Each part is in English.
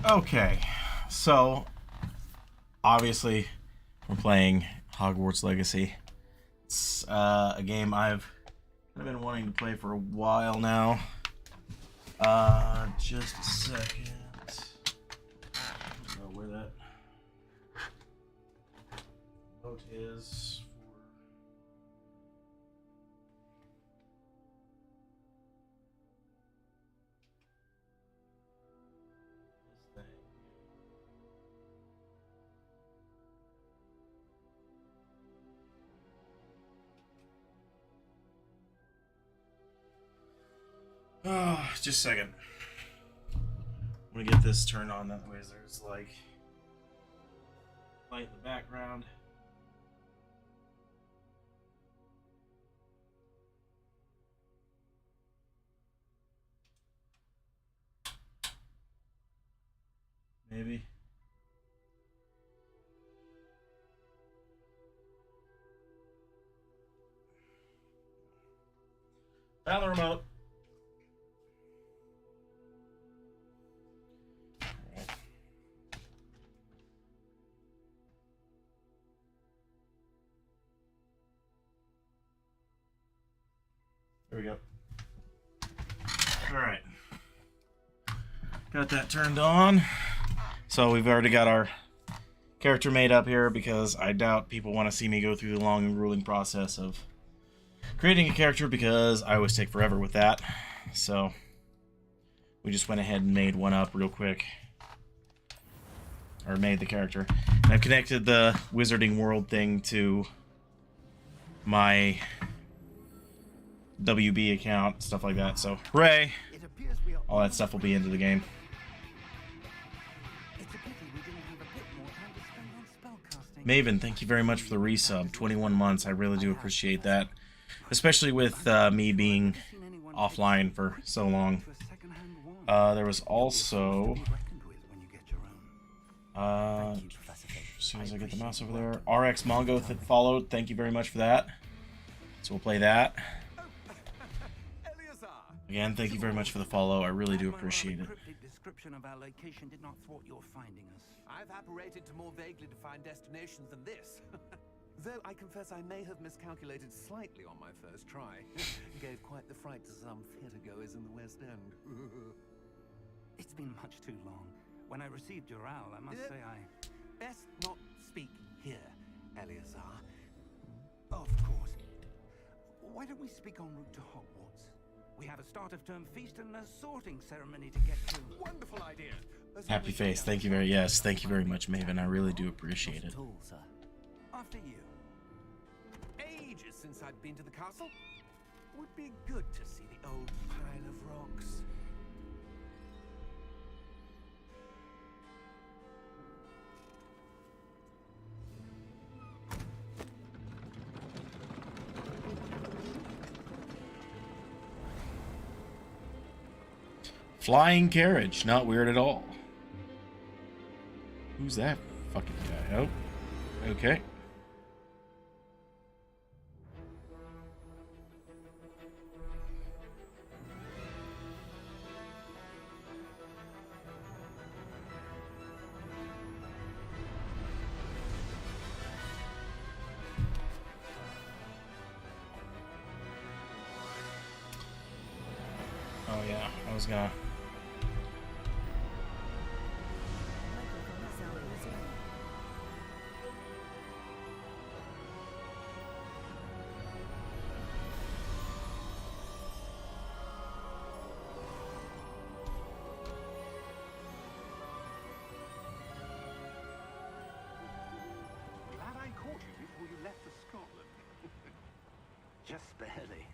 Okay, so obviously we're playing Hogwarts Legacy. It's a game I've been wanting to play for a while now. Just a second. I don't know where that note is for. This thing. Oh, just a second. I'm gonna get this turned on, that way there's like light in the background. Maybe. Found the remote. There we go. Alright. Got that turned on. So we've already got our character made up here because I doubt people want to see me go through the long and grueling process of creating a character because I always take forever with that. So we just went ahead and made one up real quick. Or made the character. And I've connected the Wizarding World thing to my WB account, stuff like that. So, hooray! All that stuff will be into the game. Maven, thank you very much for the resub. 21 months, I really do appreciate that. Especially with me being offline for so long. There was also... as soon as I get the mouse over there, RX Mongo followed. Thank you very much for that. So we'll play that. Again, thank you very much for the follow. I really do appreciate it. Description of our location did not thwart your finding us. I've apparated to more vaguely defined destinations than this. Though I confess I may have miscalculated slightly on my first try. Gave quite the fright to some theatergoers in the West End. It's been much too long. When I received your owl, I must say I... Best not speak here, Eleazar. Of course. Why don't we speak en route to Hogwarts? We have a start-of-term feast and a sorting ceremony to get to. Wonderful idea. Happy face. Thank you very Thank you very much, Maven. I really do appreciate it. After you. Ages since I'd been to the castle. Would be good to see the old pile of rocks. Flying carriage. Not weird at all. Who's that fucking guy? Oh. Okay. Oh yeah, I was gonna... Glad I caught you before you left for Scotland. Just barely.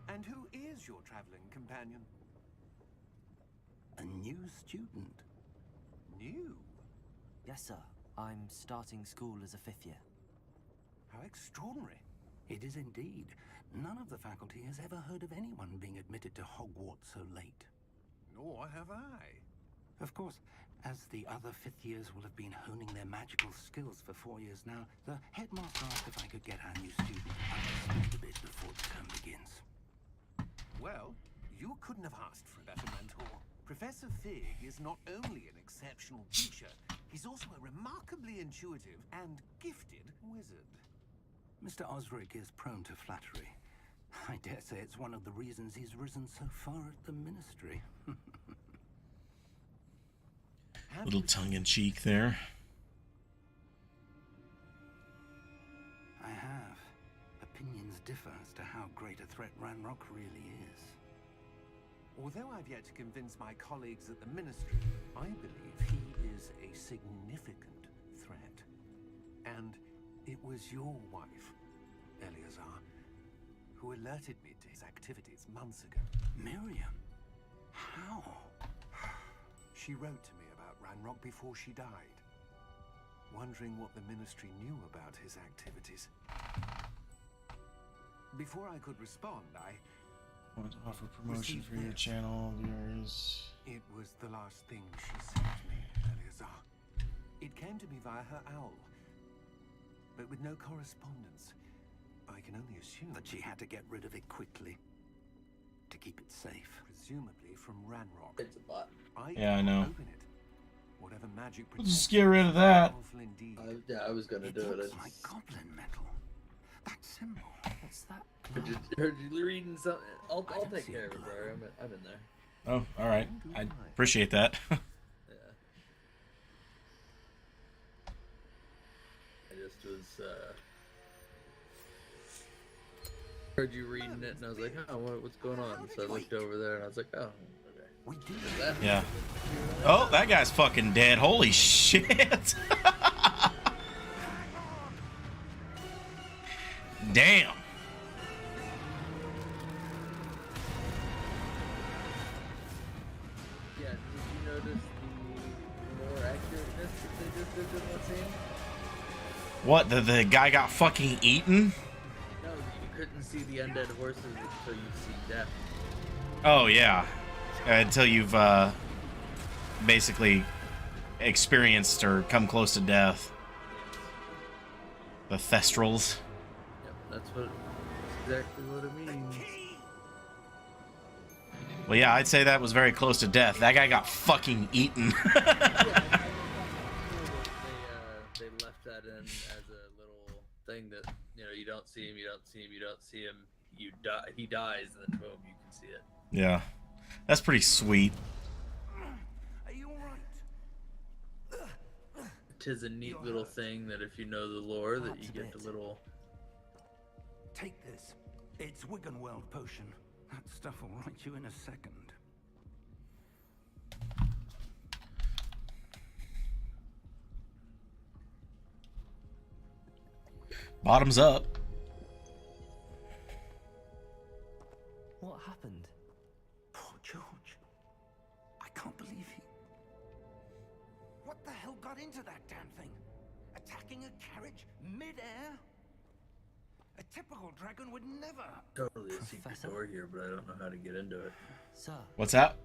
And who is your traveling companion? A new student. New? Yes, sir. I'm starting school as a 5th year. How extraordinary. It is indeed. None of the faculty has ever heard of anyone being admitted to Hogwarts so late. Nor have I. Of course, as the other 5th years will have been honing their magical skills for 4 years now, the headmaster asked if I could get our new student up to speed a bit before the term begins. Well, you couldn't have asked for a better mentor. Professor Fig is not only an exceptional teacher, he's also a remarkably intuitive and gifted wizard. Mr. Osric is prone to flattery. I dare say it's one of the reasons he's risen so far at the Ministry. Little tongue-in-cheek there. I have. Opinions differ as to how great a threat Ranrock really is. Although I've yet to convince my colleagues at the Ministry, I believe he is a significant threat. And it was your wife, Eleazar, who alerted me to his activities months ago. Miriam? How? She wrote to me about Ranrock before she died, wondering what the Ministry knew about his activities. Before I could respond, I Want to offer promotion for your channel viewers. It was the last thing she said to me, Eleazar. It came to me via her owl, but with no correspondence. I can only assume That she had to get rid of it quickly to keep it safe. presumably from Ranrock. It's a bot. Yeah, I know. Open it. Whatever magic We'll just get rid of that. powerful indeed. Yeah, I was gonna It do it. looks I like just goblin metal. That symbol. What's that? heard you reading something. I'll don't take see care it of it, bro. I'm in there. Oh, all right. I appreciate that. Yeah. I just was heard you reading it, and I was like, oh, what's going on? So I looked over there, and I was like, oh, okay. We do Is that- Yeah. Oh, that guy's fucking dead. Holy shit. Damn. Yeah, did you notice the more accurateness that they just did in that scene? What? The guy got fucking eaten? No, you couldn't see the undead horses until you see death. Oh, yeah. Until you've basically experienced or come close to death. The Thestrals. Yep, that's exactly what it means. Well, yeah, I'd say that was very close to death. That guy got fucking eaten. They left that in as a little thing that, you know, you don't see him, you don't see him, you don't see him, you die, he dies, and then boom, you can see it. Yeah. That's pretty sweet. Are you alright? Tis a neat little thing that if you know the lore, that you get the little. Take this. It's Wiggenweld potion. That stuff will right you in a second. Bottoms up. What happened? Poor George. I can't believe he... What the hell got into that damn thing? Attacking a carriage mid-air? A typical dragon would never... Totally a secret Professor? door here, but I don't know how to get into it. Sir, What's that?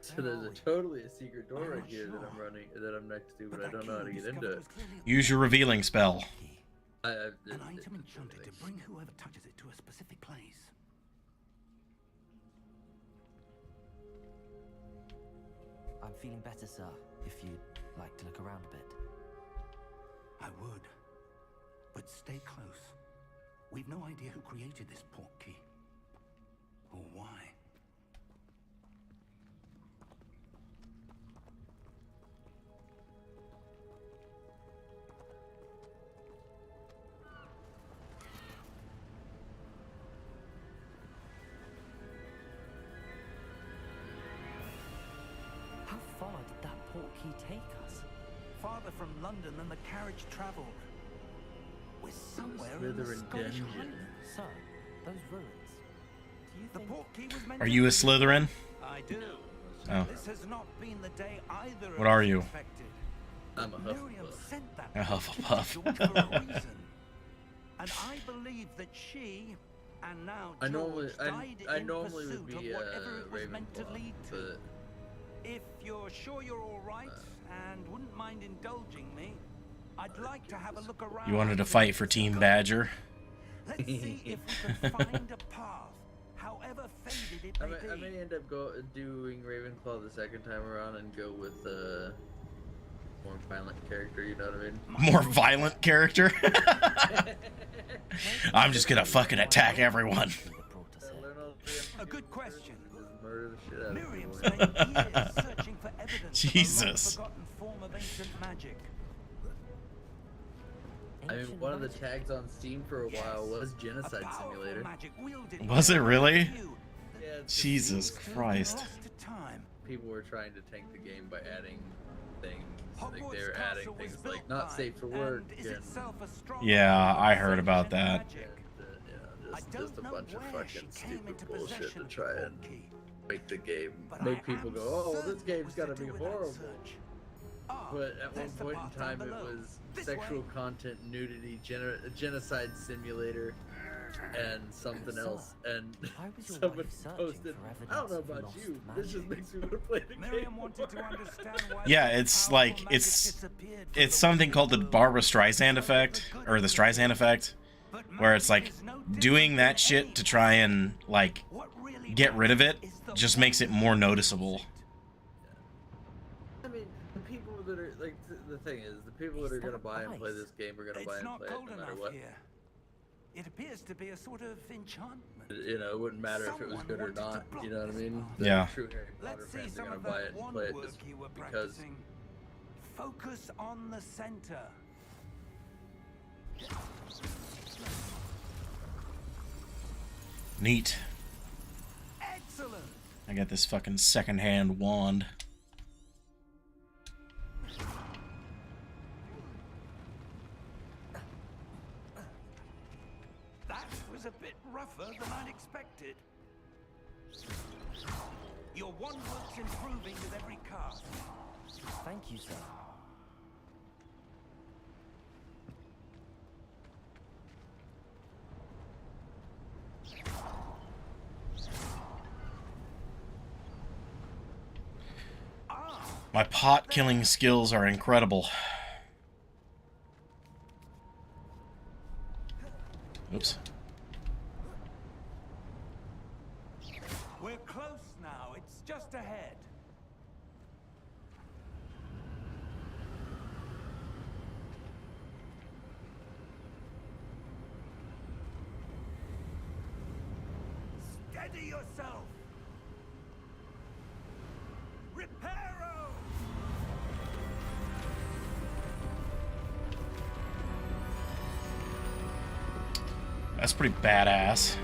So there's totally a secret door right here that I'm running, that I'm next to, but I don't know how to get into it. Use your revealing spell. An item enchanted to bring whoever touches it to a specific place. I'm feeling better, sir. If you'd like to look around a bit. I would. But stay close. We've no idea who created this port key. Or why. How far did that port key take us? Farther from London than the carriage traveled. We're somewhere in the Slytherin Scottish dungeon. Highlands. Sir, those ruins. Do you The think... port key was meant Are to you a be- Slytherin? I do. Oh. This has not been the day either of What are us you? expected. I'm a Miriam Hufflepuff. sent that A Hufflepuff. message to George for a reason. And I believe that she and now I George normally, died I in normally pursuit would be of whatever it was meant to Ravenclaw, lead to. but If you're sure you're all right and wouldn't mind indulging me, I'd like to have a look around. You wanted to fight for Team Badger? Let's see if we can find a path, however however faded it I may may be. end up doing Ravenclaw the second time around and go with a more violent character. You know what I mean? More violent character. I'm just gonna fucking attack everyone. A good question. Just murder the shit out of Miriam people. spent years searching for evidence Jesus. of a long-forgotten form of ancient magic. I mean, one of the tags on Steam for a while was A Genocide powerful Simulator. magic wielded Was by it a really? few. Yeah, it's Jesus Still Christ. lost to time. people were trying to tank the game by adding things. Like Hogwarts they were Castle adding was things built like not by, safe for work and is and, itself a strong Yeah, form I of heard about ancient that. magic. I just don't a know bunch of where she fucking came stupid into bullshit possession to of the try and key. make the game But make I people am go, oh, certain this game's it gotta was be to do with horrible. search. Ah, But at one there's the point in path down time, it below. was This sexual way. content, nudity, genocide simulator, and something else. And Why was your someone wife searching posted, for evidence I don't know of about lost you, this just magic?" makes me want to play the Miriam game wanted to more." understand why Yeah, this it's powerful like magic disappeared from it's the something called the world. Barbara Streisand effect, or the Streisand effect, But where it's magic like is no doing different that than shit any to try and like What really get rid of it matters is the just one makes it more noticeable. I mean, the people that are like the thing is, the people that are gonna buy and play this game are gonna buy It's and not play it cold no matter enough what. here. It appears to be a sort of enchantment. You know, it wouldn't matter if it was Someone good or wanted to not. block You know what I this mean? path. The Yeah. true Harry Potter Let's see fans are some gonna of buy that it and wand play it work just you were because. practicing. Focus on the center. Neat. Excellent. I got this fucking secondhand wand. That was a bit rougher than I'd expected. Your wand work's improving with every cast. Thank you, sir. My pot killing skills are incredible. Oops. We're close now. It's just ahead. Steady yourself. Reparo. That's pretty badass.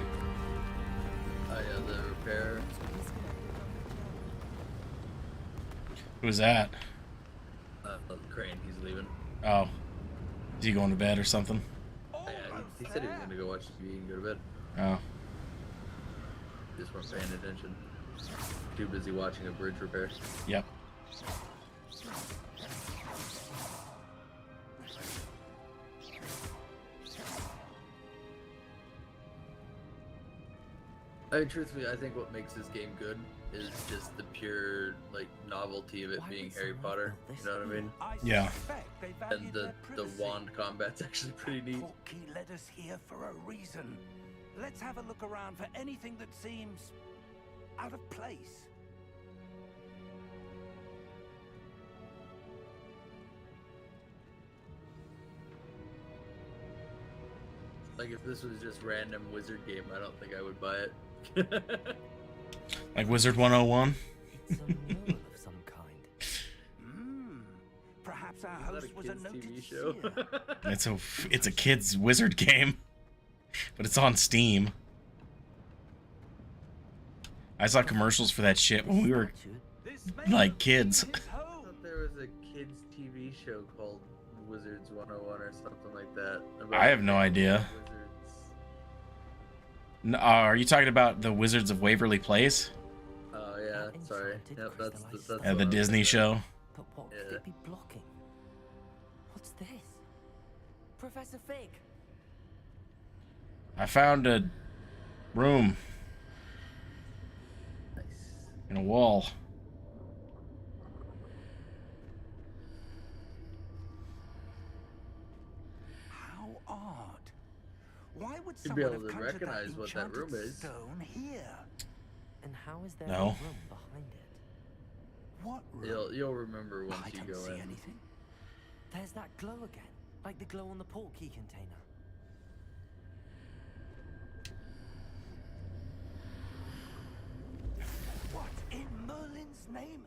Oh yeah, the repair. Who's that? Crane, he's leaving. Oh. Is he going to bed or something? Yeah, he said he was gonna go watch TV and go to bed. Oh. Just weren't paying attention. Too busy watching a bridge repair. Yep. I mean, truthfully, I think what makes this game good is just the pure like novelty of it Why being would Harry someone Potter. build You this know what I mean? I Yeah. suspect they And valued the their privacy. wand combat's actually pretty neat. Portkey led us here for a reason. Let's have a look around for anything that seems out of place. Like if this was just random wizard game, I don't think I would buy it. Like Wizard 101? It's a mural of some kind. Hmm. Perhaps our Is that host was a kid's noted TV show? seer. It's a kid's wizard game. But it's on Steam. I saw commercials for that shit when we were Statue? This may like have kids. been his I home. thought there was a kids TV show called Wizards 101 or something like that. I have no idea. Wizards. Are you talking about the Wizards of Waverly Place? Oh yeah, That sorry. enchanted Yep, that's crystallized Yeah, what the I was Disney thinking. show. But what Yeah. could it be blocking? What's this? Professor Fig! I found a room Nice. in a wall. How odd. Why would You'd be someone able have to conjured recognize that what that room enchanted is. stone here? And how is there No. a room behind it? What room? You'll remember once I you don't go see in. anything. There's that glow again, like the glow on the portkey container. What in Merlin's name?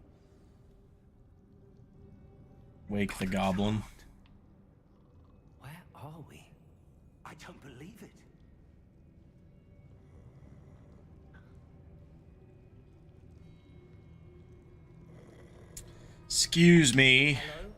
Wake the goblin. Where are we? I don't believe it. Excuse me. Hello?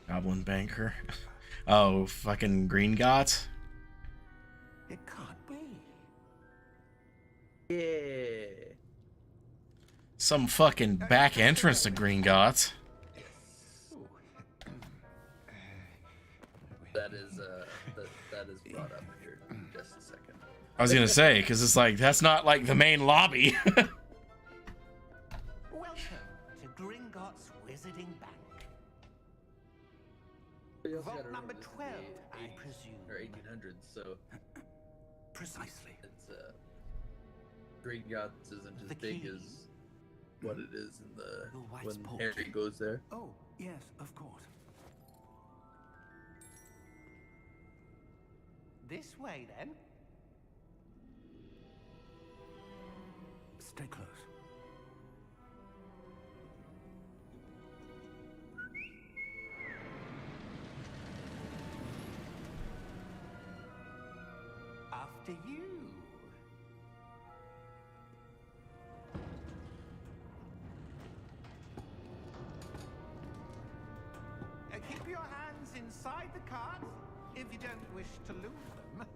Goblin banker. Oh, fucking green gots. It can't be. Yeah. Some fucking back entrance to green gots. That is that is brought up here in just a second. I was gonna say, because it's like, that's not like the main lobby. Welcome to Gringotts Wizarding Bank. But you also Vault gotta remember number this is 12, the I 80s presume. or 1800s, so Precisely. it's Green Gots isn't as The big key. as what it is in the Your wife's when portkey. Harry goes there. Oh, yes, of course. This way, then. Stay close. After you. Keep your hands inside the cart if you don't wish to lose them.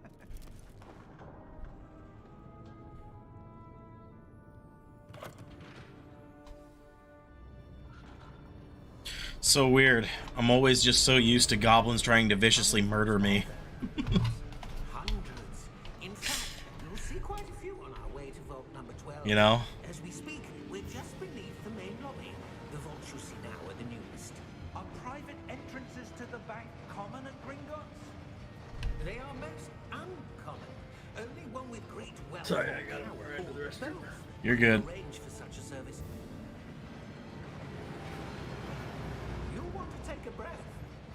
So weird. I'm always just so used to goblins trying to viciously murder me. Hundreds. In fact, you'll see quite a few on our way to vault number 12. You know? As we speak, we're just beneath the main lobby. The vaults you see now are the newest. Are private entrances to the bank common at Gringotts? They are most uncommon. Only one with great wealth. Sorry, or I gotta power run into the or restroom. both You're good. arrange for such a service. You'll want to take a breath.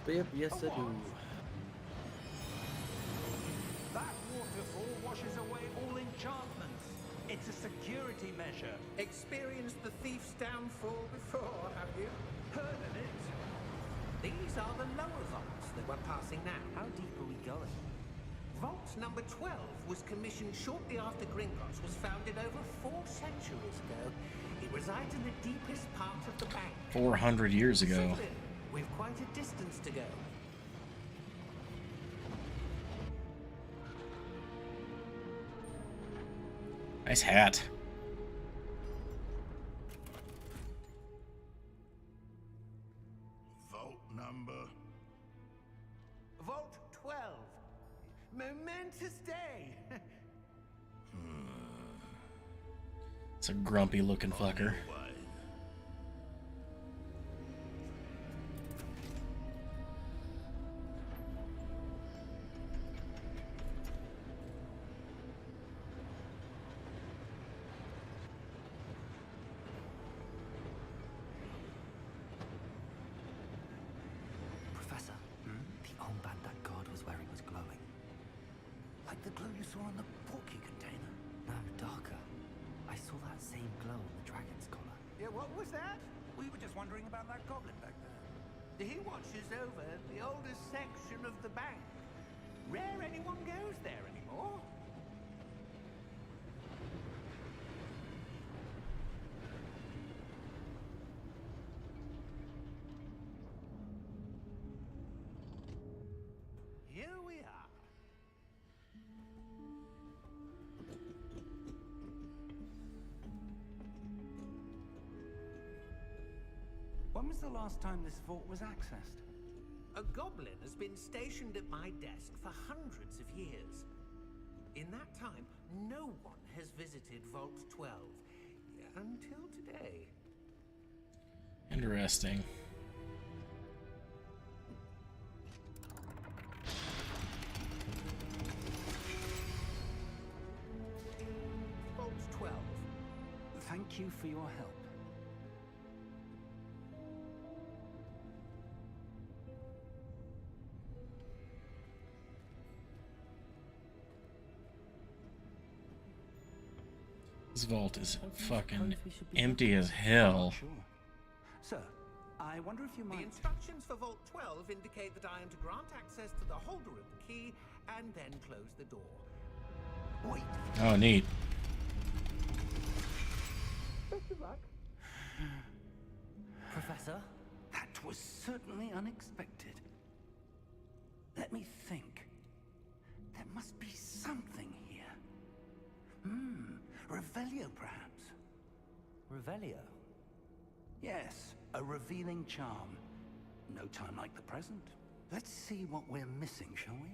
Yep, yes I do. That waterfall washes away all enchantments. It's a security measure. Experienced the thief's downfall before, have you? Heard of it? These are the lower vaults that we're passing now. How deep are we going? Vault number 12 was commissioned shortly after Gringotts was founded over 4 centuries ago. It resides in the deepest part of the bank. 400 years ago. Settle in. We've quite a distance to go. Nice hat. Vault number? Vault 12. Momentous day. It's a grumpy looking fucker. Professor, the armband that guard was wearing was glowing. Like the glow you saw on the portkey container. No, darker. I saw that same glow on the dragon's collar. Yeah, what was that? We were just wondering about that goblin back there. He watches over the oldest section of the bank. Rare anyone goes there anymore. Here we are. When was the last time this vault was accessed? A goblin has been stationed at my desk for hundreds of years. In that time, no one has visited Vault 12 until today. Interesting. Vault 12. Thank you for your help. This vault is fucking empty as hell. Sure. Sir, I wonder if you The might... instructions for Vault 12 indicate that I am to grant access to the holder of the key and then close the door. Wait. Oh, neat. Best of luck. Professor? That was certainly unexpected. Let me think. There must be something here. Revelio, perhaps. Revelio? Yes, a revealing charm. No time like the present. Let's see what we're missing, shall we?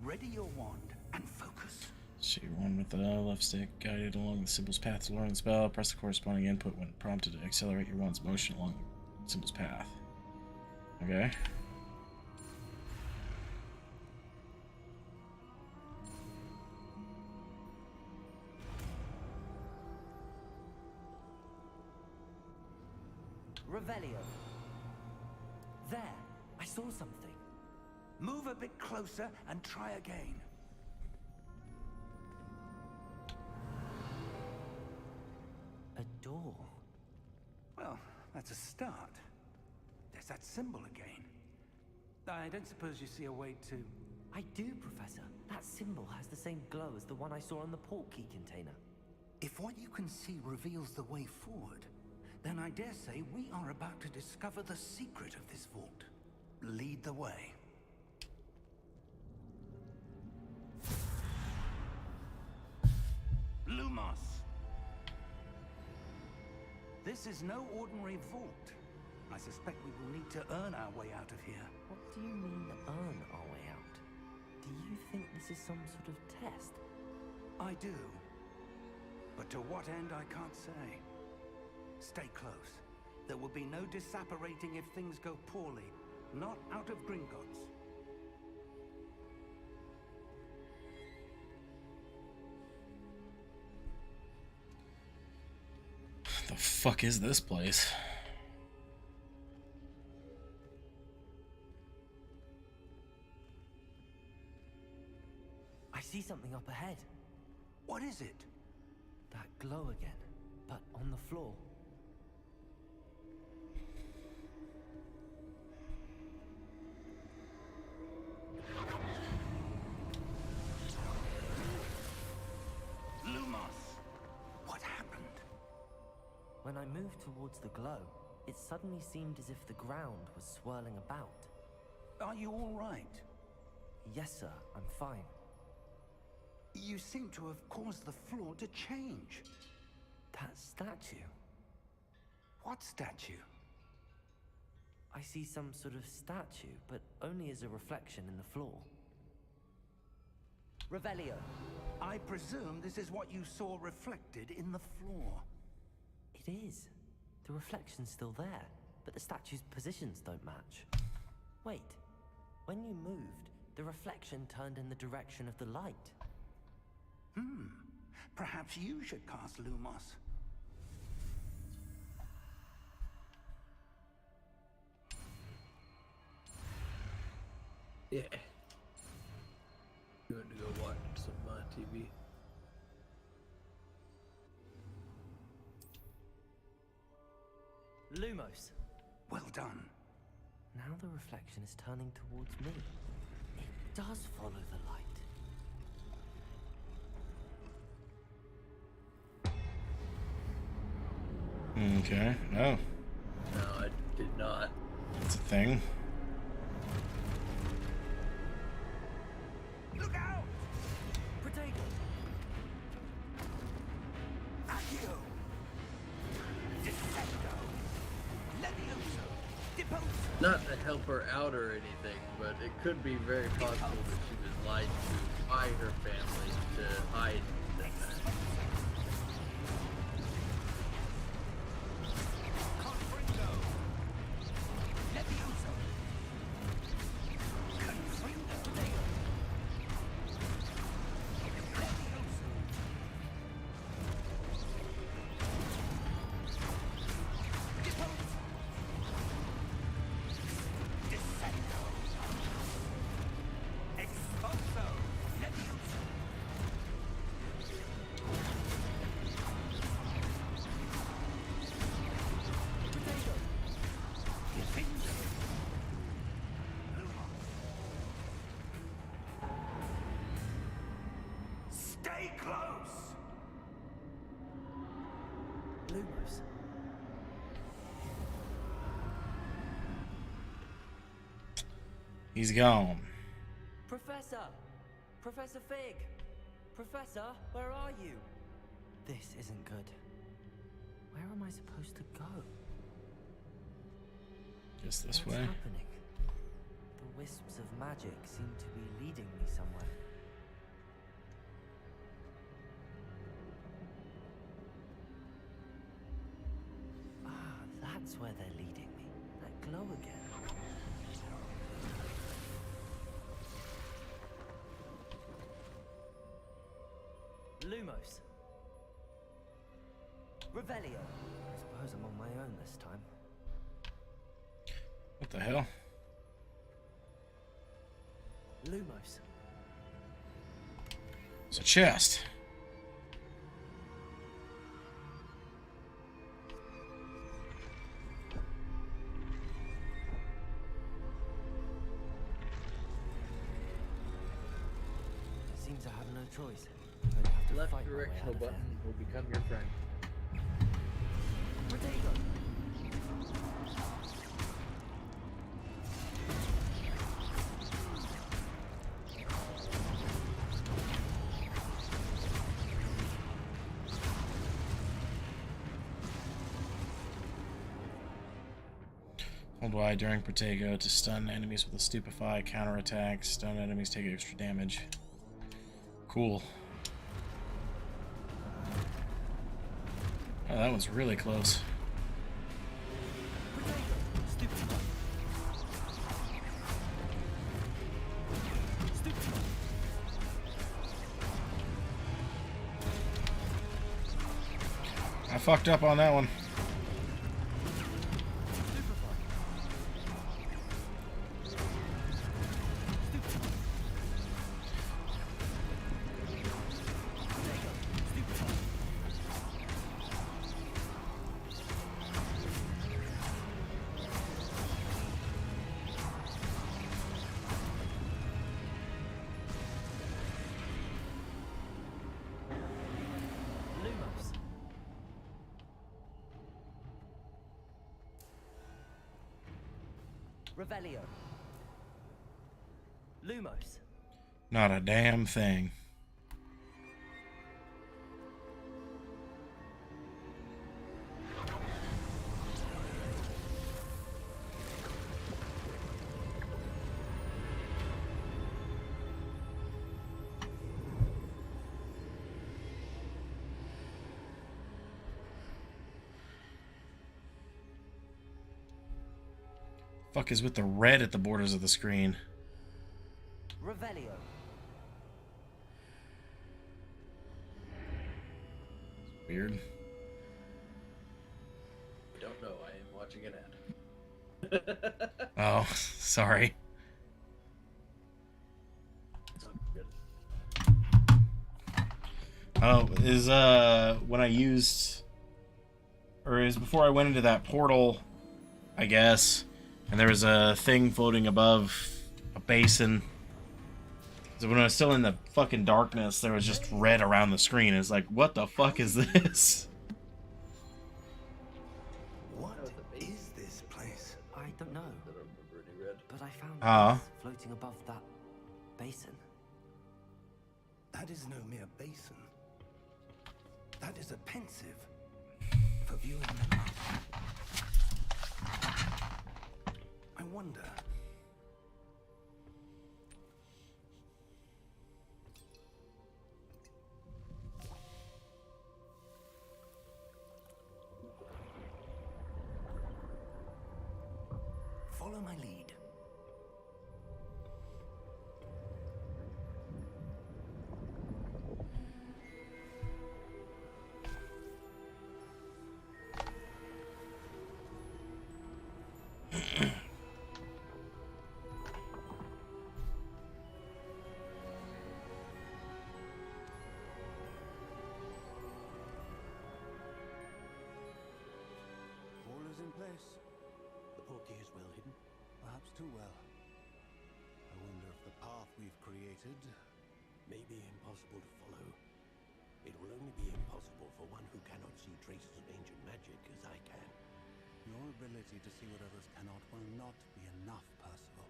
Ready your wand and focus. Shoot one with the left stick, guided along the symbol's path to learn the spell. Press the corresponding input when prompted to accelerate your wand's motion along the symbol's path. Okay. Revelio. There, I saw something. Move a bit closer and try again. A door. Well, that's a start. There's that symbol again. I don't suppose you see a way to... I do, Professor. That symbol has the same glow as the one I saw on the port key container. If what you can see reveals the way forward, then I dare say we are about to discover the secret of this vault. Lead the way. Lumos! This is no ordinary vault. I suspect we will need to earn our way out of here. What do you mean, earn our way out? Do you think this is some sort of test? I do. But to what end, I can't say. Stay close. There will be no disapparating if things go poorly. Not out of Gringotts. The fuck is this place? I see something up ahead. What is it? That glow again, but on the floor. Lumos! What happened? When I moved towards the glow, it suddenly seemed as if the ground was swirling about. Are you all right? Yes, sir, I'm fine. You seem to have caused the floor to change. That statue. What statue? I see some sort of statue, but only as a reflection in the floor. Revelio. I presume this is what you saw reflected in the floor. It is. The reflection's still there, but the statue's positions don't match. Wait. When you moved, the reflection turned in the direction of the light. Perhaps you should cast Lumos. Yeah. You want to go watch some TV? Lumos. Well done. Now the reflection is turning towards me. It does follow the light. Okay. Oh, No, I did not. that's a thing. Look out! Protego! Accio! Defendo! Levioso! Deposo! Not to help her out or anything, but it could be very possible that she was lied to. by her family to hide the fact. Stay close! Lumos. He's gone. Professor! Professor Fig! Professor, where are you? This isn't good. Where am I supposed to go? Just this What's way. happening? The wisps of magic seem to be leading me somewhere. Ah, that's where they're leading me. That glow again. Lumos. Revelio. I suppose I'm on my own this time. What the hell? Lumos. It's a chest. Seems I have no choice. I'm going to have to Left fight my way directional out of button here. will become your friend. Protego. Hold Y during Protego to stun enemies with a Stupefy, counterattack, stun enemies take extra damage. Cool. Oh, that was really close. Protego. Stupid. Stupid. I fucked up on that one. Lumos. Revelio. Lumos. Not a damn thing. Fuck is with the red at the borders of the screen? Revelio. Weird. I don't know. I am watching an ad. Oh, sorry. It's all good. Oh, is when I used, or is before I went into that portal, I guess, and there was a thing floating above a basin. So when I was still in the fucking darkness, there was just red around the screen. It's like, what the fuck is this? What is this place? I don't know, I don't remember any red. but I found Ah. this floating above that basin. That is no mere basin. That is a pensive for viewing memories. I wonder. Follow my lead. All is in place. The portkey is well hidden. Perhaps too well. I wonder if the path we've created... May be impossible to follow. It will only be impossible for one who cannot see traces of ancient magic as I can. Your ability to see what others cannot will not be enough, Percival.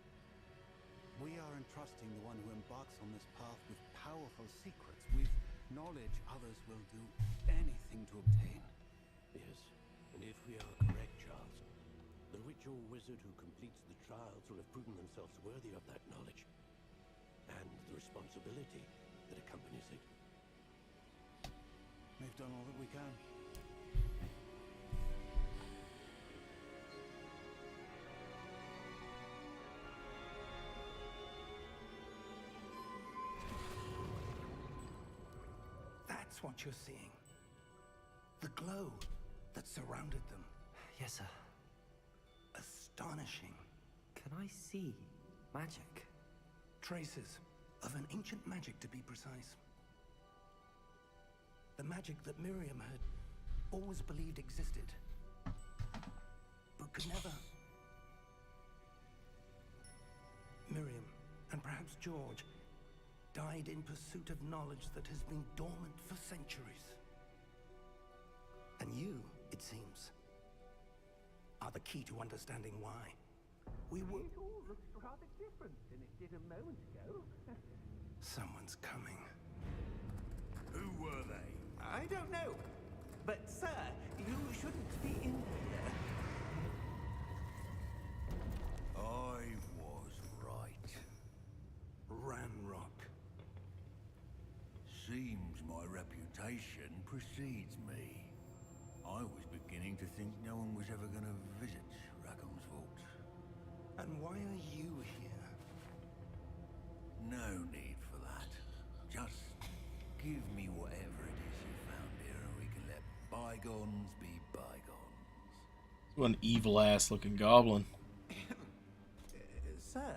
We are entrusting the one who embarks on this path with powerful secrets, with knowledge others will do anything to obtain. Yes, and if we are correct, Charles, the ritual wizard who completes the trials will have proven themselves worthy of that knowledge, and the responsibility that accompanies it. We've done all that we can. That's what you're seeing. The glow that surrounded them. Yes, sir. Astonishing. Can I see magic? Traces of an ancient magic, to be precise. The magic that Miriam had always believed existed, but could never. Miriam, and perhaps George, died in pursuit of knowledge that has been dormant for centuries. And you, it seems, are the key to understanding why. We will. It all looks rather different than it did a moment ago. Someone's coming. Who were they? I don't know. But, sir, you shouldn't be in here. I was right. Ranrock. Seems my reputation precedes me. I was beginning to think no one was ever going to visit Rackham's vault. And why are you here? No need for that. Just give me whatever it is you found here and we can let bygones be bygones. What an evil ass looking goblin. Sir,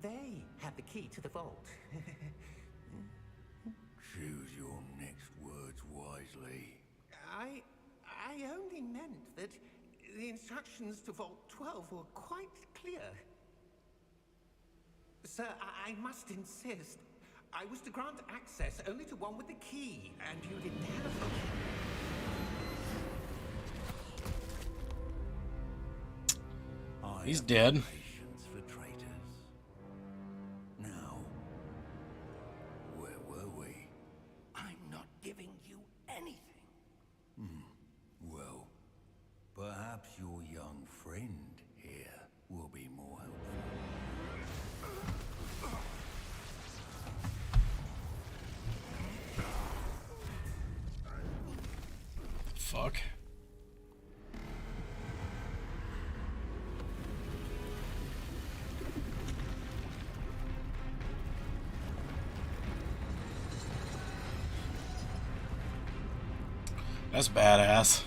they have the key to the vault. Choose your next words wisely. I only meant that the instructions to Vault 12 were quite clear. Sir, I must insist. I was to grant access only to one with the key, and you didn't have it. He's dead. Patience for traitors. Now, where were we? I'm not giving you anything. Well, perhaps your young friend here will be more helpful. Fuck. That's badass.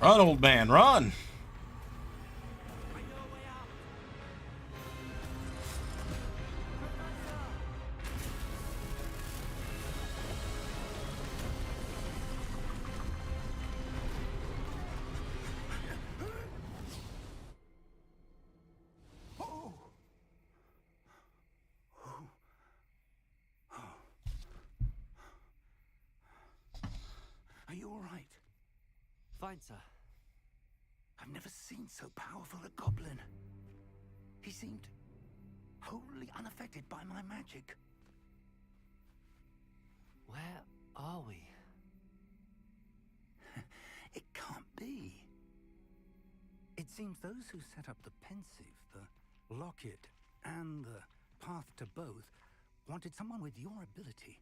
Run, old man, run! Are you all right? Fine, sir. I've never seen so powerful a goblin. He seemed wholly unaffected by my magic. Where are we? It can't be. seems those who set up the pensive, the locket, and the path to both wanted someone with your ability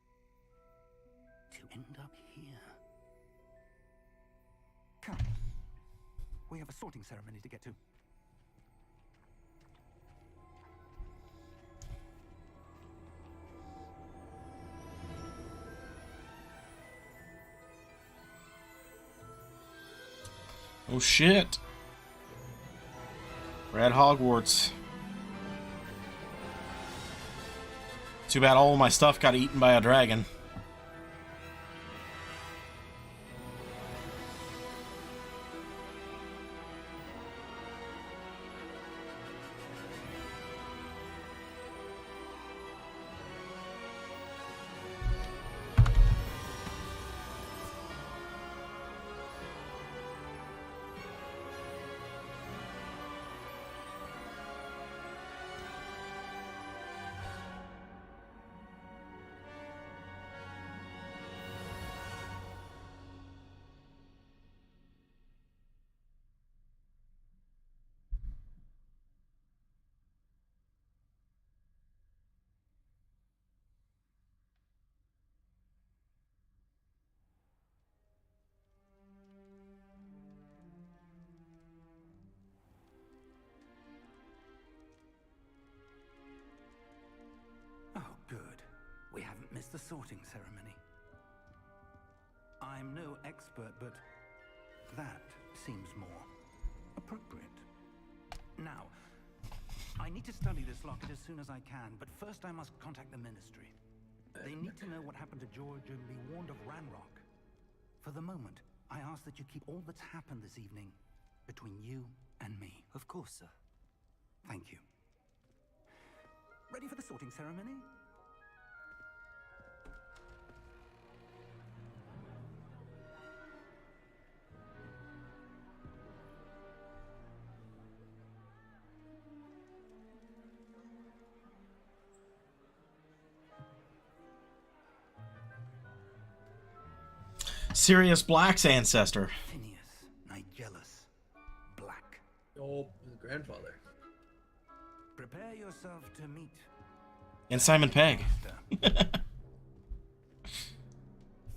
to end up here. Come. We have a sorting ceremony to get to. Oh shit. We're at Hogwarts. Too bad all of my stuff got eaten by a dragon. Oh, good. We haven't missed the sorting ceremony. I'm no expert, but that seems more appropriate. Now, I need to study this locket as soon as I can, but first I must contact the Ministry. They need to know what happened to George and be warned of Ranrock. For the moment, I ask that you keep all that's happened this evening between you and me. Of course, sir. Thank you. Ready for the sorting ceremony? Sirius Black's ancestor. Phineas, Nigellus, Black. Oh, his grandfather. Prepare yourself to meet... And Simon Pegg.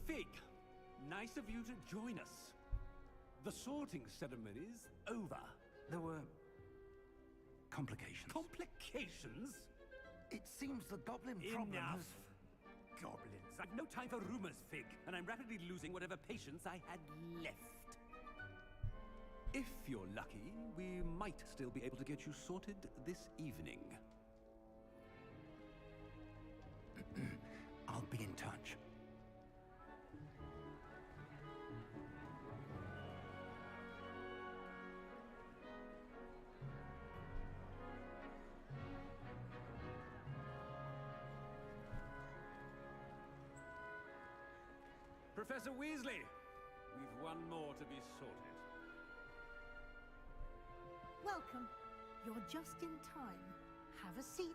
Fig, nice of you to join us. The sorting ceremony's over. There were... complications. Complications? It seems the goblin problem Enough. has... Goblins. I've no time for rumors, Fig, and I'm rapidly losing whatever patience I had left. If you're lucky, we might still be able to get you sorted this evening. I'll be in touch. Professor Weasley, we've one more to be sorted. Welcome. You're just in time. Have a seat.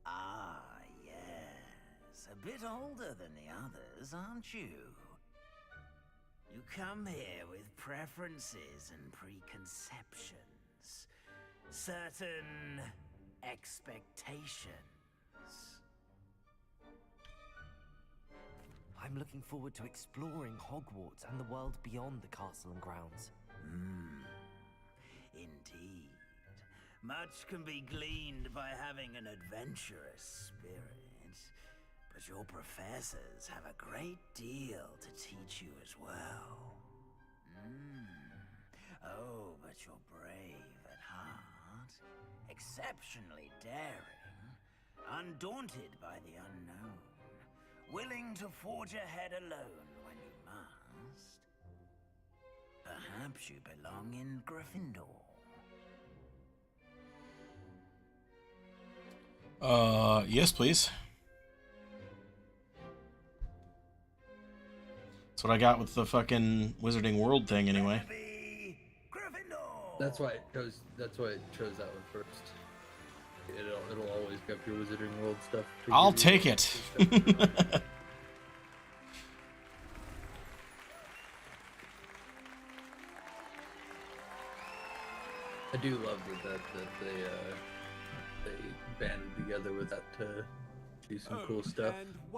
Ah, yes. A bit older than the others, aren't you? You come here with preferences and preconceptions. Certain expectations. I'm looking forward to exploring Hogwarts and the world beyond the castle and grounds. Indeed. Much can be gleaned by having an adventurous spirit. But your professors have a great deal to teach you as well. Oh, but you're brave at heart, exceptionally daring, undaunted by the unknown, willing to forge ahead alone when you must. Perhaps you belong in Gryffindor. Yes, please. That's what I got with the fucking Wizarding World thing, anyway. Gryffindor! That's why it chose. That's why it chose that one first. It'll always go up your Wizarding World stuff. I'll take it. I do love that they banded together with that to do some cool stuff.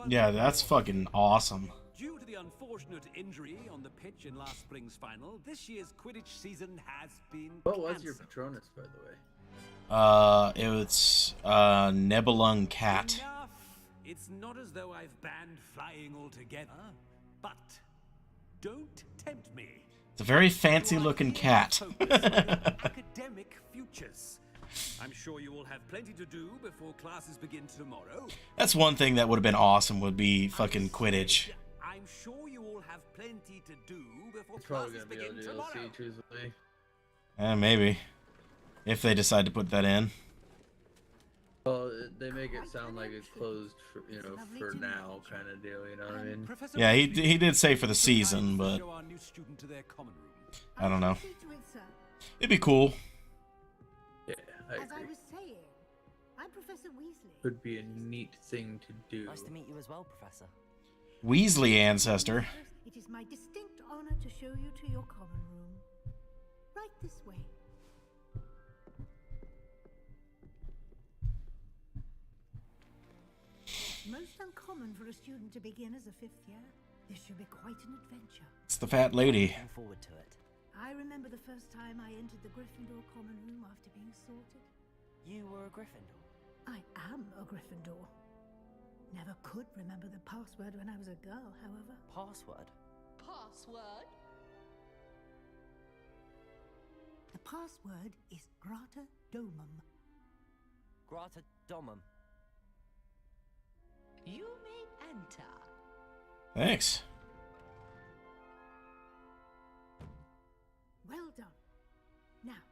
Yeah, that's fucking awesome. Due to the unfortunate injury on the pitch in last spring's final, this year's Quidditch season has been What was your Patronus, by the way? It was Nebulung Cat. Enough. It's not as though I've banned flying altogether, but don't tempt me. It's a very fancy looking cat. Academic futures. I'm sure you will have plenty to do before classes begin tomorrow. That's one thing that would have been awesome, would be fucking Quidditch. I'm sure you all have plenty to do before It's probably classes gonna be begin a tomorrow. DLC, truthfully. Maybe. If they decide to put that in. Well, they make it sound like it's closed for, you know, for now, kind of deal. You know what I mean? Yeah, he did say for the season, but I don't know. It'd be cool. Yeah, I As I agree. was saying, I'm Professor Weasley. Would be a neat thing to do. Nice to meet you as well, Professor. Weasley ancestor. It is my distinct honor to show you to your common room. Right this way. It's most uncommon for a student to begin as a 5th year. This should be quite an adventure. It's the fat lady. Looking forward to it. I remember the first time I entered the Gryffindor common room after being sorted. You were a Gryffindor. I am a Gryffindor. Never could remember the password when I was a girl, however. Password? Password? The password is Grata Domum. Grata Domum. You may enter. Thanks. Well done. Now,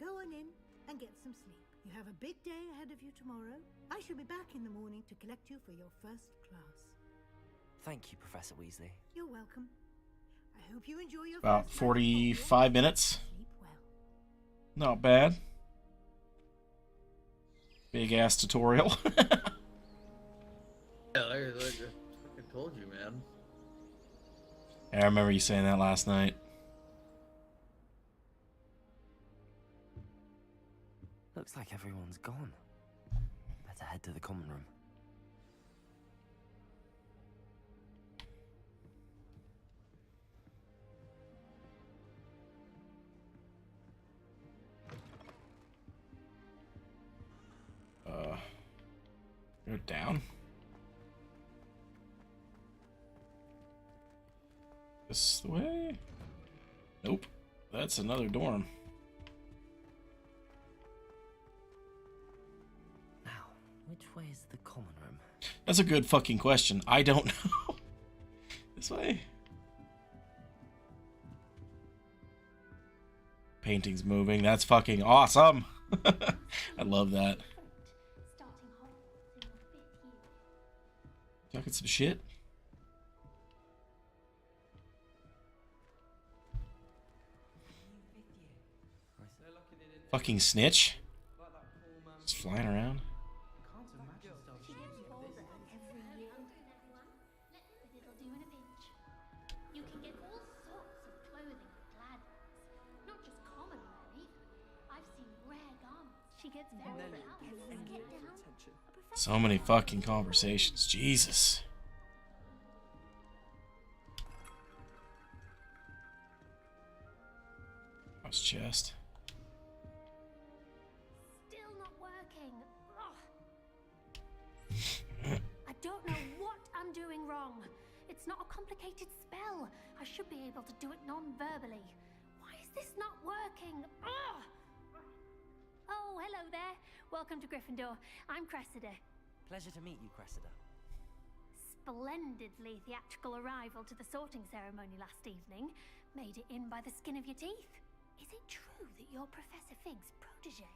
go on in and get some sleep. You have a big day ahead of you tomorrow. I shall be back in the morning to collect you for your first class. Thank you, Professor Weasley. You're welcome. I hope you enjoy your About first 45 minutes. Sleep well. Not bad. Big ass tutorial. Yeah, like I fucking told you, man. I remember you saying that last night. Looks like everyone's gone. Better head to the common room. You're down. This the way? Nope. That's another dorm. Now, which way is the common room? That's a good fucking question. I don't know. This way? Painting's moving. That's fucking awesome. I love that. Talking some shit. Fucking snitch. Just flying around. You can get all sorts of clothing for Gladys. Not just common wear either. I've seen rare garments. She gets very jealous. Get down. So many fucking conversations. Jesus. How's chest? Still not working. I don't know what I'm doing wrong. It's not a complicated spell. I should be able to do it non-verbally. Why is this not working? Oh, hello there. Welcome to Gryffindor. I'm Cressida. Pleasure to meet you, Cressida. Splendidly theatrical arrival to the sorting ceremony last evening. Made it in by the skin of your teeth. Is it true that you're Professor Fig's protege?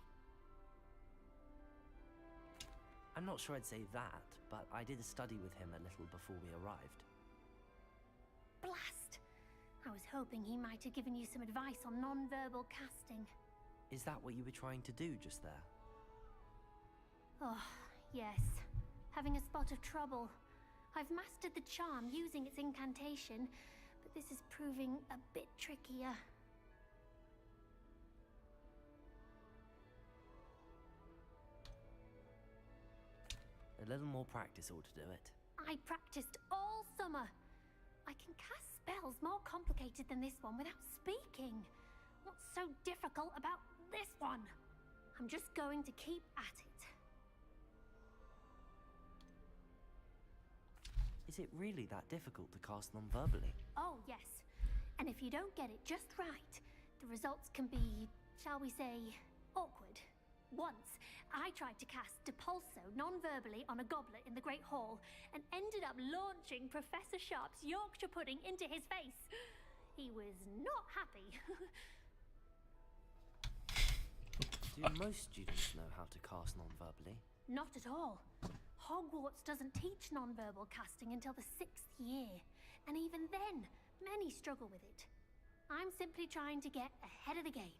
I'm not sure I'd say that, but I did study with him a little before we arrived. Blast! I was hoping he might have given you some advice on non-verbal casting. Is that what you were trying to do just there? Oh, yes. Having a spot of trouble. I've mastered the charm using its incantation, but this is proving a bit trickier. A little more practice ought to do it. I practiced all summer. I can cast spells more complicated than this one without speaking. What's so difficult about this one? I'm just going to keep at it. Is it really that difficult to cast non-verbally? Oh, yes. And if you don't get it just right, the results can be, shall we say, awkward. Once, I tried to cast Depulso non-verbally on a goblet in the Great Hall and ended up launching Professor Sharp's Yorkshire pudding into his face. He was not happy. Do most students know how to cast non-verbally? Not at all. Hogwarts doesn't teach non-verbal casting until the 6th year, and even then, many struggle with it. I'm simply trying to get ahead of the game.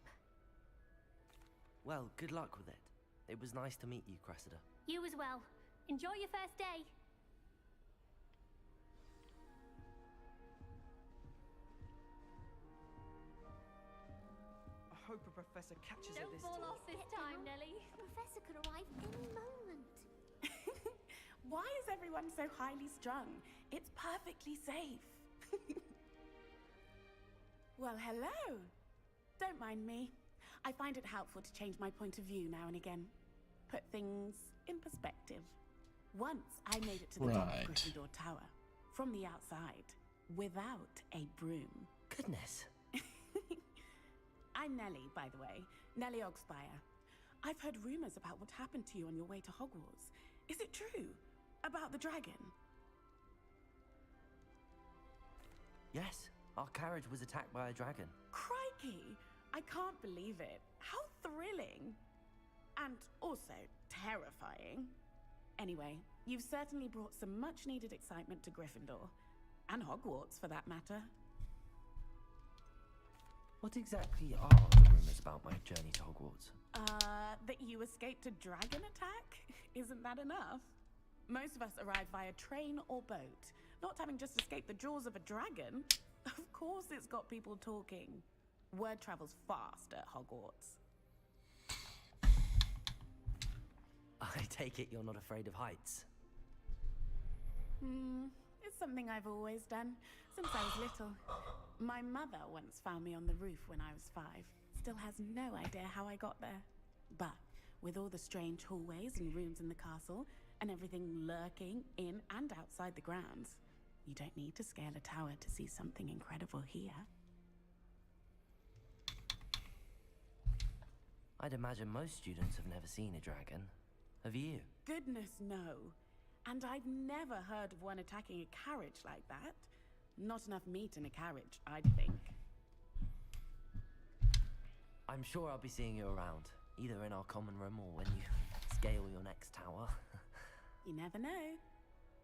Well, good luck with it. It was nice to meet you, Cressida. You as well. Enjoy your first day. I hope a professor catches her Don't this fall time. off this time, Nelly. A professor could arrive any moment. Why is everyone so highly strung? It's perfectly safe. Well, hello. Don't mind me. I find it helpful to change my point of view now and again. Put things in perspective. Once I made it to the top of Gryffindor Tower, from the outside, without a broom. Goodness. I'm Nellie, by the way. Nellie Ogspire. I've heard rumors about what happened to you on your way to Hogwarts. Is it true? About the dragon? Yes, our carriage was attacked by a dragon. Crikey! I can't believe it. How thrilling! And also terrifying. Anyway, you've certainly brought some much-needed excitement to Gryffindor. And Hogwarts, for that matter. What exactly are the rumors about my journey to Hogwarts? That you escaped a dragon attack? Isn't that enough? Most of us arrive via train or boat, not having just escaped the jaws of a dragon. Of course it's got people talking. Word travels fast at Hogwarts. I take it you're not afraid of heights. It's something I've always done, since I was little. My mother once found me on the roof when I was 5. Still has no idea how I got there. But with all the strange hallways and rooms in the castle, and everything lurking in and outside the grounds, you don't need to scale a tower to see something incredible here. I'd imagine most students have never seen a dragon. Have you? Goodness, no. And I've never heard of one attacking a carriage like that. Not enough meat in a carriage, I'd think. I'm sure I'll be seeing you around, either in our common room or when you scale your next tower. You never know.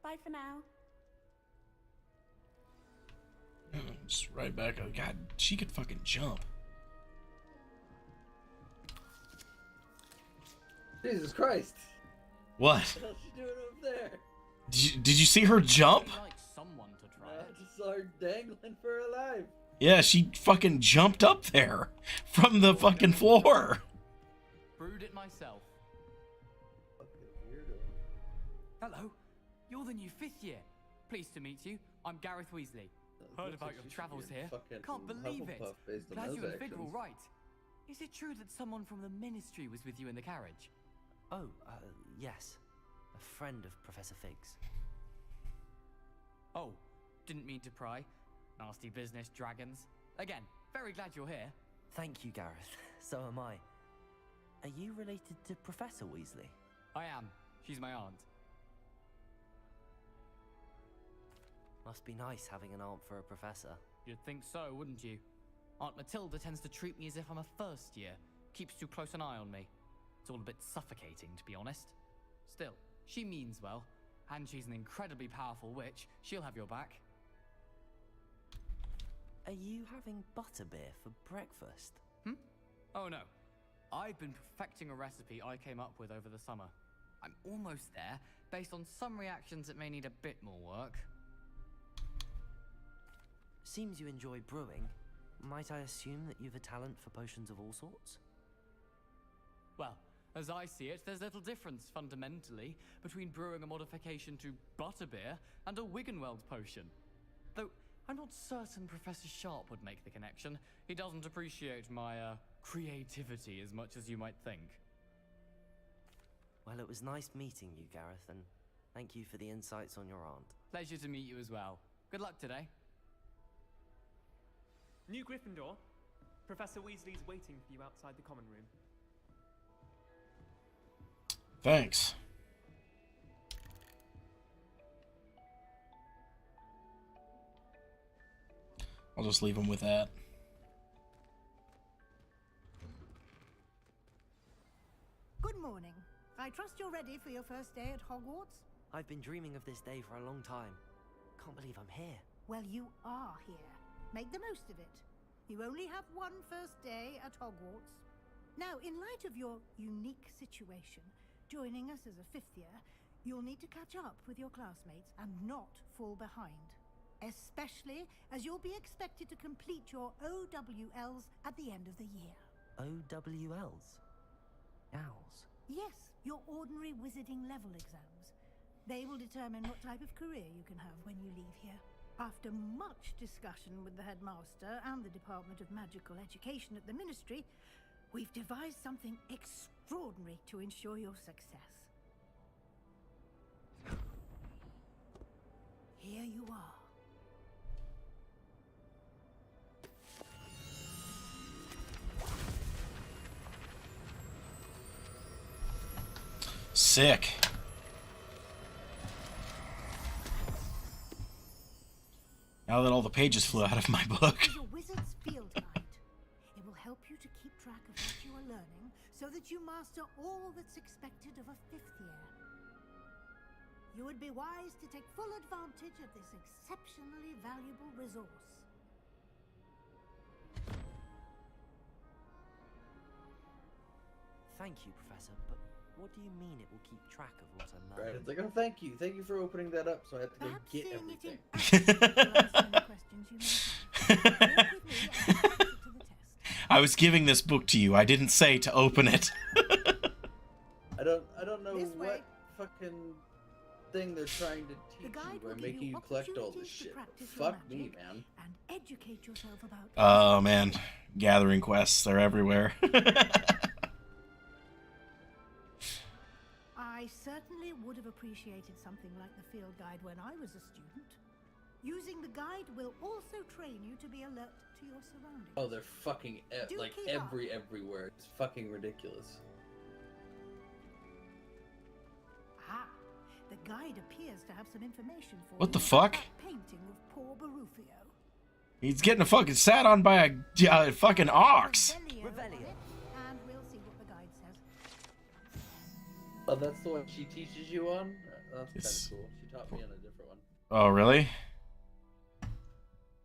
Bye for now. Just right back. Oh, God, she could fucking jump. Jesus Christ. What? What the hell's she doing over there? Did you see her jump? Like someone to try I it. just saw her dangling for her life. Yeah, she fucking jumped up there from the fucking floor. Brewed it myself. Fucking weirdo. Hello, you're the new 5th year. Pleased to meet you. I'm Gareth Weasley. Heard Looks about like your she should travels be a here. fucking Can't believe it. Hufflepuff based on Glad those you and Fig were actions. all right. Is it true that someone from the Ministry was with you in the carriage? Oh, yes. A friend of Professor Fig's. Oh, didn't mean to pry. Nasty business, dragons. Again, very glad you're here. Thank you, Gareth. So am I. Are you related to Professor Weasley? I am. She's my aunt. Must be nice having an aunt for a professor. You'd think so, wouldn't you? Aunt Matilda tends to treat me as if I'm a first year. Keeps too close an eye on me. It's all a bit suffocating, to be honest. Still, she means well. And she's an incredibly powerful witch. She'll have your back. Are you having butterbeer for breakfast? Oh no. I've been perfecting a recipe I came up with over the summer. I'm almost there. Based on some reactions, it may need a bit more work. Seems you enjoy brewing. Might I assume that you've a talent for potions of all sorts? Well, as I see it, there's little difference, fundamentally, between brewing a modification to butterbeer and a Wiggenweld potion. Though, I'm not certain Professor Sharp would make the connection. He doesn't appreciate my, creativity as much as you might think. Well, it was nice meeting you, Gareth, and thank you for the insights on your aunt. Pleasure to meet you as well. Good luck today. New Gryffindor. Professor Weasley's waiting for you outside the common room. Thanks. I'll just leave him with that. Good morning. I trust you're ready for your first day at Hogwarts? I've been dreaming of this day for a long time. Can't believe I'm here. Well, you are here. Make the most of it. You only have one first day at Hogwarts. Now, in light of your unique situation, joining us as a fifth year, you'll need to catch up with your classmates and not fall behind. Especially as you'll be expected to complete your OWLs at the end of the year. OWLs? Owls? Yes, your ordinary wizarding level exams. They will determine what type of career you can have when you leave here. After much discussion with the headmaster and the Department of Magical Education at the Ministry, we've devised something extraordinary to ensure your success. Here you are. Sick. Now that all the pages flew out of my book. Your wizard's field guide. It will help you to keep track of what you are learning so that you master all that's expected of a fifth year. You would be wise to take full advantage of this exceptionally valuable resource. Thank you, Professor, but what do you mean it will keep track of what I'm learning? Right, it's like, oh, thank you. Thank you for opening that up so I have to go Perhaps get seeing it in everything. action will answer any questions you may have. Walk with me and I'll put it to the test. I was giving this book to you. I didn't say to open it. I don't know This way. what fucking thing they're trying to teach guide you by will give making you you collect all this opportunities to shit. practice your Fuck me, magic man. And educate yourself about Oh man, gathering quests, they're everywhere. I certainly would have appreciated something like the field guide when I was a student. Using the guide will also train you to be alert to your surroundings. Oh, they're fucking Do like keep up. everywhere. It's fucking ridiculous. Ah, the guide appears to have some information for What you the about fuck? that painting of poor Barufio. He's getting fucking sat on by a fucking ox. Revelio. And we'll see what the guide says. Oh, that's the one she teaches you on? That's It's- kind of cool. She taught me on a different one. Oh really?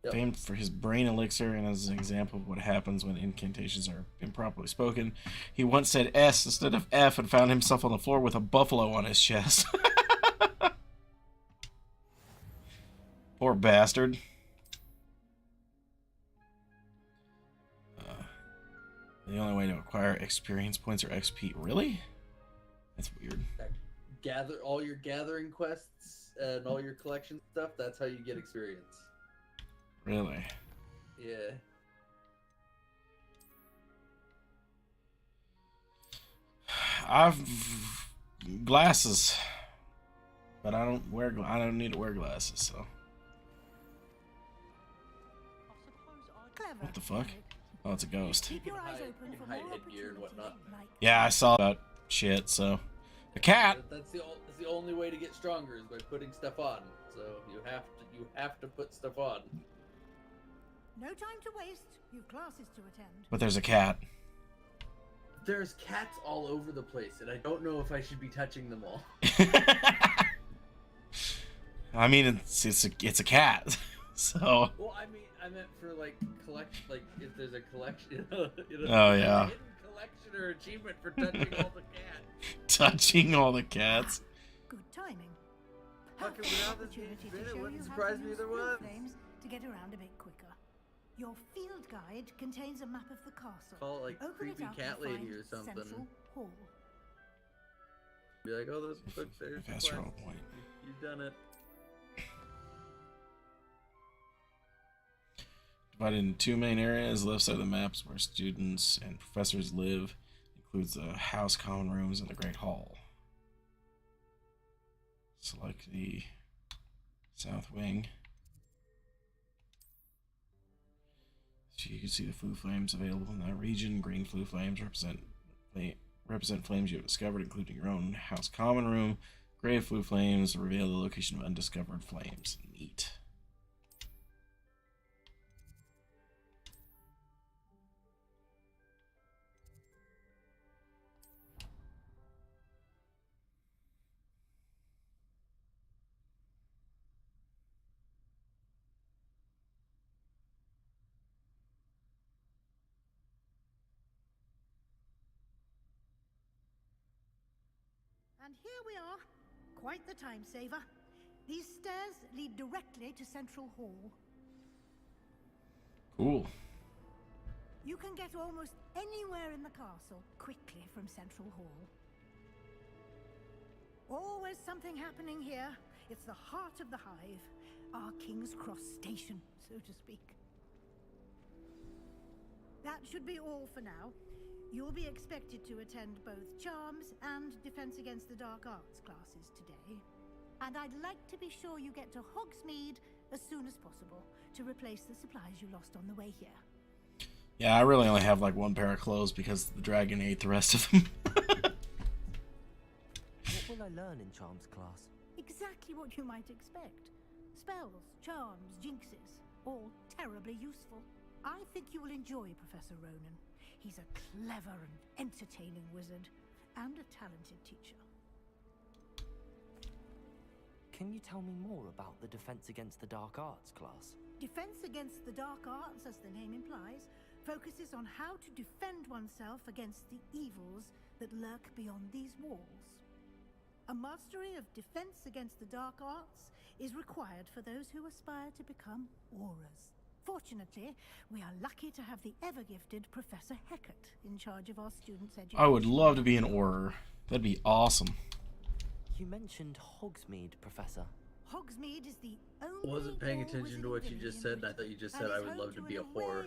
Yep. Famed for his brain elixir and as an example of what happens when incantations are improperly spoken. He once said S instead of F and found himself on the floor with a buffalo on his chest. Poor bastard. The only way to acquire experience points or XP. Really? That's weird. Gather all your gathering quests and all your collection stuff. That's how you get experience. Really? Yeah. I've glasses, but I don't wear. I don't need to wear glasses. So Clever. what the fuck? Oh, it's a ghost. Keep your eyes open for Hide more headgear and whatnot. like Yeah, I saw about shit. So the cat. That's the only way to get stronger is by putting stuff on. So you have to put stuff on. no time to waste. You've classes to attend. But there's a cat. There's cats all over the place, and I don't know if I should be touching them all. I mean, it's a cat. So. Well, I mean, I meant for like collect, like if there's a collection, you know, Oh, yeah. a hidden collection your achievement for touching all the cats. Touching all the cats. Good timing. Fucking Perfect without this opportunity being to it show wouldn't you how surprise to me use there fuel was. flames to get around a bit quicker. Your field guide contains a map of the castle. Call it like Open creepy it up cat and lady find or something. Central Hall. Be like, oh, look, there's the Professor quest. Point. You've done it. Divided into two main areas. Left side of the maps where students and professors live includes the house, common rooms, and the Great Hall. Select the south wing. So you can see the flue flames available in that region. Green flue flames represent flames you have discovered, including your own house common room. Gray flue flames reveal the location of undiscovered flames. Neat. And here we are. Quite the time saver. These stairs lead directly to Central Hall. Cool. You can get almost anywhere in the castle quickly from Central Hall. Always something happening here. It's the heart of the hive. Our King's Cross station, so to speak. That should be all for now. You'll be expected to attend both Charms and Defense Against the Dark Arts classes today. And I'd like to be sure you get to Hogsmeade as soon as possible to replace the supplies you lost on the way here. Yeah, I really only have like one pair of clothes because the dragon ate the rest of them. What will I learn in Charms class? Exactly what you might expect. Spells, charms, jinxes, all terribly useful. I think you will enjoy Professor Ronan. He's a clever and entertaining wizard, and a talented teacher. Can you tell me more about the Defense Against the Dark Arts class? Defense Against the Dark Arts, as the name implies, focuses on how to defend oneself against the evils that lurk beyond these walls. A mastery of Defense Against the Dark Arts is required for those who aspire to become Aurors. Fortunately, we are lucky to have the ever-gifted Professor Heckert in charge of our students' education. I would love to be an Auror. That'd be awesome. You mentioned Hogsmeade, Professor. Hogsmeade is the I only wasn't paying attention to what you just said, and I thought you just said I would love to be a whore.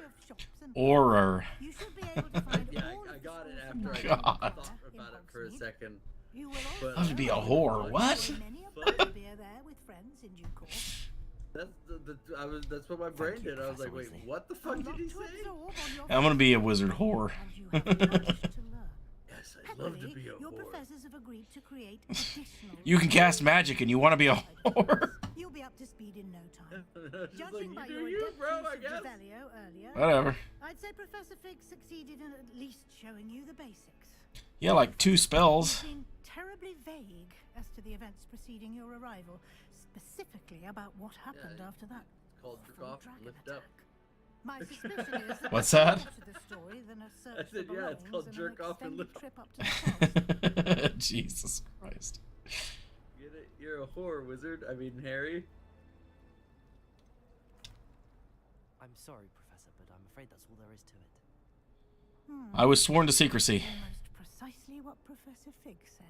Auror. You should be able to find Yeah, all I of got the it schools after I supplies God. thought about it for a second. You will But, Love to be a whore. What? many a butterbeer there with friends in due course. That's what my brain did. I was like, wait, what the fuck did he say? I'm gonna be a wizard whore. Yes, I'd love to be a Your whore. professors have agreed to create additional. You can cast magic and you want to be a whore. You'll be up to speed in no time. She's Judging like, by you your do you, adept bro, use I of guess. Revelio earlier, Whatever. I'd say Professor Fig succeeded in at least showing you the basics. Yeah, like 2 spells. You've been terribly vague as to the events preceding your arrival, specifically about what happened after that. It's called jerk off and lift up. My suspicion is that What's there's that? more to the story than a search I said, for yeah, it's called belongings and jerk an off and extended lift trip up to the forest. Jesus Christ. Get it? You're a whore, wizard. I mean, Harry. I'm sorry, Professor, but I'm afraid that's all there is to it. I was sworn to secrecy. Almost precisely what Professor Fig said.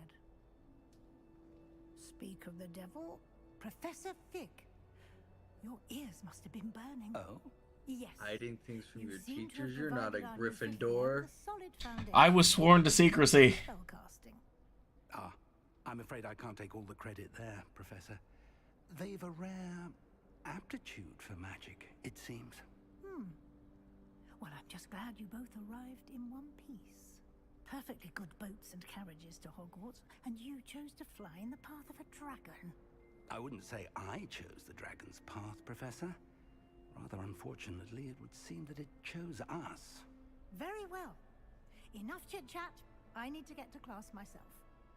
Speak of the devil, Professor Fig. Your ears must have been burning. Oh? Yes. Hiding things from your seem to have teachers. You're not a provided our new fifth year Gryffindor. with a solid foundation I was sworn to secrecy. for spellcasting. Ah, I'm afraid I can't take all the credit there, Professor. They've a rare aptitude for magic, it seems. Well, I'm just glad you both arrived in one piece. Perfectly good boats and carriages to Hogwarts, and you chose to fly in the path of a dragon. I wouldn't say I chose the dragon's path, Professor. Rather unfortunately, it would seem that it chose us. Very well. Enough chit-chat. I need to get to class myself.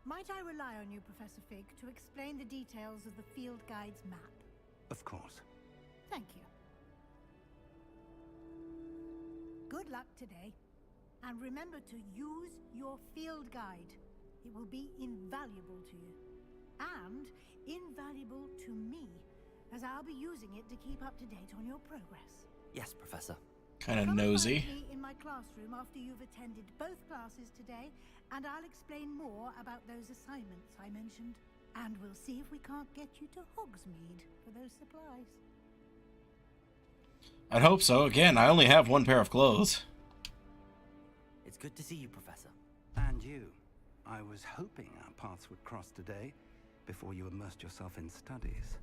Might I rely on you, Professor Fig, to explain the details of the field guide's map? Of course. Thank you. Good luck today. And remember to use your field guide. It will be invaluable to you. And invaluable to me, as I'll be using it to keep up to date on your progress. Yes, Professor. Kind of Come nosy. and find me in my classroom after you've attended both classes today, and I'll explain more about those assignments I mentioned. And we'll see if we can't get you to Hogsmeade for those supplies. I'd hope so. Again, I only have one pair of clothes. It's good to see you, Professor. And you. I was hoping our paths would cross today, before you immersed yourself in studies.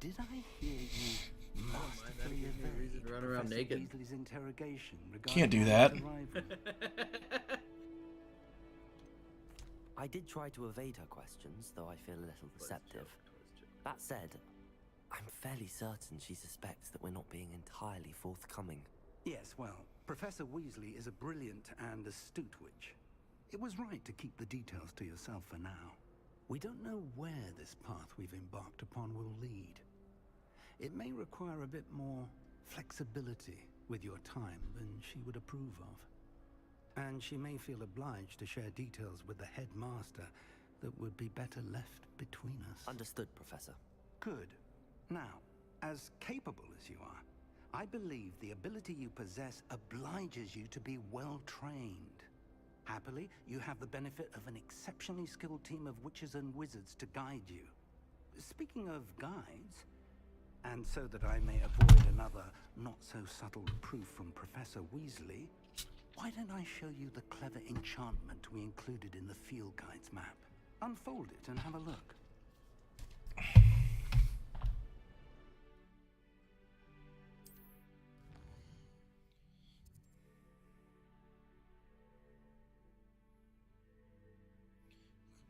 Did I hear you masterfully evade run around Professor naked. Weasley's interrogation regarding Can't do our that. arrival? I did try to evade her questions, though I feel a little receptive. That said, I'm fairly certain she suspects that we're not being entirely forthcoming. Yes, well, Professor Weasley is a brilliant and astute witch. It was right to keep the details to yourself for now. We don't know where this path we've embarked upon will lead. It may require a bit more flexibility with your time than she would approve of. And she may feel obliged to share details with the headmaster that would be better left between us. Understood, Professor. Good. Now, as capable as you are, I believe the ability you possess obliges you to be well trained. Happily, you have the benefit of an exceptionally skilled team of witches and wizards to guide you. Speaking of guides, and so that I may avoid another not-so-subtle proof from Professor Weasley, why don't I show you the clever enchantment we included in the field guide's map? Unfold it and have a look.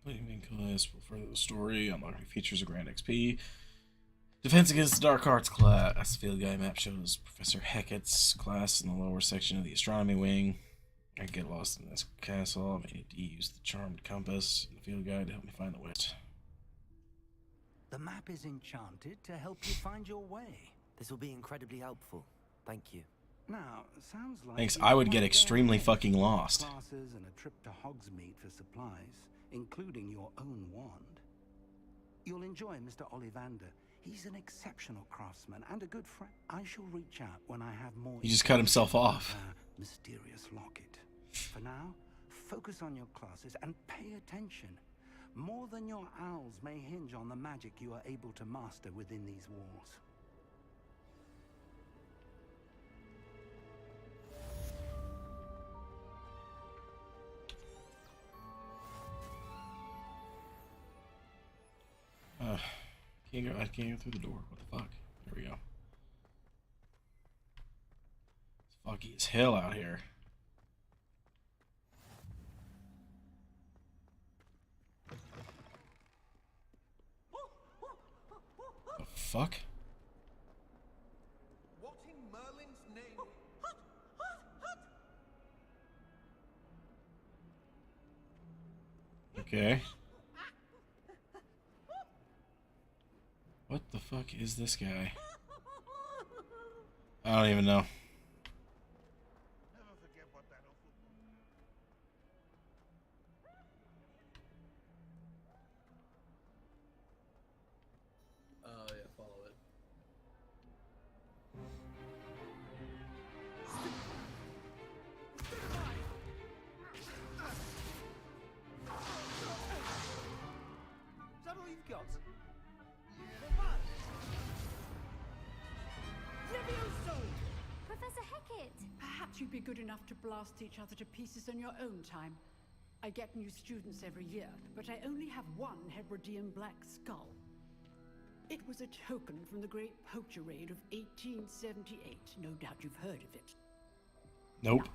Completing main quest will further the story, unlocking features of Grand XP. Defense against the Dark Arts class. Field guide map shows Professor Hecat's class in the lower section of the astronomy wing. I get lost in this castle. I may need to use the charmed compass in the field guide to help me find the way. The map is enchanted to help you find your way. This will be incredibly helpful. Thank you. Now, sounds like Thanks, you I would want get to go extremely ahead. fucking lost. Classes and a trip to Hogsmeade for supplies, including your own wand. You'll enjoy Mr. Ollivander. He's an exceptional craftsman and a good friend. I shall reach out when I have more. He just cut himself off. Mysterious locket. For now, focus on your classes and pay attention. More than your owls may hinge on the magic you are able to master within these walls. I can't go through the door. What the fuck? There we go. It's foggy as hell out here. The fuck? What in Merlin's name? Okay. What the fuck is this guy? I don't even know. Oh yeah, follow it. Is that all you've got? Professor Hecat! Perhaps you'd be good enough to blast each other to pieces on your own time. I get new students every year, but I only have one Hebridean black skull. It was a token from the Great Poacher Raid of 1878. No doubt you've heard of it. Nope. Now,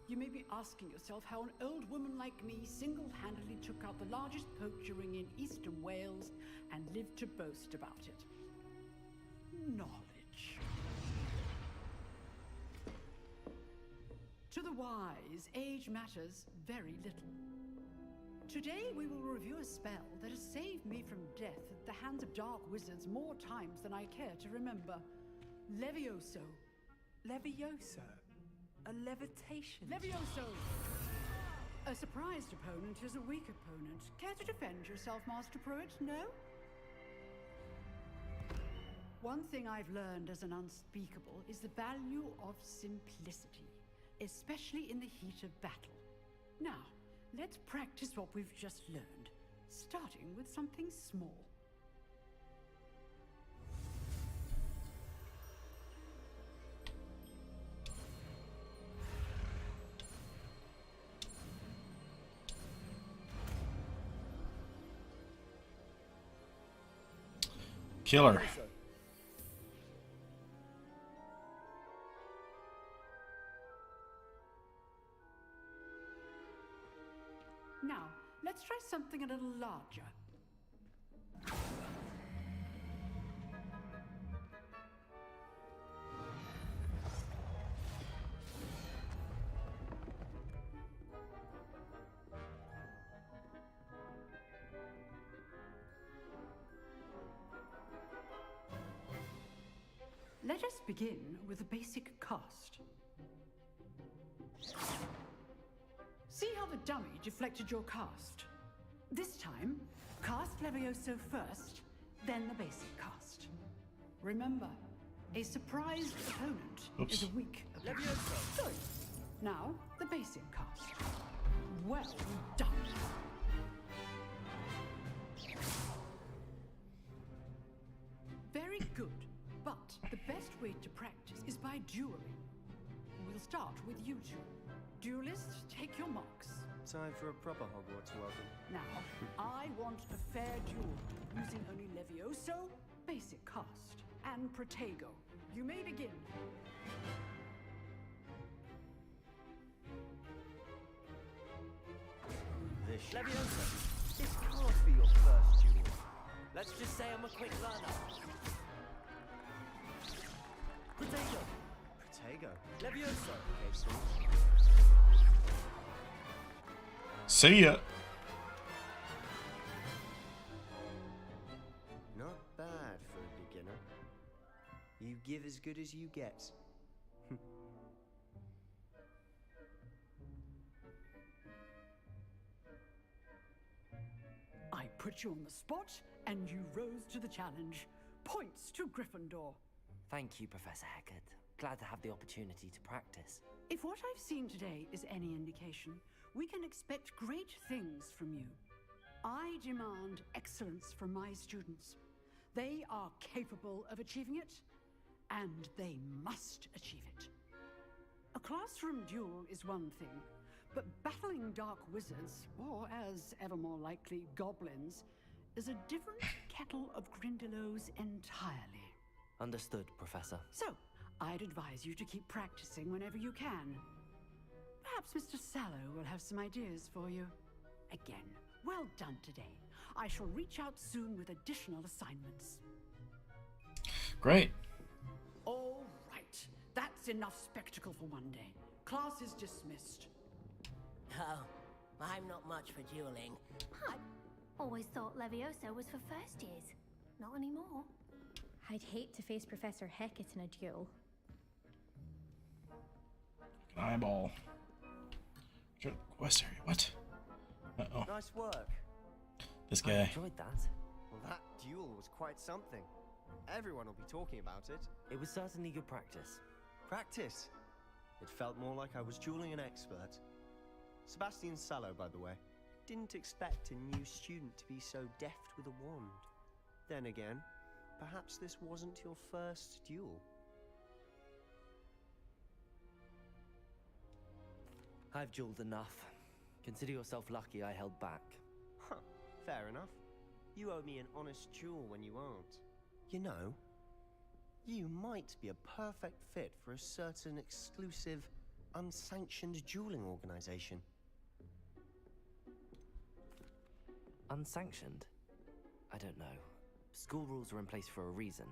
you may be asking yourself how an old woman like me single-handedly took out the largest poacher ring in eastern Wales and lived to boast about it. Knowledge. To the wise, age matters very little. Today we will review a spell that has saved me from death at the hands of dark wizards more times than I care to remember. Levioso. Levioso? A levitation. Levioso! A surprised opponent is a weak opponent. Care to defend yourself, Master Pruitt? No? One thing I've learned as an unspeakable is the value of simplicity, especially in the heat of battle. Now, let's practice what we've just learned, starting with something small. Killer. Now, let's try something a little larger. Let us begin with a basic cast. See how the dummy deflected your cast? This time, cast Levioso first, then the basic cast. Remember, a surprised opponent is a weak opponent. Levioso! Good. Now, the basic cast. Well done. Very good. But the best way to practice is by dueling. We'll start with you two. Duelists, take your marks. Time for a proper Hogwarts welcome. Now, I want a fair duel, using only Levioso, basic cast, and Protego. You may begin. Levioso, this can't be your first duel. Let's just say I'm a quick learner. Protego! Protego? Levioso! See ya. Not bad for a beginner. You give as good as you get. I put you on the spot, and you rose to the challenge. Points to Gryffindor. Thank you, Professor Hecat. Glad to have the opportunity to practice. If what I've seen today is any indication, we can expect great things from you. I demand excellence from my students. They are capable of achieving it, and they must achieve it. A classroom duel is one thing, but battling dark wizards, or as ever more likely, goblins, is a different kettle of Grindylows entirely. Understood, Professor. So, I'd advise you to keep practicing whenever you can. Perhaps Mr. Sallow will have some ideas for you. Again, well done today. I shall reach out soon with additional assignments. Great. All right. That's enough spectacle for one day. Class is dismissed. Oh, I'm not much for dueling. I always thought Levioso was for first years. Not anymore. I'd hate to face Professor Hecat in a duel. Eyeball. West area. What? Uh-oh. Nice work. This guy. I enjoyed that. Well, that duel was quite something. Everyone will be talking about it. It was certainly good practice. Practice? It felt more like I was dueling an expert. Sebastian Sallow, by the way. Didn't expect a new student to be so deft with a wand. Then again, perhaps this wasn't your first duel. I've dueled enough. Consider yourself lucky I held back. Huh, fair enough. You owe me an honest duel when you aren't. You know, you might be a perfect fit for a certain exclusive, unsanctioned dueling organization. Unsanctioned? I don't know. School rules are in place for a reason.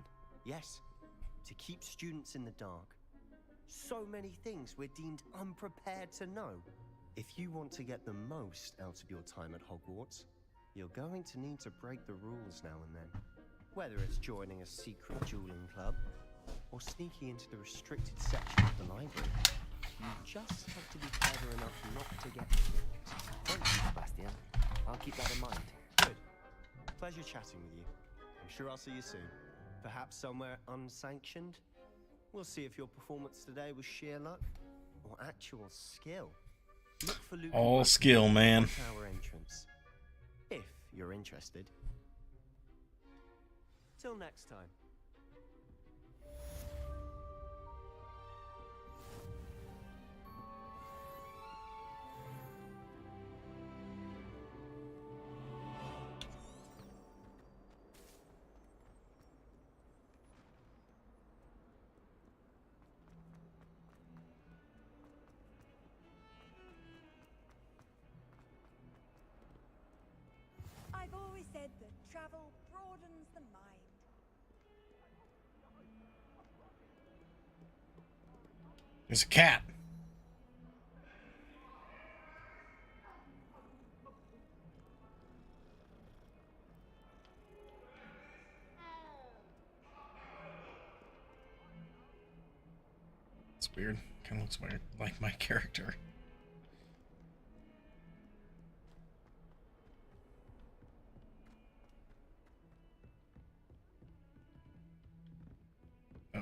Yes, to keep students in the dark. So many things we're deemed unprepared to know. If you want to get the most out of your time at Hogwarts, you're going to need to break the rules now and then. Whether it's joining a secret dueling club, or sneaking into the restricted section of the library. You just have to be clever enough not to get tricked. Thank you, Sebastian. I'll keep that in mind. Good. Pleasure chatting with you. I'm sure I'll see you soon. Perhaps somewhere unsanctioned? We'll see if your performance today was sheer luck or actual skill. Look for Luke. All skill, man. Tower entrance. If you're interested. Till next time. I've always said that travel broadens the mind. There's a cat. It's weird. Kind of looks weird, like my character. Oh.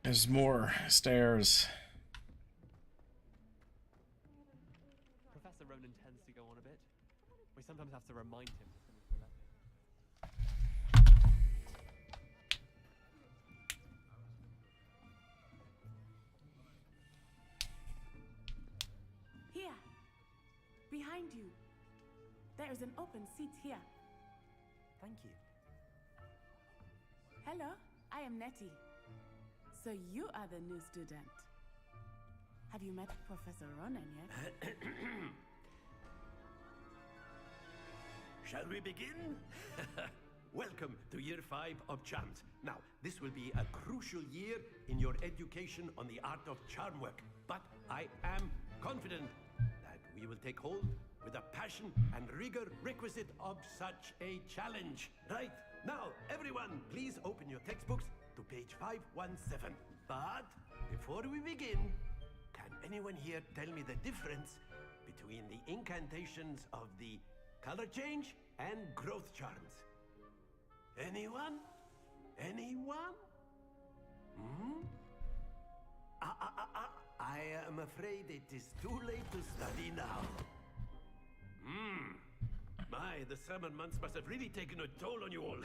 There's more stairs. Professor Ronan tends to go on a bit. We sometimes have to remind him to finish the lesson. Here. Behind you. There is an open seat here. Thank you. Hello, I am Nettie. So you are the new student. Have you met Professor Ronan yet? Shall we begin? Welcome to year 5 of charms. Now, this will be a crucial year in your education on the art of charm work. But I am confident that we will take hold with the passion and rigor requisite of such a challenge. Right, now, everyone, please open your textbooks to page 517. But before we begin, can anyone here tell me the difference between the incantations of the color change and growth charms? Anyone? Anyone? Hmm? I am afraid it is too late to study now. My, the summer months must have really taken a toll on you all.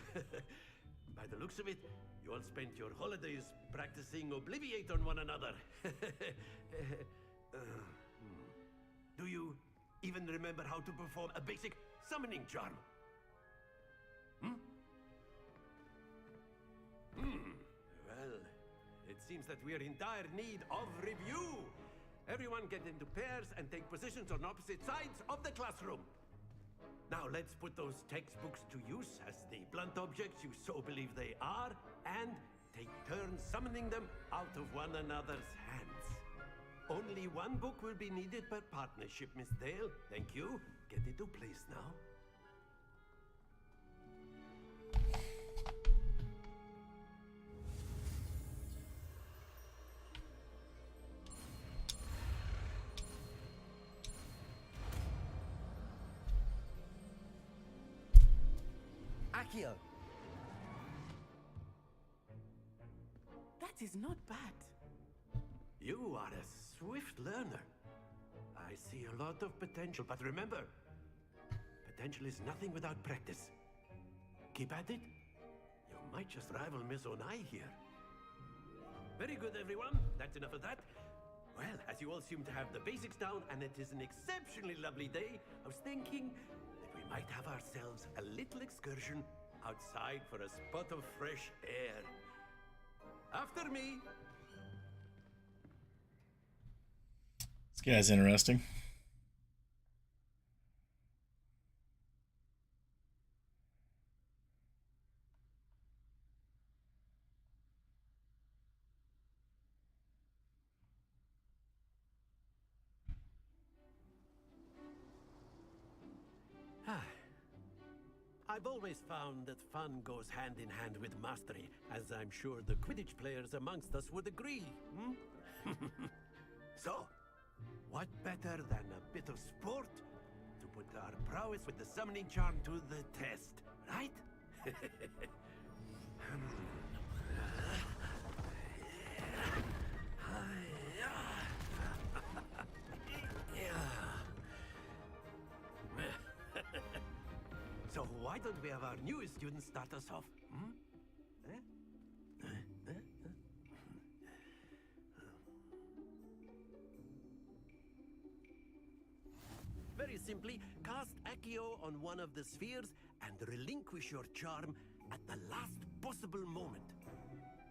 By the looks of it, you all spent your holidays practicing Obliviate on one another. Do you even remember how to perform a basic summoning charm? Well, it seems that we are in dire need of review. Everyone get into pairs and take positions on opposite sides of the classroom. Now let's put those textbooks to use as the blunt objects you so believe they are, and take turns summoning them out of one another's hands. Only one book will be needed per partnership, Miss Dale. Thank you. Get into place now. Accio! That is not bad. You are a swift learner. I see a lot of potential, but remember, potential is nothing without practice. Keep at it. You might just rival Miss Onai here. Very good, everyone. That's enough of that. Well, as you all seem to have the basics down, and it is an exceptionally lovely day, I was thinking that we might have ourselves a little excursion outside for a spot of fresh air. After me. This guy's interesting. I've always found that fun goes hand in hand with mastery, as I'm sure the Quidditch players amongst us would agree. So, what better than a bit of sport to put our prowess with the summoning charm to the test, right? So why don't we have our newest student start us off? Hmm? Very simply, cast Accio on one of the spheres and relinquish your charm at the last possible moment.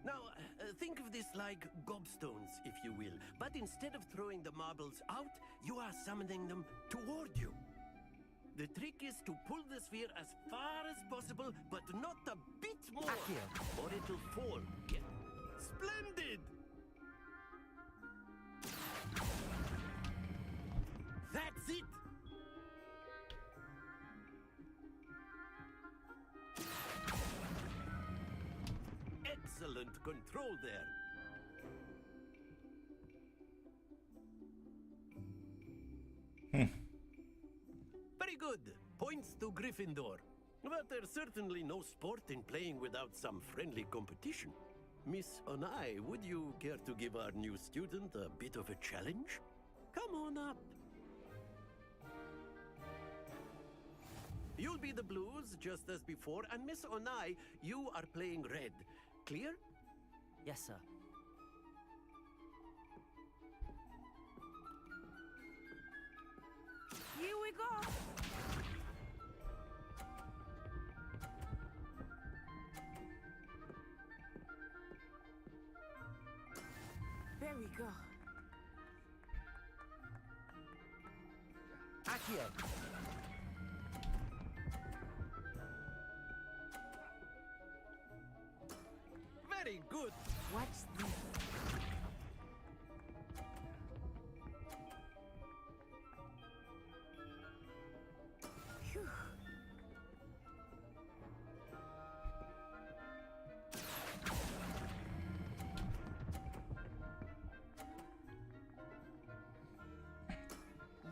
Now, think of this like gobstones, if you will, but instead of throwing the marbles out, you are summoning them toward you. The trick is to pull the sphere as far as possible, but not a bit more, or it'll fall. Yeah. Splendid! That's it! Excellent control there. Very good. Points to Gryffindor. But there's certainly no sport in playing without some friendly competition. Miss Onai, would you care to give our new student a bit of a challenge? Come on up. You'll be the blues, just as before, and Miss Onai, you are playing red. Clear? Yes, sir. Here we go! There we go. Accio. Very good. Watch this. Phew.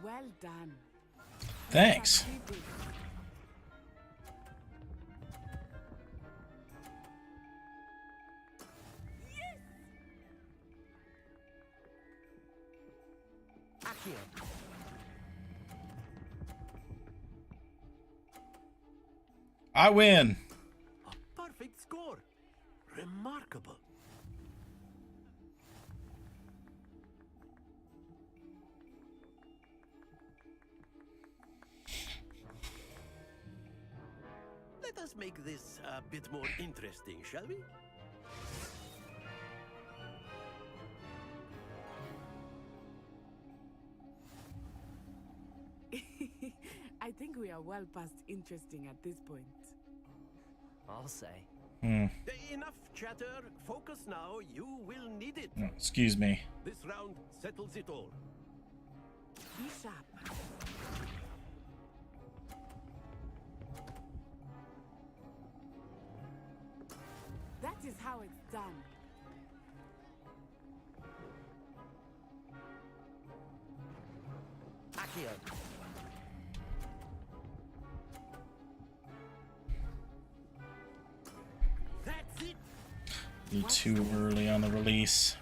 Well done. Thanks. I win. A perfect score. Remarkable. Let us make this a bit more interesting, shall we? I think we are well past interesting at this point. I'll say. Enough chatter. Focus now. You will need it. Oh, excuse me. This round settles it all. Be sharp. That is how it's done. Accio. That's it. A little too early on the release.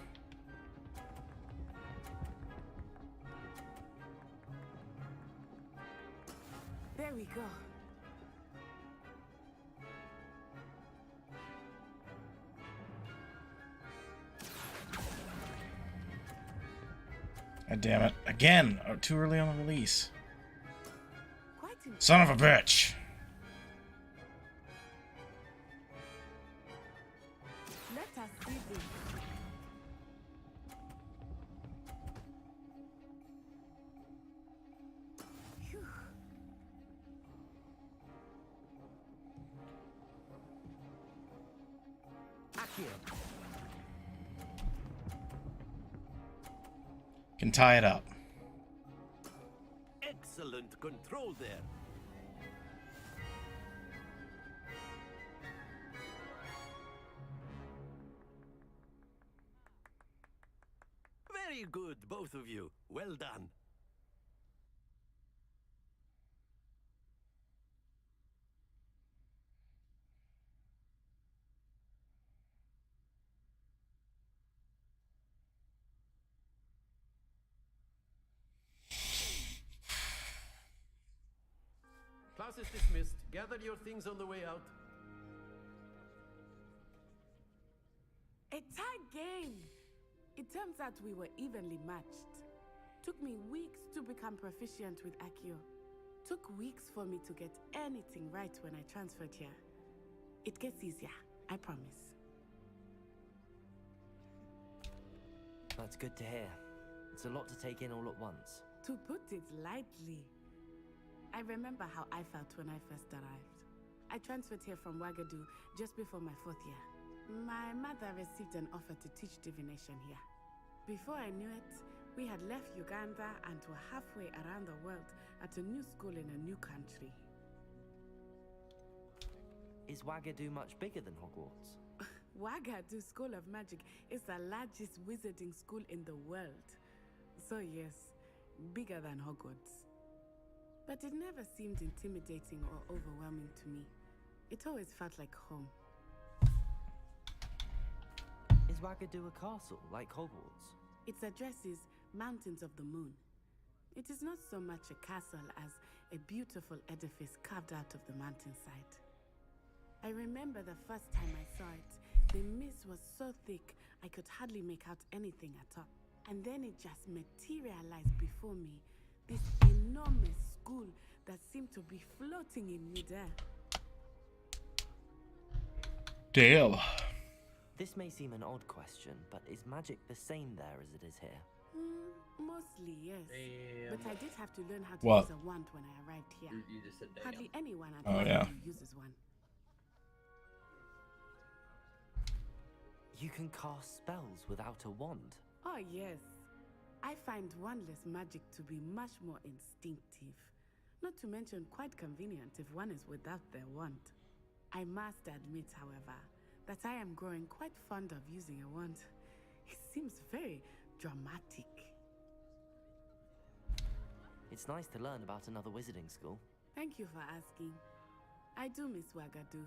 There we go. God damn it. Again! Oh, too early on the release. Son of a bitch! Let us see this. Phew. Accio. Can tie it up. Excellent control there. Very good, both of you. Well done. Class is dismissed. Gather your things on the way out. A tag game! It turns out we were evenly matched. Took me weeks to become proficient with Accio. Took weeks for me to get anything right when I transferred here. It gets easier, I promise. That's good to hear. It's a lot to take in all at once. To put it lightly, I remember how I felt when I first arrived. I transferred here from Wagadu just before my 4th year. My mother received an offer to teach divination here. Before I knew it, we had left Uganda and were halfway around the world at a new school in a new country. Is Wagadu much bigger than Hogwarts? Wagadu School of Magic is the largest wizarding school in the world. So yes, bigger than Hogwarts. But it never seemed intimidating or overwhelming to me. It always felt like home. Is Wagadu a castle, like Hogwarts? Its address is Mountains of the Moon. It is not so much a castle as a beautiful edifice carved out of the mountainside. I remember the first time I saw it, the mist was so thick I could hardly make out anything at all. And then it just materialized before me, this enormous school that seemed to be floating in midair. Damn. This may seem an odd question, but is magic the same there as it is here? Mostly, yes. Damn. But I did have to learn how to What? use a wand when I arrived here. You just said damn. Hardly anyone at Oh, Wagadu yeah. uses one. You can cast spells without a wand. Oh, yes. I find wandless magic to be much more instinctive. Not to mention quite convenient if one is without their wand. I must admit, however, that I am growing quite fond of using a wand. It seems very dramatic. It's nice to learn about another wizarding school. Thank you for asking. I do miss Wagadu,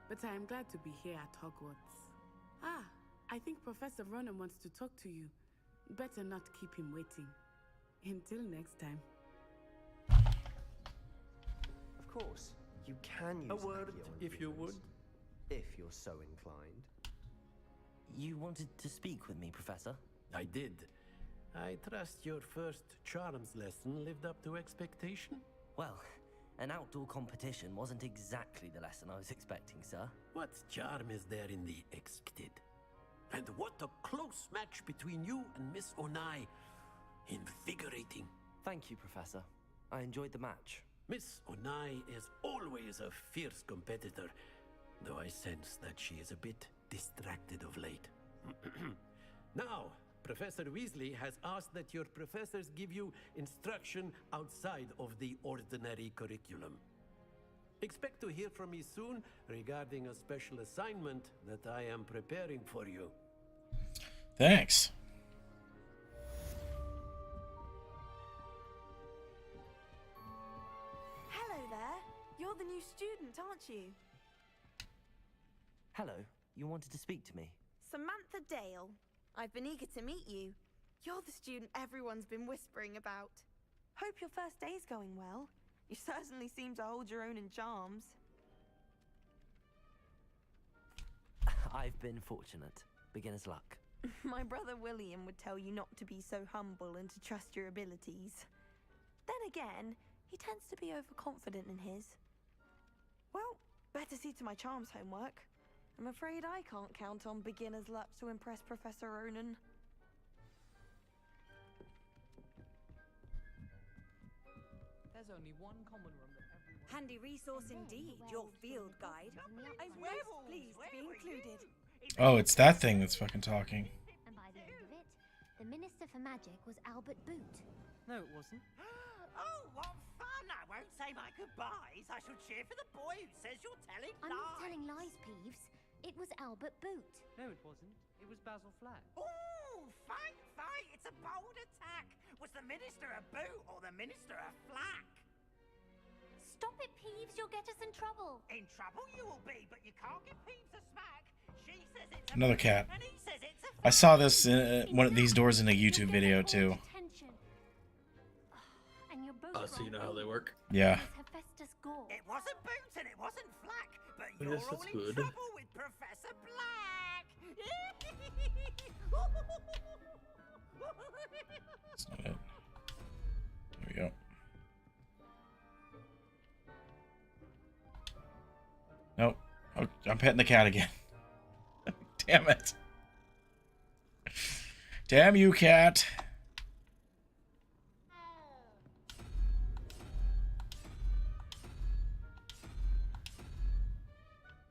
but I am glad to be here at Hogwarts. Ah, I think Professor Ronan wants to talk to you. Better not keep him waiting. Until next time. Of course, you can use A word, Accio on if you viewers, would. if you're so inclined. You wanted to speak with me, Professor? I did. I trust your first charms lesson lived up to expectation? Well, an outdoor competition wasn't exactly the lesson I was expecting, sir. What charm is there in the expected? And what a close match between you and Miss Onai. Invigorating. Thank you, Professor. I enjoyed the match. Miss Onai is always a fierce competitor, though I sense that she is a bit distracted of late. Now, Professor Weasley has asked that your professors give you instruction outside of the ordinary curriculum. Expect to hear from me soon regarding a special assignment that I am preparing for you. Thanks. Hello there. You're the new student, aren't you? Hello, you wanted to speak to me? Samantha Dale. I've been eager to meet you. You're the student everyone's been whispering about. Hope your first day's going well. You certainly seem to hold your own in charms. I've been fortunate. Beginner's luck. My brother William would tell you not to be so humble and to trust your abilities. Then again, he tends to be overconfident in his. Well, better see to my charms homework. I'm afraid I can't count on beginner's luck to impress Professor Ronan. There's only one common room that everyone... Handy resource indeed, your field guide. I'm most pleased to be included. Oh, it's that thing that's fucking talking. And by the end of it, the Minister for Magic was Albert Boot. No, it wasn't. Oh, what fun! I won't say my goodbyes. I shall cheer for the boy who says you're telling I'm lies. not telling lies, Peeves. It was Albert Boot. No, it wasn't. It was Basil Flack. Oh, fight, fight! It's a bold attack! Was the Minister a boot or the Minister a flack? Stop it, Peeves. You'll get us in trouble. In trouble you will be, but you can't give Peeves a smack. She says it's a Another boot, cat. and he says it's a I saw this one of these doors in a YouTube video too. And you're both Oh, so you know how they work? Yeah. Hephaestus Gore. It wasn't boot and it wasn't flack, but I you're guess all that's in good. trouble with Professor Black. That's not it. There we go. Nope. Oh, I'm petting the cat again. Damn it. Damn you, cat.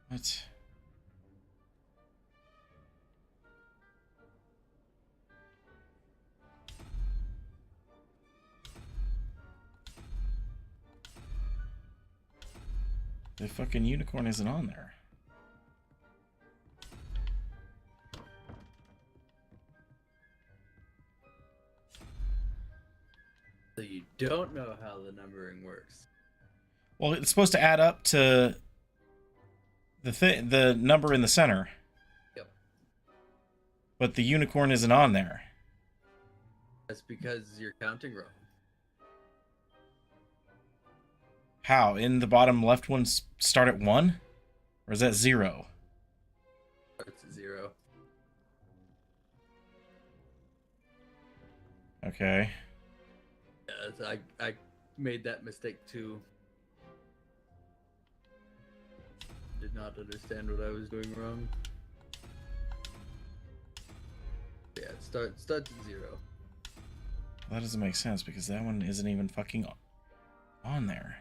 What? The fucking unicorn isn't on there. So you don't know how the numbering works. Well, it's supposed to add up to the number in the center. Yep. But the unicorn isn't on there. That's because you're counting wrong. How? In the bottom left one start at 1? Or is that 0? It's 0. Okay. Yeah, I made that mistake too. Did not understand what I was doing wrong. Yeah, it starts at 0. That doesn't make sense because that one isn't even fucking on there.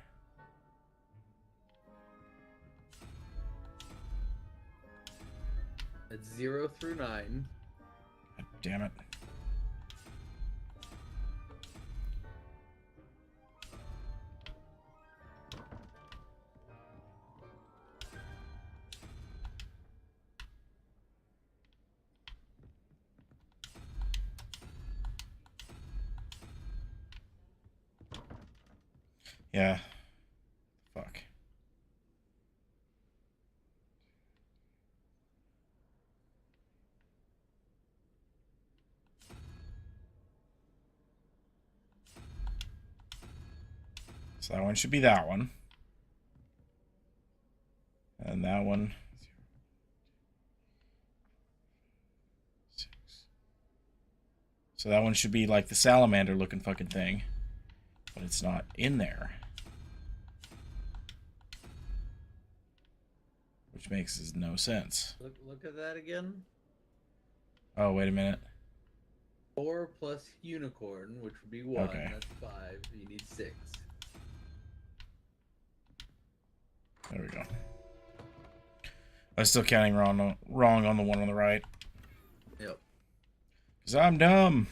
It's 0 through 9. God damn it. Yeah. Fuck. So that one should be that one. And that one. 6. So that one should be like the salamander looking fucking thing. But it's not in there. Which makes no sense. Look at that again. Oh, wait a minute. 4 plus unicorn, which would be 1. Okay. That's 5. You need 6. There we go. I'm still counting wrong on the one on the right. Yep. Because I'm dumb.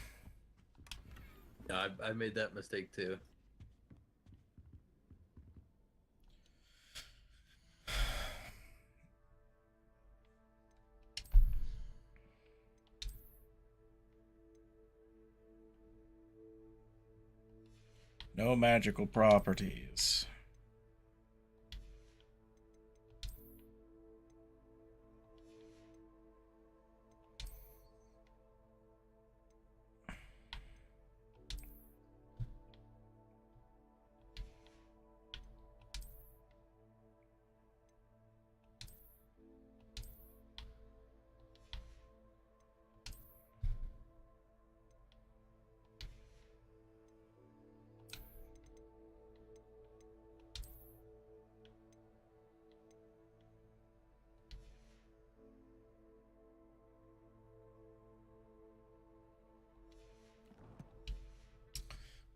Yeah, I made that mistake too. No magical properties.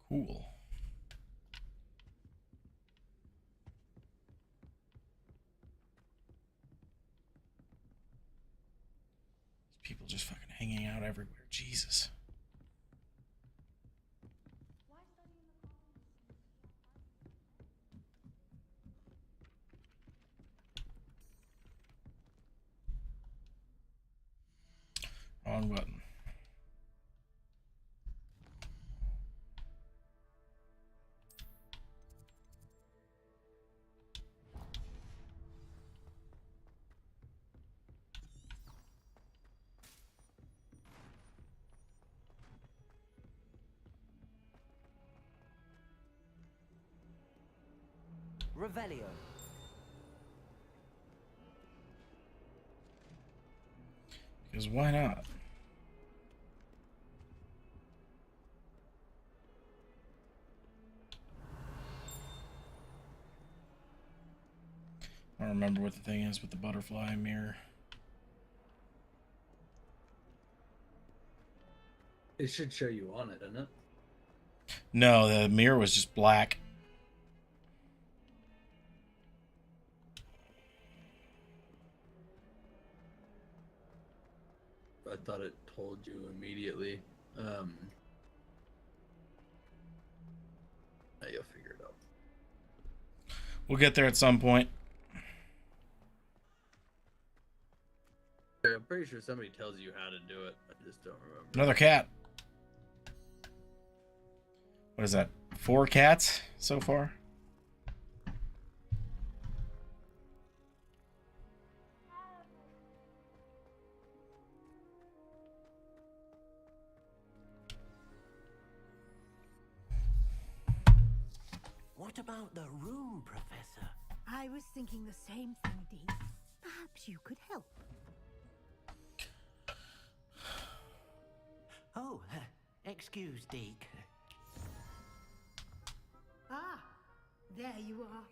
Cool. People just fucking hanging out everywhere. Jesus. Wrong button. Revelio. Because why not? I don't remember what the thing is with the butterfly mirror. It should show you on it, doesn't it? No, the mirror was just black. I thought it told you immediately. Now you'll figure it out. We'll get there at some point. I'm pretty sure somebody tells you how to do it. I just don't remember. Another cat. What is that? 4 cats so far? What about the room, Professor? I was thinking the same thing, Deke. Perhaps you could help. Oh, excuse, Deke. Ah, there you are.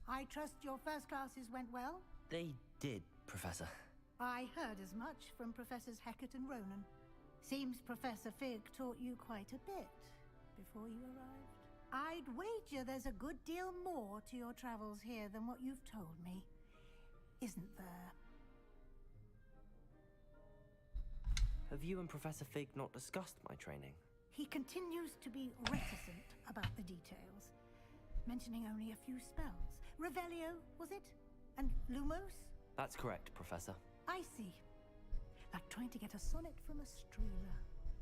I trust your first classes went well? They did, Professor. I heard as much from Professors Hecat and Ronan. Seems Professor Fig taught you quite a bit before you arrived. I'd wager there's a good deal more to your travels here than what you've told me. Isn't there? Have you and Professor Fig not discussed my training? He continues to be reticent about the details, mentioning only a few spells. Revelio, was it? And Lumos? That's correct, Professor. I see. Like trying to get a sonnet from a streamer.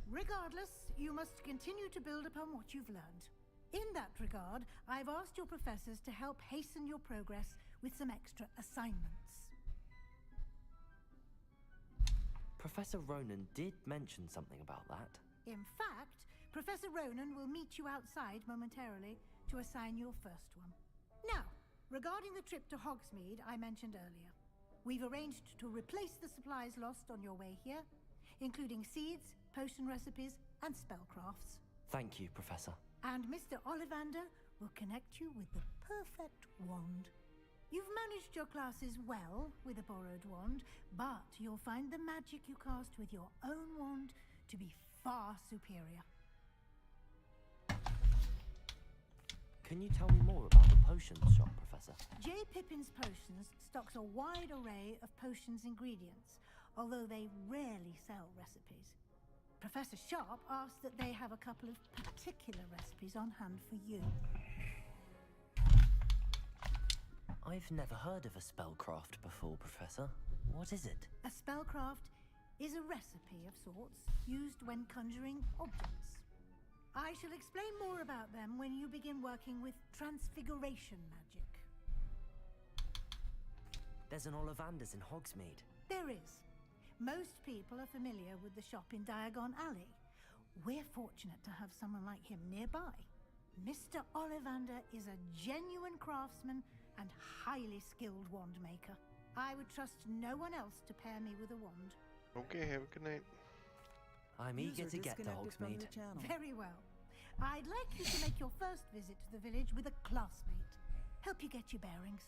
Regardless, you must continue to build upon what you've learned. In that regard, I've asked your professors to help hasten your progress with some extra assignments. Professor Ronan did mention something about that. In fact, Professor Ronan will meet you outside momentarily to assign your first one. Now, regarding the trip to Hogsmeade I mentioned earlier, we've arranged to replace the supplies lost on your way here, including seeds, potion recipes, and spellcrafts. Thank you, Professor. And Mr. Ollivander will connect you with the perfect wand. You've managed your classes well with a borrowed wand, but you'll find the magic you cast with your own wand to be far superior. Can you tell me more about the potions shop, Professor? J. Pippin's Potions stocks a wide array of potions ingredients, although they rarely sell recipes. Professor Sharp asked that they have a couple of particular recipes on hand for you. I've never heard of a spellcraft before, Professor. What is it? A spellcraft is a recipe of sorts used when conjuring objects. I shall explain more about them when you begin working with transfiguration magic. There's an Ollivander's in Hogsmeade. There is. Most people are familiar with the shop in Diagon Alley. We're fortunate to have someone like him nearby. Mr. Ollivander is a genuine craftsman and highly skilled wand maker. I would trust no one else to pair me with a wand. Okay, have a good night. I'm eager to get to Hogsmeade. Very well. I'd like you to make your first visit to the village with a classmate. Help you get your bearings.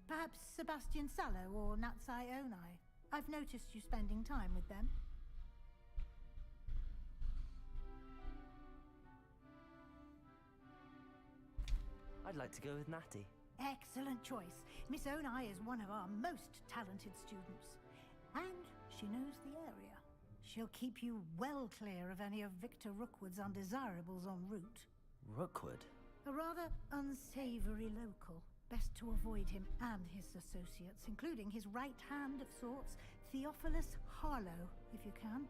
Perhaps Sebastian Sallow or Natsai Onai. I've noticed you spending time with them. I'd like to go with Natty. Excellent choice. Miss Onai is one of our most talented students. And she knows the area. She'll keep you well clear of any of Victor Rookwood's undesirables en route. Rookwood? A rather unsavory local. Best to avoid him and his associates, including his right hand of sorts, Theophilus Harlow, if you can.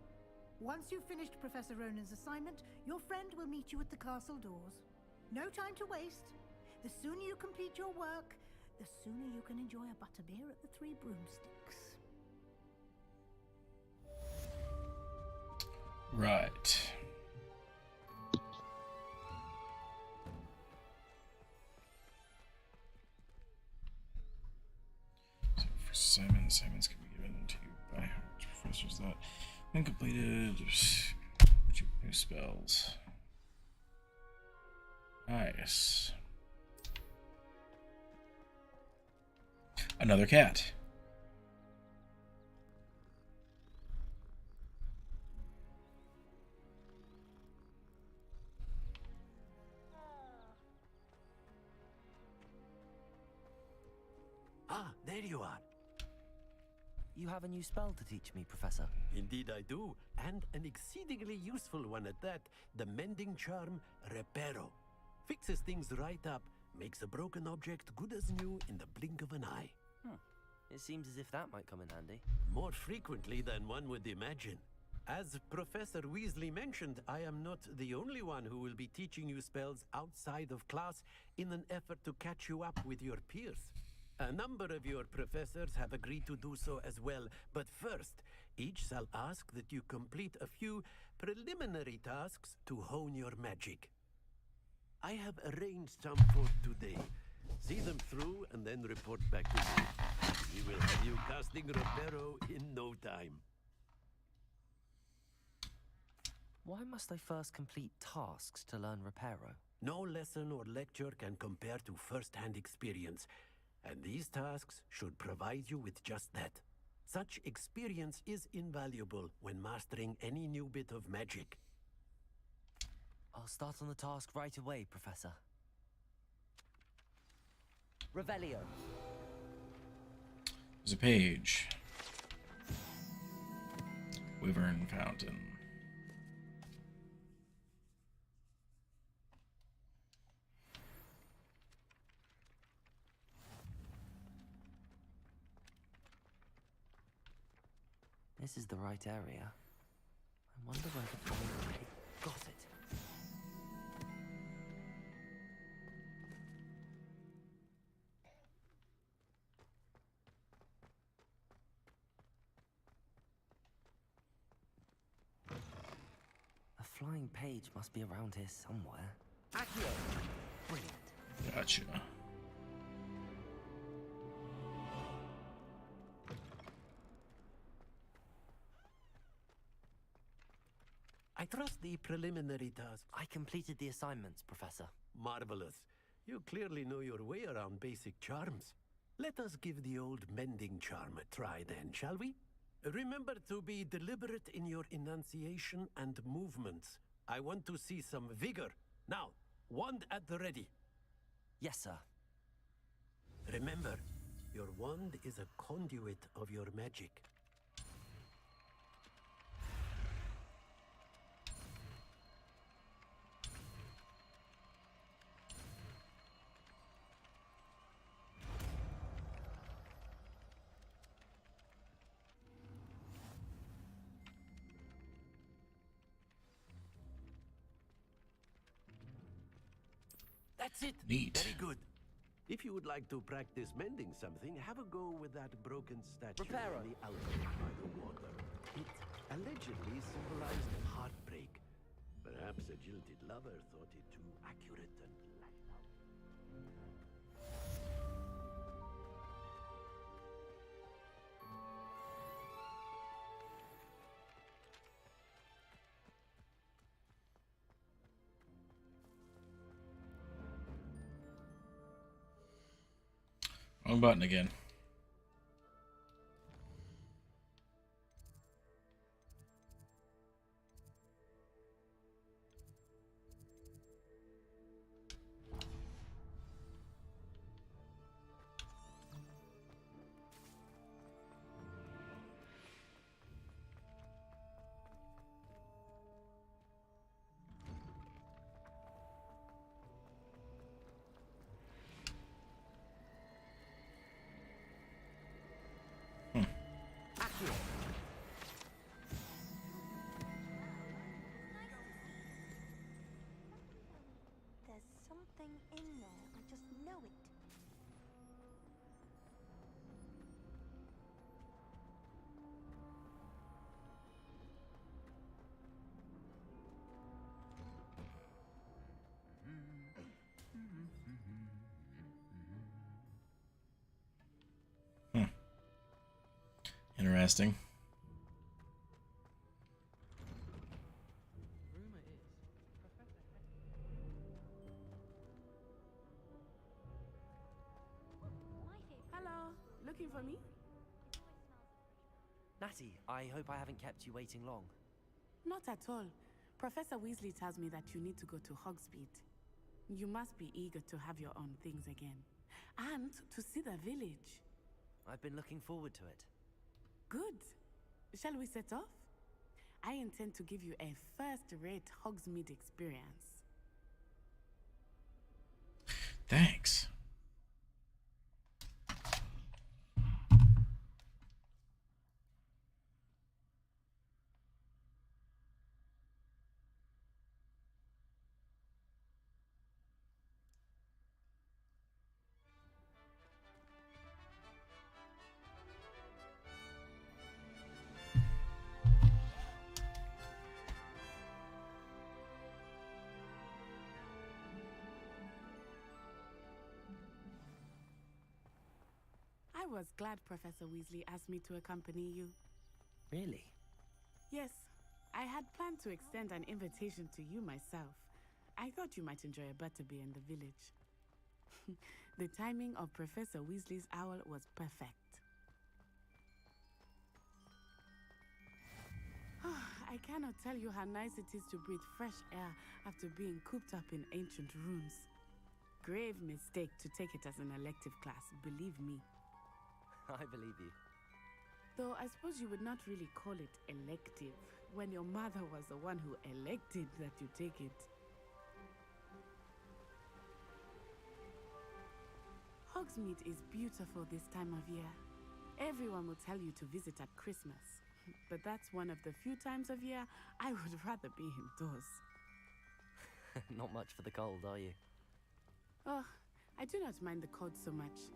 Once you've finished Professor Ronan's assignment, your friend will meet you at the castle doors. No time to waste. The sooner you complete your work, the sooner you can enjoy a butterbeer at the Three Broomsticks. Right. New spells. Nice. Another cat. Ah, there you are. You have a new spell to teach me, Professor. Indeed I do, and an exceedingly useful one at that. The mending charm, Reparo. Fixes things right up, makes a broken object good as new in the blink of an eye. It seems as if that might come in handy. More frequently than one would imagine. As Professor Weasley mentioned, I am not the only one who will be teaching you spells outside of class in an effort to catch you up with your peers. A number of your professors have agreed to do so as well, but first, each shall ask that you complete a few preliminary tasks to hone your magic. I have arranged some for today. See them through and then report back to me. We will have you casting Reparo in no time. Why must I first complete tasks to learn Reparo? No lesson or lecture can compare to first-hand experience, and these tasks should provide you with just that. Such experience is invaluable when mastering any new bit of magic. I'll start on the task right away, Professor. Revelio. There's a page. Wyvern Fountain. This is the right area. I wonder where the flying pig got it. A flying page must be around here somewhere. Accio! Brilliant. Gotcha. I trust the preliminary tasks. I completed the assignments, Professor. Marvelous. You clearly know your way around basic charms. Let us give the old mending charm a try then, shall we? Remember to be deliberate in your enunciation and movements. I want to see some vigor. Now, wand at the ready. Yes, sir. Remember, your wand is a conduit of your magic. That's it. Neat. Very good. If you would like to practice mending something, have a go with that broken statue Reparo. on the altar by the water. It allegedly symbolized heartbreak. Perhaps a jilted lover thought it too accurate and light out. Wrong button again. There's something in there. I just know it. Interesting. Rumor looking for me? Natty, I hope I haven't kept you waiting long. Not at all. Professor Weasley tells me that you need to go to Hogsmeade. You must be eager to have your own things again. And to see the village. I've been looking forward to it. Good. Shall we set off? I intend to give you a first-rate Hogsmeade experience. Thanks. I was glad Professor Weasley asked me to accompany you. Really? Yes, I had planned to extend an invitation to you myself. I thought you might enjoy a butterbeer in the village. The timing of Professor Weasley's owl was perfect. I cannot tell you how nice it is to breathe fresh air after being cooped up in ancient rooms. Grave mistake to take it as an elective class, believe me. I believe you. Though I suppose you would not really call it elective when your mother was the one who elected that you take it. Hogsmeade is beautiful this time of year. Everyone will tell you to visit at Christmas, but that's one of the few times of year I would rather be indoors. Not much for the cold, are you? Oh, I do not mind the cold so much,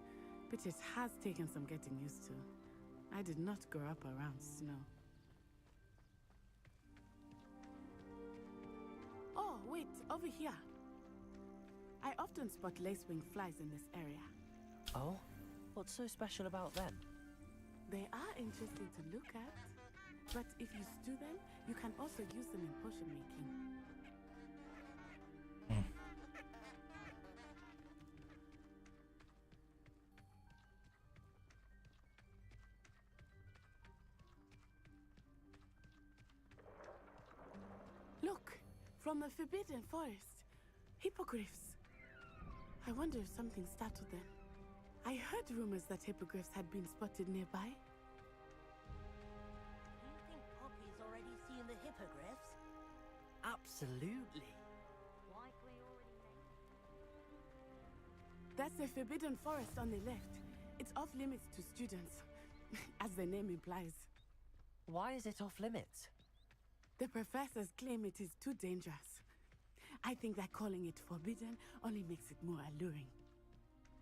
but it has taken some getting used to. I did not grow up around snow. Oh, wait, over here. I often spot lacewing flies in this area. Oh? What's so special about them? They are interesting to look at, but if you stew them, you can also use them in potion making. Look, from the Forbidden Forest. Hippogriffs. I wonder if something startled them. I heard rumors that hippogriffs had been spotted nearby. Do you think Poppy's already seen the hippogriffs? Absolutely. That's the Forbidden Forest on the left. It's off limits to students, as the name implies. Why is it off limits? The professors claim it is too dangerous. I think that calling it forbidden only makes it more alluring.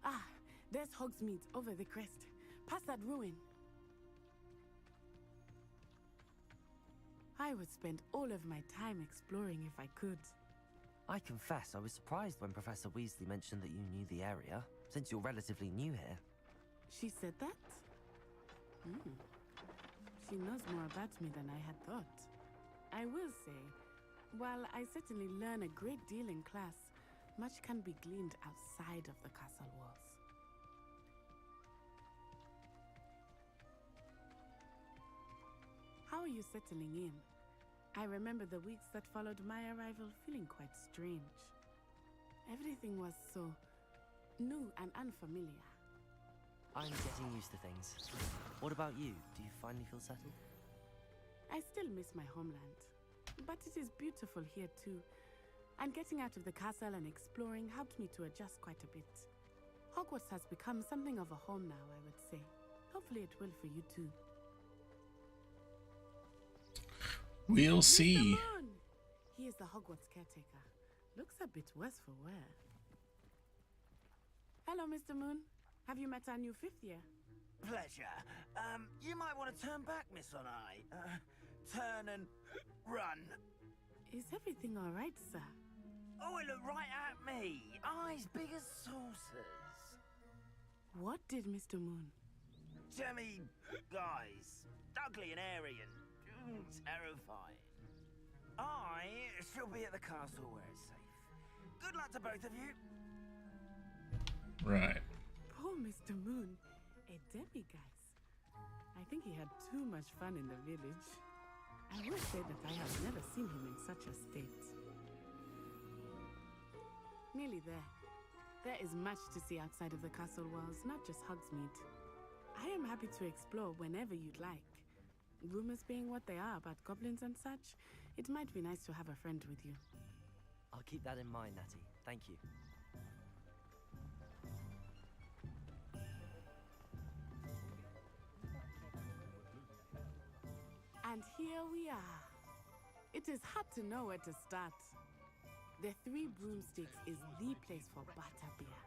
Ah, there's Hogsmeade over the crest. Past that ruin. I would spend all of my time exploring if I could. I confess I was surprised when Professor Weasley mentioned that you knew the area, since you're relatively new here. She said that? She knows more about me than I had thought. I will say, while I certainly learn a great deal in class, much can be gleaned outside of the castle walls. How are you settling in? I remember the weeks that followed my arrival feeling quite strange. Everything was so new and unfamiliar. I'm getting used to things. What about you? Do you finally feel settled? I still miss my homeland, but it is beautiful here too. And getting out of the castle and exploring helped me to adjust quite a bit. Hogwarts has become something of a home now, I would say. Hopefully it will for you too. We'll see. Mr. Moon! He is the Hogwarts caretaker. Looks a bit worse for wear. Hello, Mr. Moon. Have you met our new fifth year? Pleasure. You might want to turn back, Miss On Eye. Turn and run. Is everything all right, sir? Oh, it looked right at me. Eyes big as saucers. What did Mr. Moon? Jemmy guys. Ugly and airy and terrifying. I shall be at the castle where it's safe. Good luck to both of you. Right. Poor Mr. Moon. A demiguise. I think he had too much fun in the village. I will say that I have never seen him in such a state. Nearly there. There is much to see outside of the castle walls, not just Hogsmeade. I am happy to explore whenever you'd like. Rumors being what they are about goblins and such, it might be nice to have a friend with you. I'll keep that in mind, Natty. Thank you. And here we are. It is hard to know where to start. The Three Broomsticks is the place for butterbeer.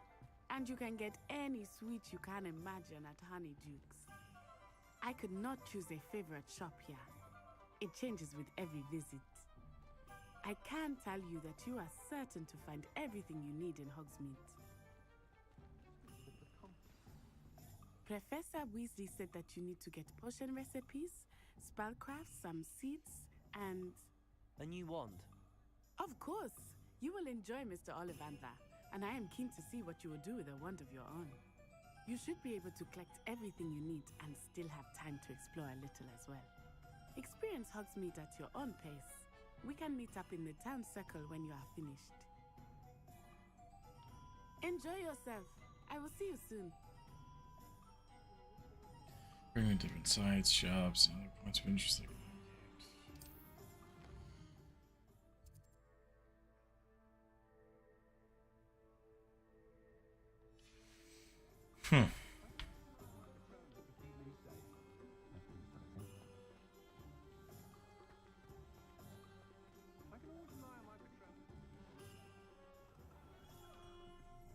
And you can get any sweet you can imagine at Honeyduke's. I could not choose a favorite shop here. It changes with every visit. I can tell you that you are certain to find everything you need in Hogsmeade. Professor Weasley said that you need to get potion recipes, spellcrafts, some seeds, and... A new wand? Of course! You will enjoy Mr. Ollivander, and I am keen to see what you will do with a wand of your own. You should be able to collect everything you need and still have time to explore a little as well. Experience Hogsmeade at your own pace. We can meet up in the town circle when you are finished. Enjoy yourself. I will see you soon. Bring in different sites, shops, and other points of interest.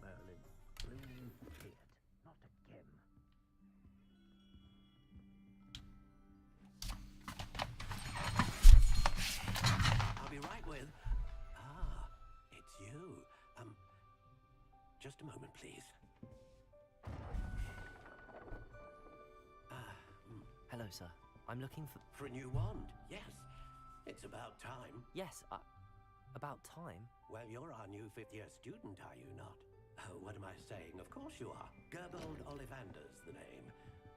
Merlin, bloom feared, not again. I'll be right with... Ah, it's you. Just a moment, please. Hello, sir. I'm looking for... For a new wand, yes. It's about time. Yes, about time? Well, you're our new fifth-year student, are you not? Oh, what am I saying? Of course you are. Gerbold Ollivander's the name.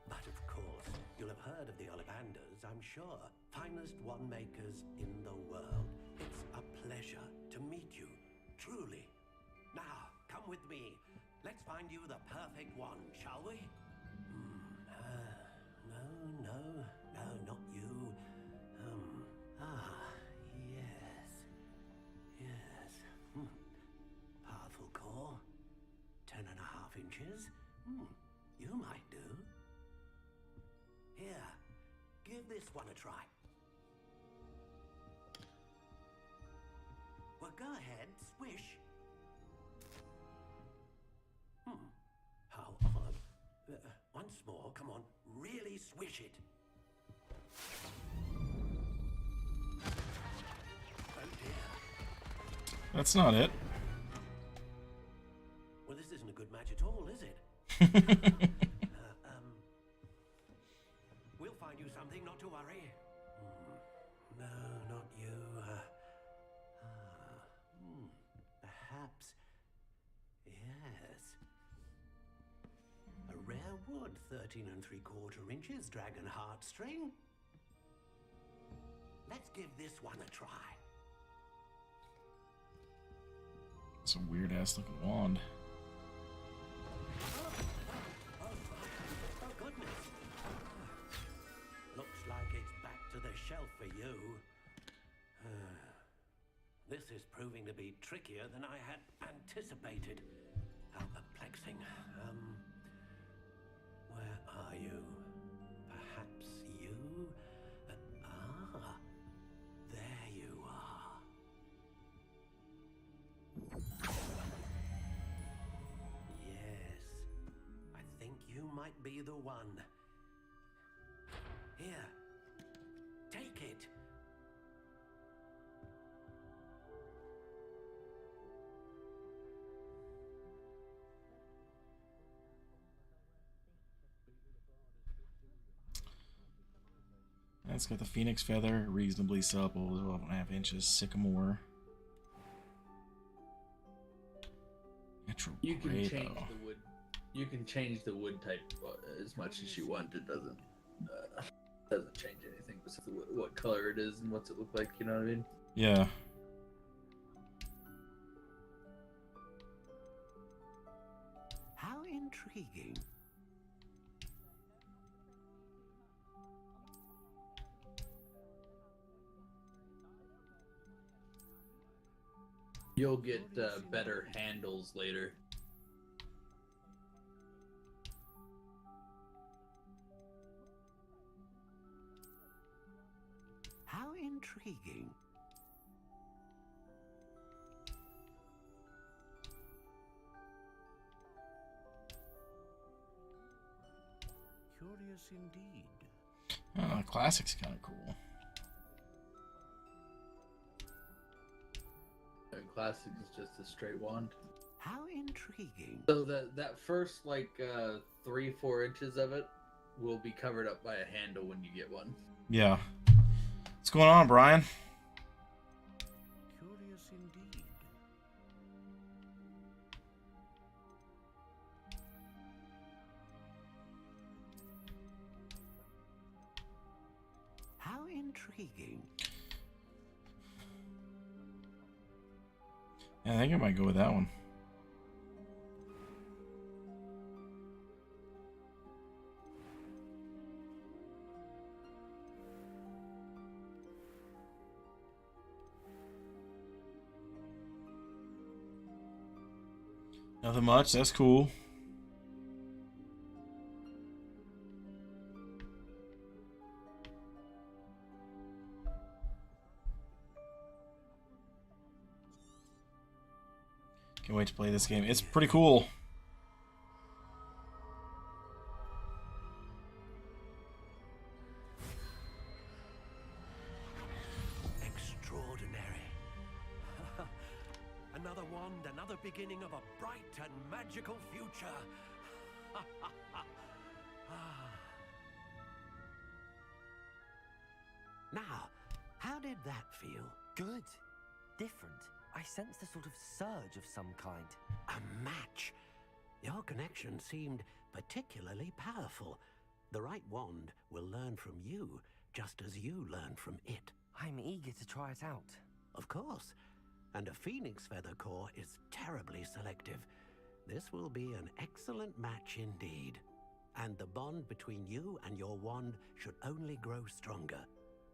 But of course, you'll have heard of the Ollivanders, I'm sure. Finest wand makers in the world. It's a pleasure to meet you, truly. Now, come with me. Let's find you the perfect wand, shall we? No, not you. Yes. Powerful core. 10.5 inches. You might do. Here, give this one a try. Well, go ahead, swish. How odd. Once more, come on, really swish it. Oh dear. That's not it. Well, this isn't a good match at all, is it? We'll find you something, not to worry. No, not you. Perhaps. Yes. A rare wood, 13 3/4 inches, dragon heartstring. Let's give this one a try. It's a weird ass looking wand. Oh goodness. Looks like it's back to the shelf for you. This is proving to be trickier than I had anticipated. How perplexing. Where are you? Perhaps you? There you are. Yes, I think you might be the one. Here, take it. It's got the phoenix feather, reasonably supple, 12.5 inches, sycamore. Natural You can gray, change though. the wood You can change the wood type as much as you want. It doesn't change anything besides what color it is and what's it look like. You know what I mean? Yeah. How intriguing. You'll get better handles later. How intriguing. Curious indeed. Classic's kind of cool. Classic is just a straight wand. How intriguing. So that first like 3-4 inches of it will be covered up by a handle when you get one. Yeah. What's going on, Brian? Curious indeed. How intriguing. Yeah, I think I might go with that one. Nothing much. That's cool. Can't wait to play this game. It's pretty cool. Extraordinary. Another wand, another beginning of a bright and magical future. Now, how did that feel? Good. Different. I sensed a sort of surge of some kind. A match. Your connection seemed particularly powerful. The right wand will learn from you, just as you learn from it. I'm eager to try it out. Of course. And a phoenix feather core is terribly selective. This will be an excellent match indeed. And the bond between you and your wand should only grow stronger.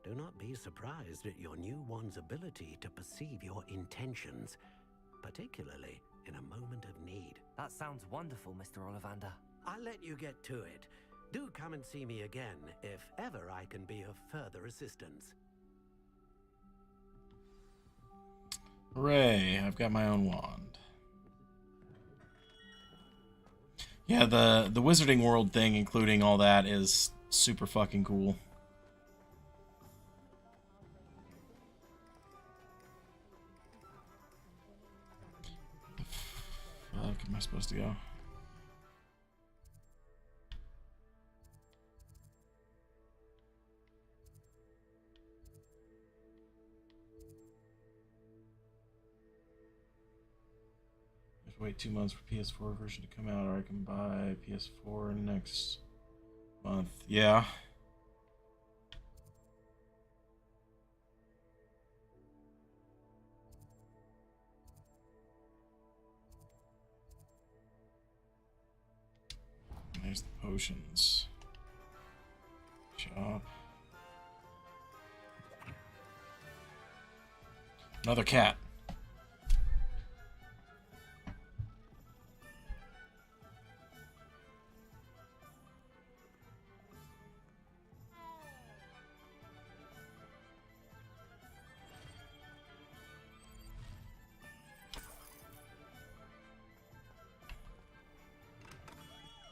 Do not be surprised at your new wand's ability to perceive your intentions, particularly in a moment of need. That sounds wonderful, Mr. Ollivander. I'll let you get to it. Do come and see me again if ever I can be of further assistance. Hooray, I've got my own wand. Yeah, the Wizarding World thing, including all that, is super fucking cool. Where the fuck am I supposed to go? Wait 2 months for PS4 version to come out, or I can buy PS4 next month. Yeah. There's the potions. Shop. Another cat.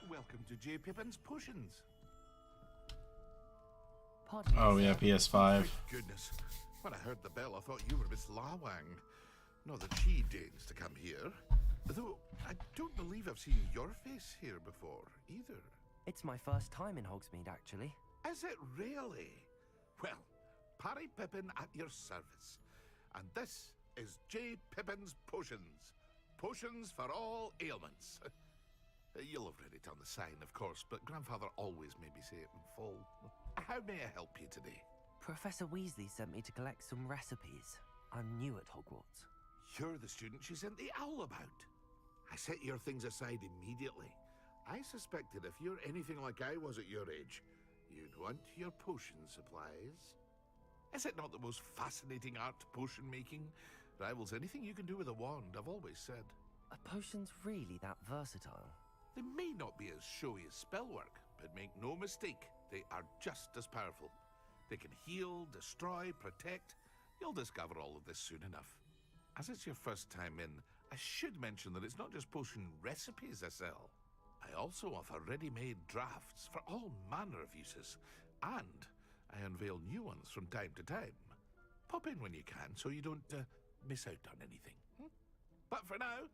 Welcome to J. Pippin's Potions. Pardon Oh me, yeah, sir. PS5. Thank goodness. When I heard the bell, I thought you were Miss Lawang. Not that she deigns to come here. Though, I don't believe I've seen your face here before, either. It's my first time in Hogsmeade, actually. Is it really? Well, Parry Pippin at your service. And this is J. Pippin's Potions. Potions for all ailments. You'll have read it on the sign, of course, but Grandfather always made me say it in full. How may I help you today? Professor Weasley sent me to collect some recipes. I'm new at Hogwarts. You're the student she sent the owl about. I set your things aside immediately. I suspected if you're anything like I was at your age, you'd want your potion supplies. Is it not the most fascinating art, potion making? Rivals anything you can do with a wand, I've always said. Are potions really that versatile? They may not be as showy as spellwork, but make no mistake, they are just as powerful. They can heal, destroy, protect. You'll discover all of this soon enough. As it's your first time in, I should mention that it's not just potion recipes I sell. I also offer ready-made drafts for all manner of uses, and I unveil new ones from time to time. Pop in when you can so you don't miss out on anything. But for now,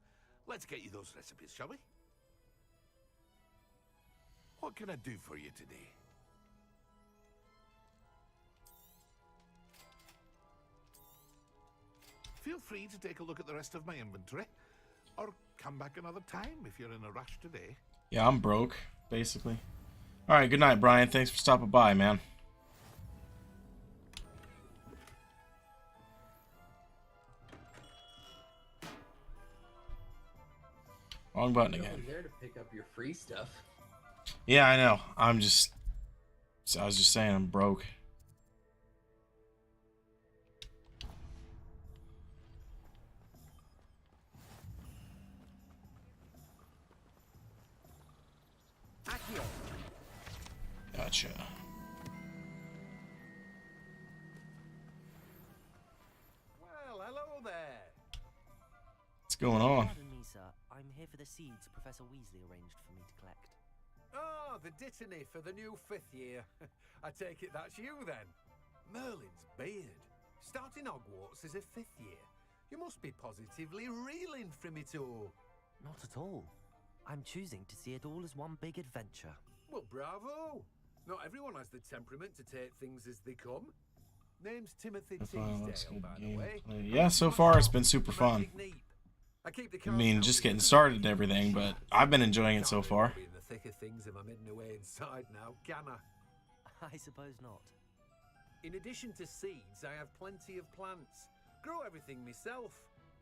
let's get you those recipes, shall we? What can I do for you today? Feel free to take a look at the rest of my inventory, or come back another time if you're in a rush today. Yeah, I'm broke, basically. Alright, good night, Brian. Thanks for stopping by, man. Wrong button You're again. only there to pick up your free stuff. Yeah, I know. I was just saying I'm broke. Gotcha. Well, hello there. What's going on? Pardon me, sir. I'm here for the seeds Professor Weasley arranged for me to collect. Oh, the dittany for the new 5th year. I take it that's you then. Merlin's beard. Starting Hogwarts as a 5th year. You must be positively reeling from it all. Not at all. I'm choosing to see it all as one big adventure. Well, bravo. Not everyone has the temperament to take things as they come. Name's Timothy Teasdale, by the way. Yeah, so far it's been super fun. I mean, just getting started and everything, but I've been enjoying it so far. In the thick of things if I'm hidden away inside now, can I? I suppose not. In addition to seeds, I have plenty of plants. Grow everything myself.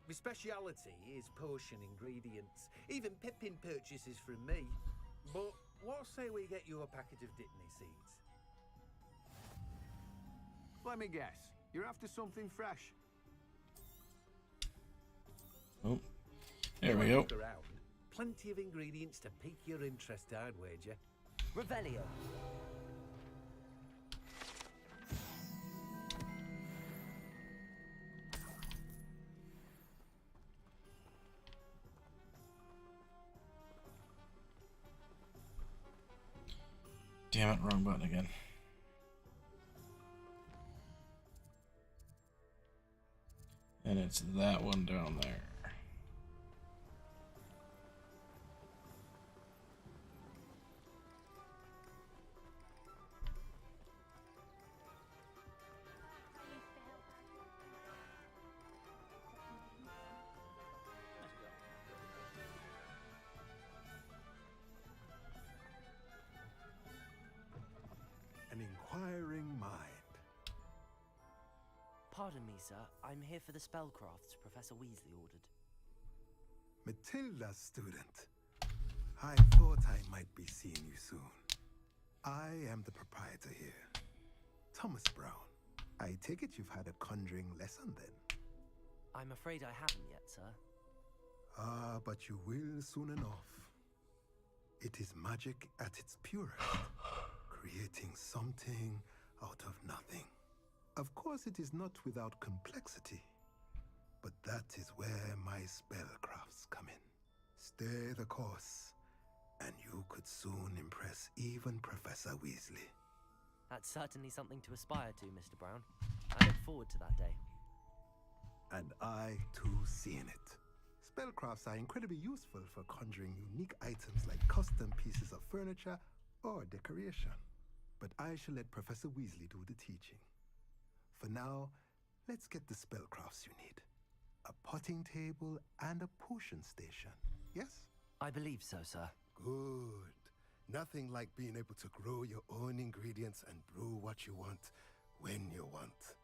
My speciality is potion ingredients. Even Pippin purchases from me. But what say we get you a packet of Dittany seeds? Let me guess. You're after something fresh. Oh, there we go. Look around. Plenty of ingredients to pique your interest, I'd wager. Revelio. Damn it, wrong button again. And it's that one down there. An inquiring mind. Pardon me, sir. I'm here for the spellcrafts Professor Weasley ordered. Matilda's student. I thought I might be seeing you soon. I am the proprietor here, Thomas Brown. I take it you've had a conjuring lesson then? I'm afraid I haven't yet, sir. Ah, but you will soon enough. It is magic at its purest, creating something out of nothing. Of course, it is not without complexity, but that is where my spellcrafts come in. Stay the course, and you could soon impress even Professor Weasley. That's certainly something to aspire to, Mr. Brown. I look forward to that day. And I, too, seeing it. Spellcrafts are incredibly useful for conjuring unique items like custom pieces of furniture or decoration. But I shall let Professor Weasley do the teaching. For now, let's get the spellcrafts you need. A potting table and a potion station, yes? I believe so, sir. Good. Nothing like being able to grow your own ingredients and brew what you want when you want.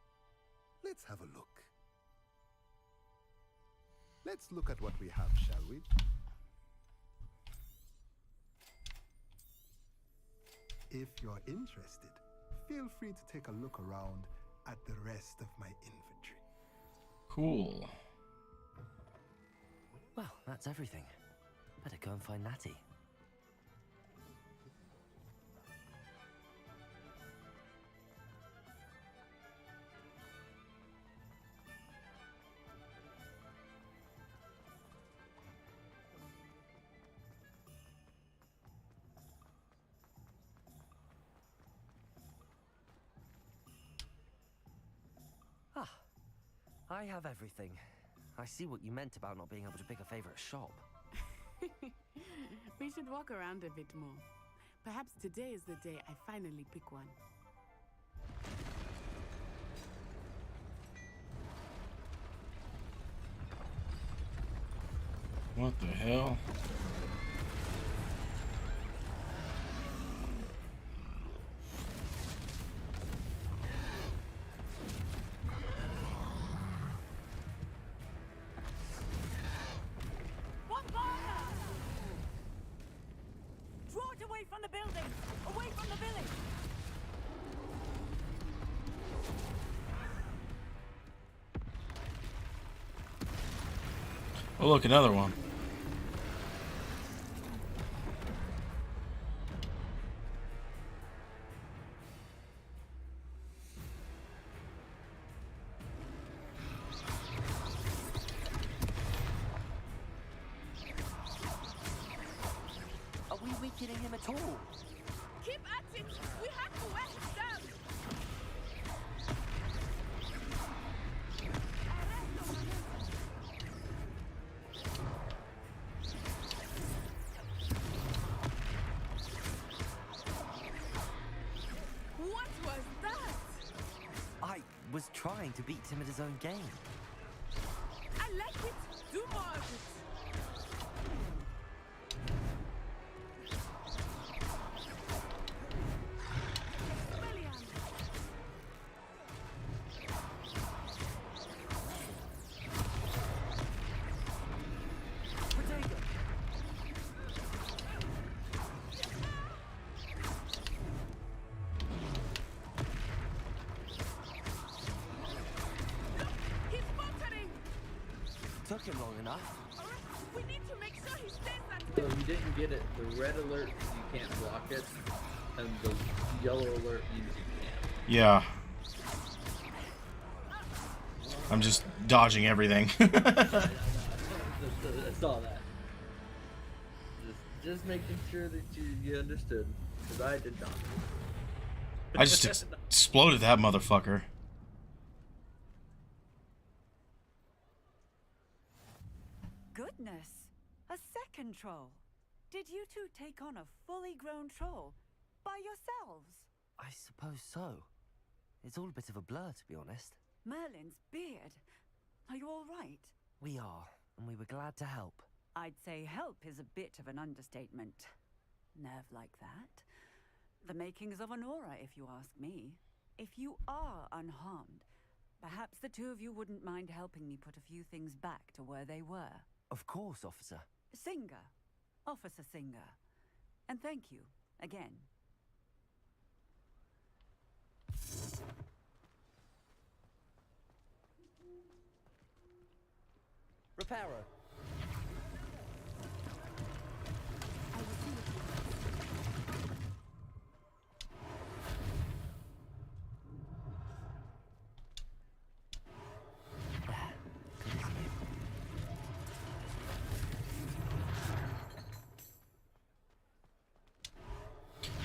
Let's have a look. Let's look at what we have, shall we? If you're interested, feel free to take a look around at the rest of my inventory. Cool. Well, that's everything. Better go and find Natty. Ah, I have everything. I see what you meant about not being able to pick a favorite shop. We should walk around a bit more. Perhaps today is the day I finally pick one. What the hell? Draw it away from the building! Away from the village! Oh, look, another one. Are we weakening him at all? Keep at it! We have to wear him down! What was that? I was trying to beat him at his own game. I like it! Do more of it! He's faltering! Took him long enough. We need to make sure he stays that So way. you didn't get it. The red alert you can't block it, and the yellow alert means you can. Yeah. I'm just dodging everything. I saw that. Just making sure that you understood, because I did not. I just exploded that motherfucker. Goodness! A second troll! Did you two take on a fully grown troll? By yourselves? I suppose so. It's all a bit of a blur, to be honest. Merlin's beard. Are you all right? We are, and we were glad to help. I'd say help is a bit of an understatement. Nerve like that. The makings of an aura, if you ask me. If you are unharmed, perhaps the two of you wouldn't mind helping me put a few things back to where they were. Of course, officer. Singer. Officer Singer. And thank you, again. Reparo.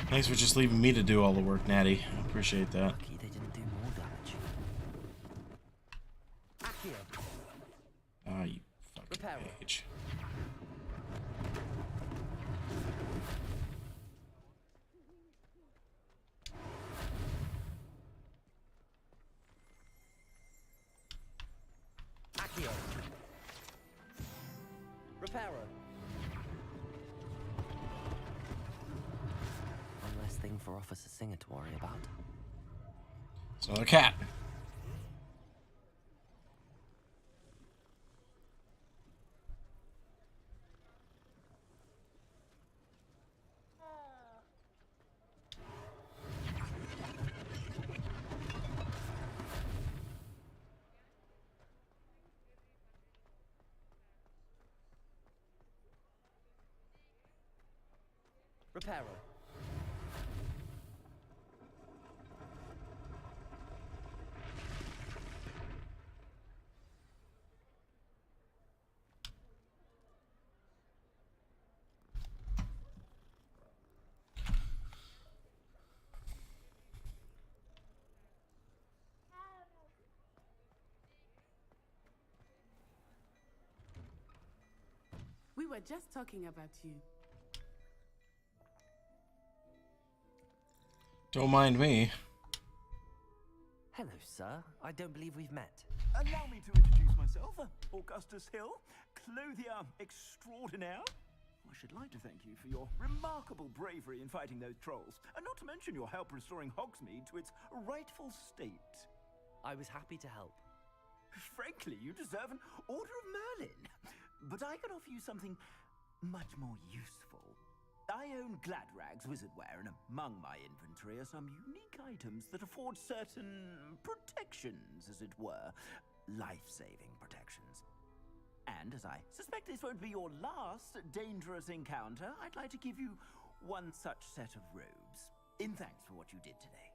Thanks for just leaving me to do all the work, Natty. I appreciate that. Lucky they didn't do more damage. Accio. Ah, you fucking Reparo. page. Accio. Reparo. for Officer Singer to worry about. It's another cat. Reparo. We were just talking about you. Don't mind me. Hello, sir. I don't believe we've met. Allow me to introduce myself, Augustus Hill, clothier extraordinaire. I should like to thank you for your remarkable bravery in fighting those trolls, and not to mention your help restoring Hogsmeade to its rightful state. I was happy to help. Frankly, you deserve an Order of Merlin. But I can offer you something much more useful. I own Gladrag's wizardware, and among my inventory are some unique items that afford certain protections, as it were. Life-saving protections. And as I suspect this won't be your last dangerous encounter, I'd like to give you one such set of robes, in thanks for what you did today.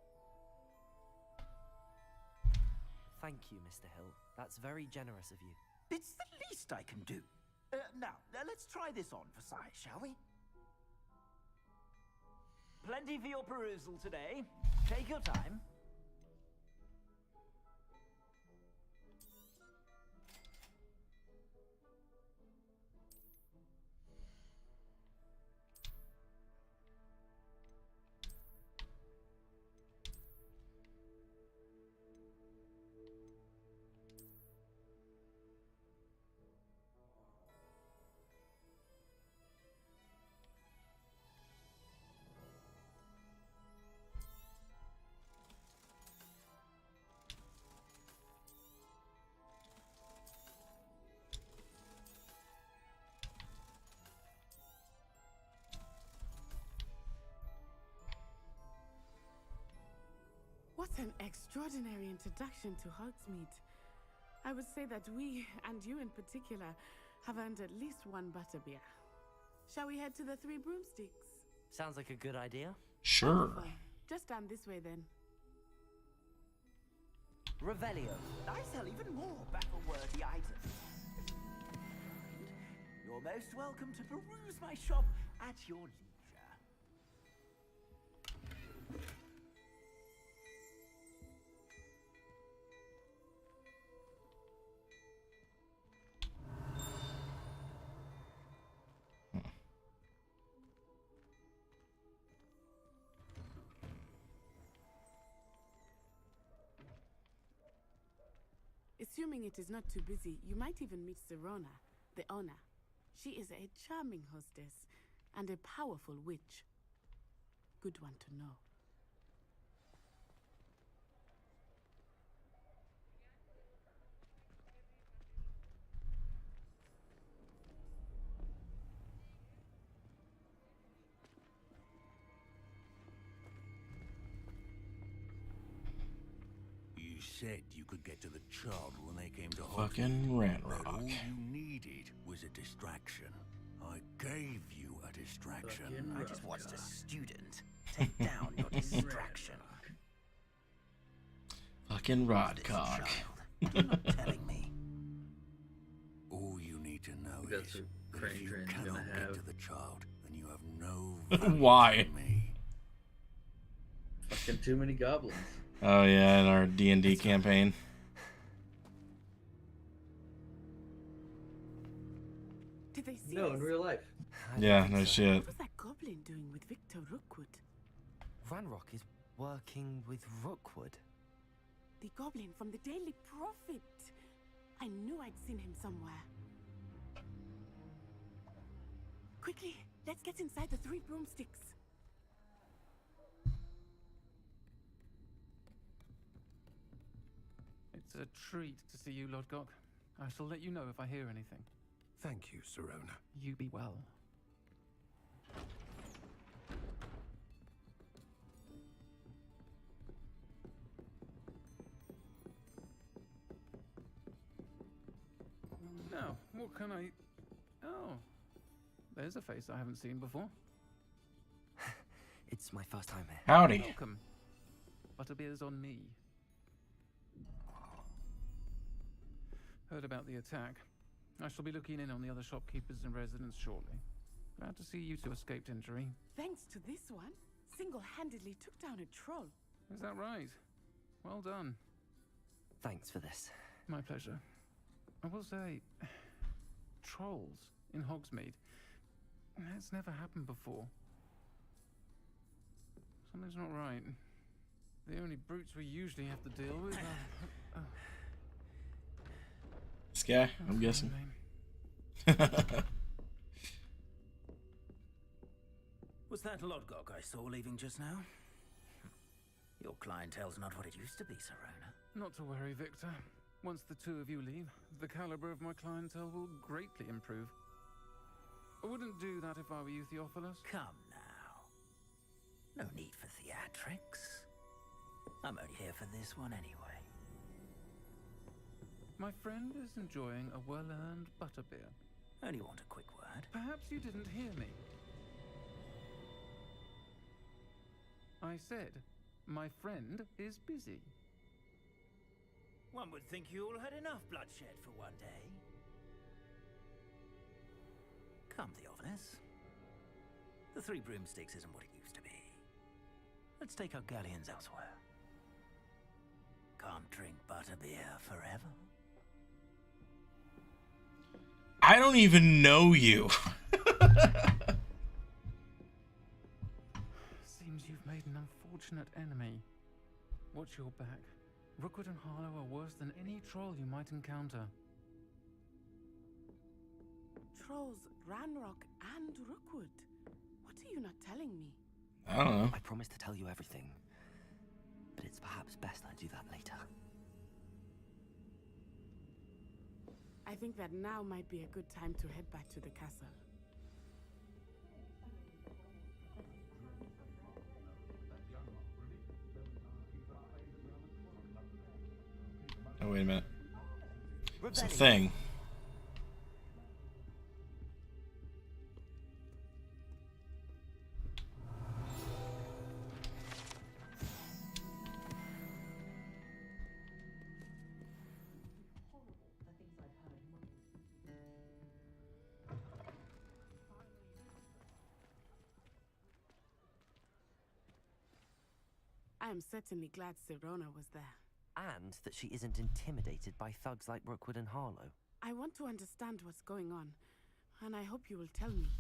Thank you, Mr. Hill. That's very generous of you. It's the least I can do. Now, let's try this on for size, shall we? Plenty for your perusal today. Take your time. What an extraordinary introduction to Hogsmeade. I would say that we, and you in particular, have earned at least one butterbeer. Shall we head to the Three Broomsticks? Sounds like a good idea. Sure. Wonderful. Just down this way then. Revelio. I sell even more battle-worthy items. You're most welcome to peruse my shop at your leisure. Assuming it is not too busy, you might even meet Serona, the owner. She is a charming hostess and a powerful witch. Good one to know. You said you could get to the child when they came to Fucking Hogsmeade, Rat but Rock. all you needed was a distraction. I gave you a distraction. I just watched a student take down your distraction. Fucking Rodcock. You're not telling me. All you need to know That's is what that if you Crane Train's cannot gonna get have. to the child, then you have no value Why? to me. Fucking too many goblins. Oh yeah, in our D&D campaign. Did they see No, us? in real life. Yeah, no shit. What was that goblin doing with Victor Rookwood? Ranrock is working with Rookwood. The goblin from the Daily Prophet. I knew I'd seen him somewhere. Quickly, let's get inside the Three Broomsticks. It's a treat to see you, Lodgok. I shall let you know if I hear anything. Thank you, Serona. You be well. Now, what can I... Oh, there's a face I haven't seen before. It's my first time here. Howdy. Welcome. Butterbeer's on me. Heard about the attack. I shall be looking in on the other shopkeepers and residents shortly. Glad to see you two escaped injury. Thanks to this one, single-handedly took down a troll. Is that right? Well done. Thanks for this. My pleasure. I will say, trolls in Hogsmeade. That's never happened before. Something's not right. The only brutes we usually have to deal with are... This guy, I'm guessing. Was that Lodgok I saw leaving just now? Your clientele's not what it used to be, Serona. Not to worry, Victor. Once the two of you leave, the caliber of my clientele will greatly improve. I wouldn't do that if I were you, Theophilus. Come now. No need for theatrics. I'm only here for this one anyway. My friend is enjoying a well-earned butterbeer. Only want a quick word. Perhaps you didn't hear me. I said, my friend is busy. One would think you all had enough bloodshed for one day. Come, Theophilus. The Three Broomsticks isn't what it used to be. Let's take our galleons elsewhere. Can't drink butterbeer forever. I don't even know you. Seems you've made an unfortunate enemy. Watch your back. Rookwood and Harlow are worse than any troll you might encounter. Trolls, Ranrock, and Rookwood. What are you not telling me? I don't know. I promise to tell you everything, but it's perhaps best I do that later. I think that now might be a good time to head back to the castle. Oh, wait a minute. It's a thing. I am certainly glad Serona was there. And that she isn't intimidated by thugs like Rookwood and Harlow. I want to understand what's going on, and I hope you will tell me.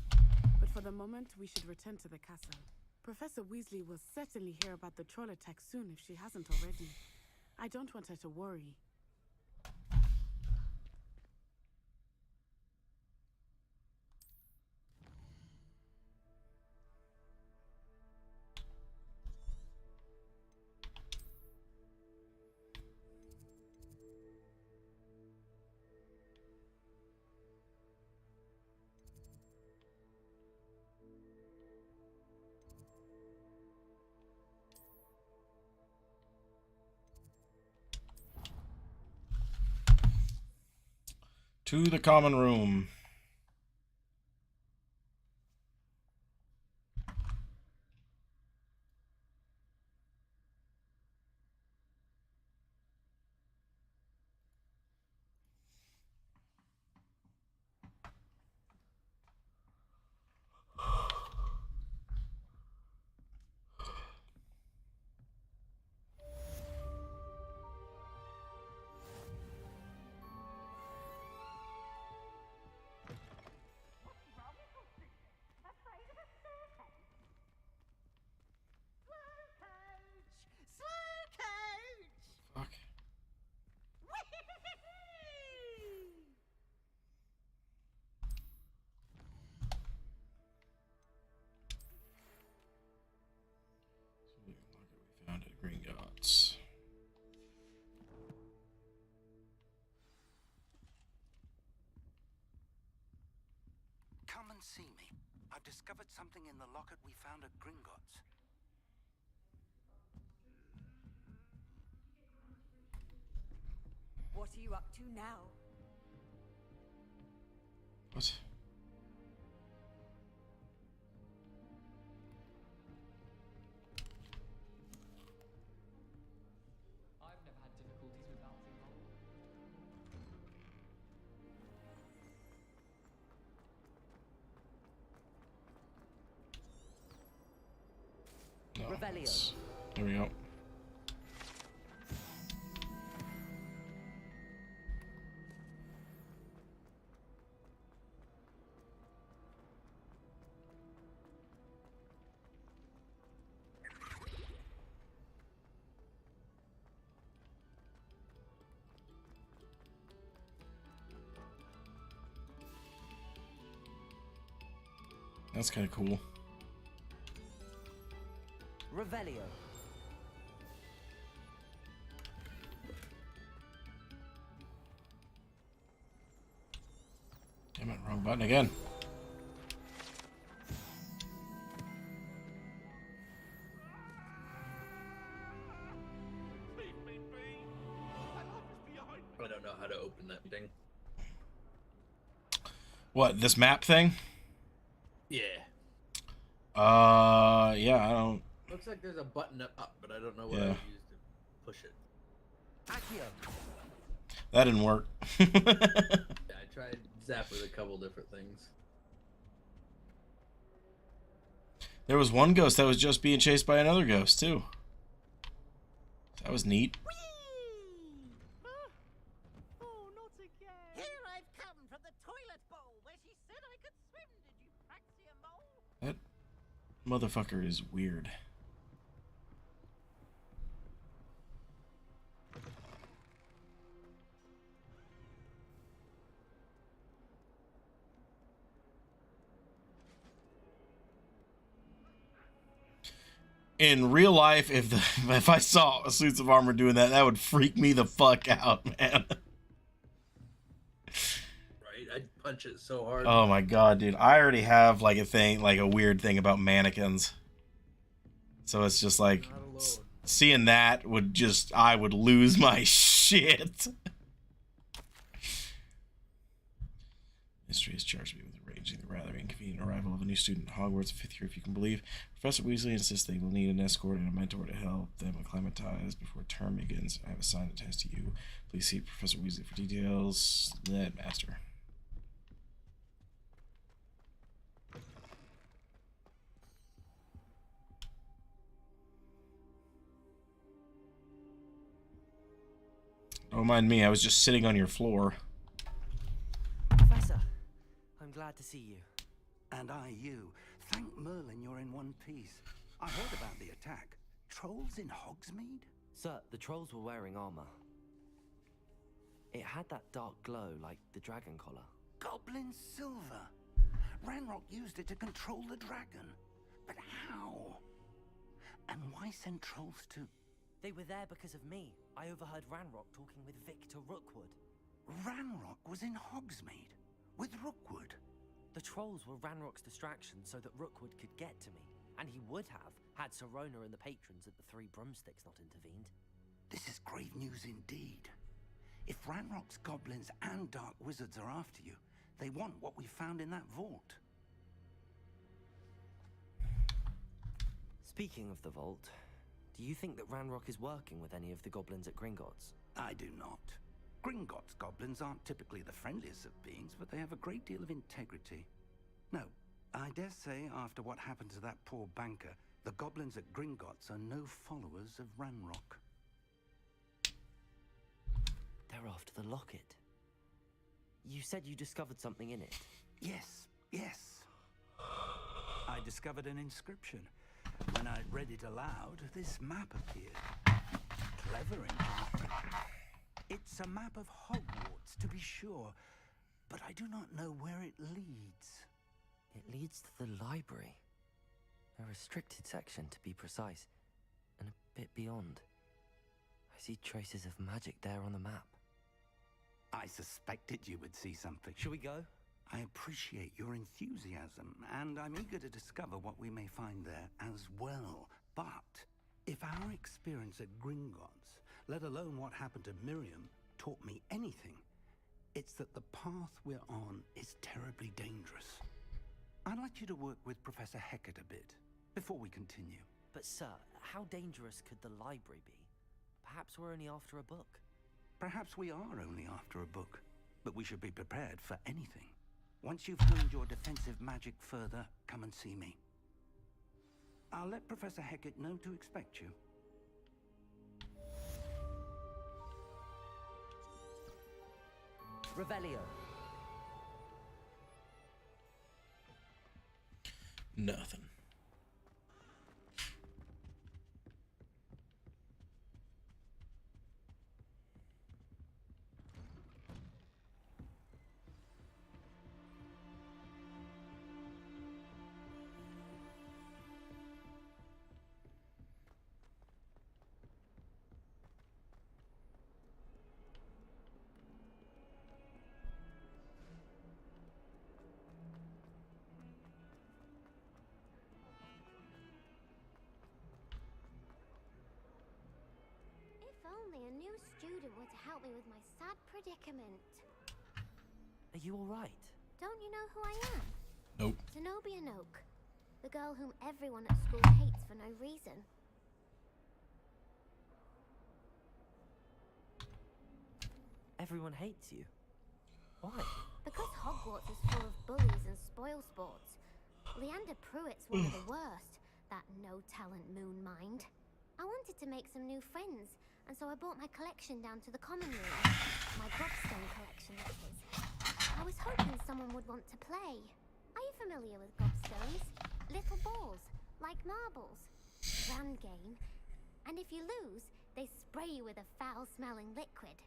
But for the moment, we should return to the castle. Professor Weasley will certainly hear about the troll attack soon if she hasn't already. I don't want her to worry. To the common room. see me. I've discovered something in the locket we found at Gringotts. What are you up to now? What? I've never had difficulties with bouncing roll. No, Revelio. there we go. That's kind of cool. Revelio. Damn it, wrong button again. I don't know how to open that thing. What, this map thing? Yeah. Yeah, I don't... Looks like there's a button up, but I don't know what Yeah. I use to push it. Accio. That didn't work. Yeah, I tried zap with a couple different things. There was one ghost that was just being chased by another ghost, too. That was neat. Here I've come from the toilet bowl where she said I could swim. Did you fancy a mole? That motherfucker is weird. In real life, if I saw suits of armor doing that, that would freak me the fuck out, man. Right? I'd punch it so hard. Oh my god, dude. I already have like a weird thing about mannequins. So it's just like seeing that would just, I would lose my shit. Mystery has charged me with arranging the rather inconvenient arrival of a new student in Hogwarts, 5th year if you can believe. Professor Weasley insists they will need an escort and a mentor to help them acclimatize before term begins. I have assigned the test to you. Please see Professor Weasley for details. Net Master. Don't mind me, I was just sitting on your floor. Professor, I'm glad to see you. And I you. Thank Merlin you're in one piece. I heard about the attack. Trolls in Hogsmeade? Sir, the trolls were wearing armor. It had that dark glow like the dragon collar. Goblin silver. Ranrock used it to control the dragon. But how? And why send trolls to... They were there because of me. I overheard Ranrock talking with Victor Rookwood. Ranrock was in Hogsmeade with Rookwood. The trolls were Ranrock's distraction so that Rookwood could get to me. And he would have, had Sirona and the patrons at the Three Broomsticks not intervened. This is grave news indeed. If Ranrock's goblins and dark wizards are after you, they want what we found in that vault. Speaking of the vault, do you think that Ranrock is working with any of the goblins at Gringotts? I do not. Gringotts goblins aren't typically the friendliest of beings, but they have a great deal of integrity. No, I dare say after what happened to that poor banker, the goblins at Gringotts are no followers of Ranrock. They're after the locket. You said you discovered something in it. Yes, yes. I discovered an inscription. When I read it aloud, this map appeared. Clever enchantment. It's a map of Hogwarts, to be sure, but I do not know where it leads. It leads to the library. A restricted section, to be precise, and a bit beyond. I see traces of magic there on the map. I suspected you would see something. Shall we go? I appreciate your enthusiasm, and I'm eager to discover what we may find there as well. But if our experience at Gringotts, let alone what happened to Miriam, taught me anything, it's that the path we're on is terribly dangerous. I'd like you to work with Professor Hecat a bit, before we continue. But sir, how dangerous could the library be? Perhaps we're only after a book. Perhaps we are only after a book, but we should be prepared for anything. Once you've honed your defensive magic further, come and see me. I'll let Professor Hecat know to expect you. Revelio. Nothing. If only a new student were to help me with my sad predicament. Are you alright? Don't you know who I am? Nope. Zenobia Noak, the girl whom everyone at school hates for no reason. Everyone hates you. Why? Because Hogwarts is full of bullies and spoilsports. Leander Pruitt's one of the worst, that no-talent moon mind. I wanted to make some new friends, and so I brought my collection down to the common room. My gobstone collection, that is. I was hoping someone would want to play. Are you familiar with gobstones? Little balls, like marbles. Round game. And if you lose, they spray you with a foul-smelling liquid.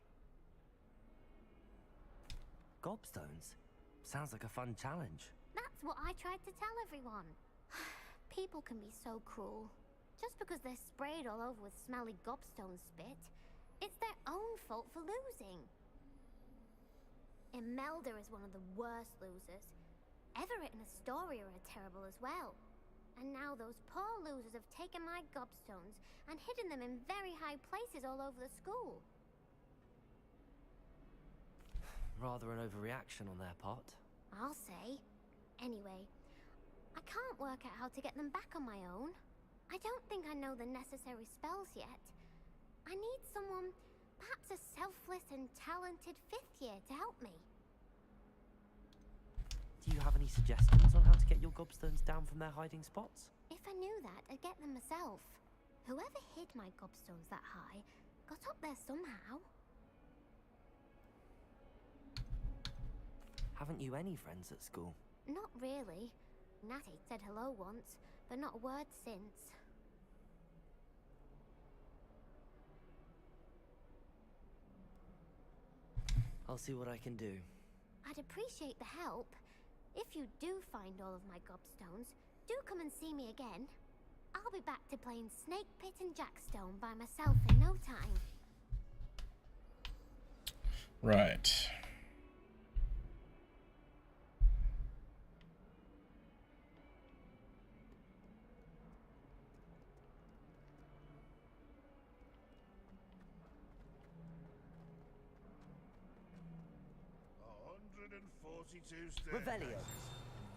Gobstones? Sounds like a fun challenge. That's what I tried to tell everyone. People can be so cruel. Just because they're sprayed all over with smelly gobstone spit, it's their own fault for losing. Imelda is one of the worst losers. Everett and Astoria are terrible as well. And now those poor losers have taken my gobstones and hidden them in very high places all over the school. Rather an overreaction on their part. I'll say. Anyway, I can't work out how to get them back on my own. I don't think I know the necessary spells yet. I need someone, perhaps a selfless and talented 5th year to help me. Do you have any suggestions on how to get your gobstones down from their hiding spots? If I knew that, I'd get them myself. Whoever hid my gobstones that high got up there somehow. Haven't you any friends at school? Not really. Natty said hello once, but not a word since. I'll see what I can do. I'd appreciate the help. If you do find all of my gobstones, do come and see me again. I'll be back to playing Snake Pit and Jackstone by myself in no time. Right. Revelio.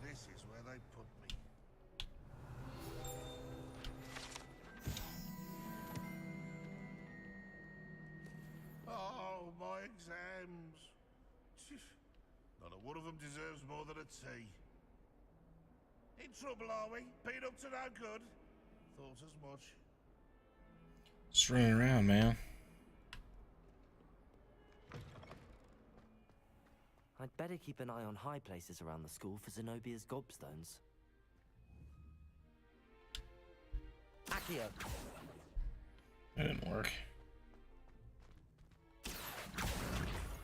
This is where they put me. Oh, my exams. Not a one of them deserves more than a T. In trouble, are we? Been up to no good? Thought as much. Just running around, man. I'd better keep an eye on high places around the school for Zenobia's gobstones. Accio! That didn't work.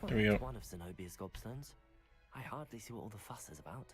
Well, There we go. that's one of Zenobia's gobstones. I hardly see what all the fuss is about.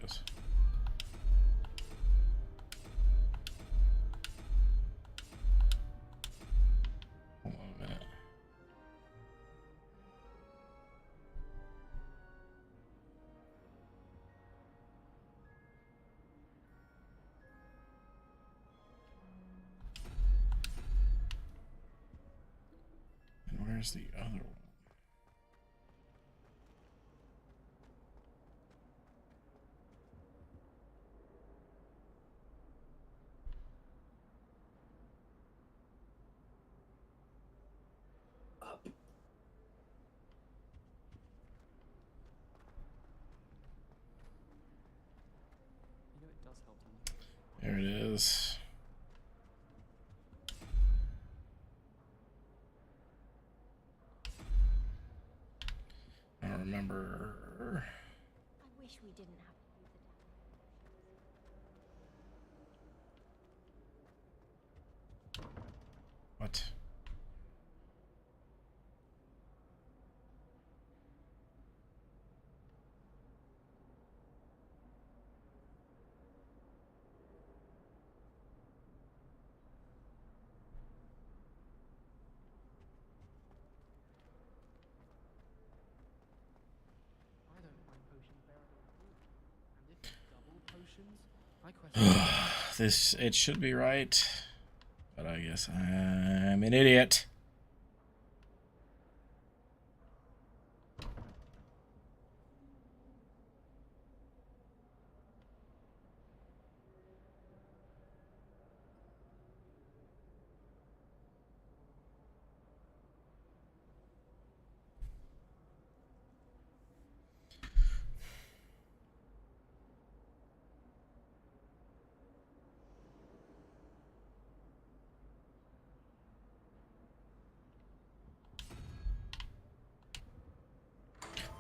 is. Hold on a minute. And where's the other one? You know, it does help to. There it is. I don't remember. I wish we didn't have to use the What? I don't find potions bearable at all. And if double potions, I question. This, it should be right, but I guess I'm an idiot.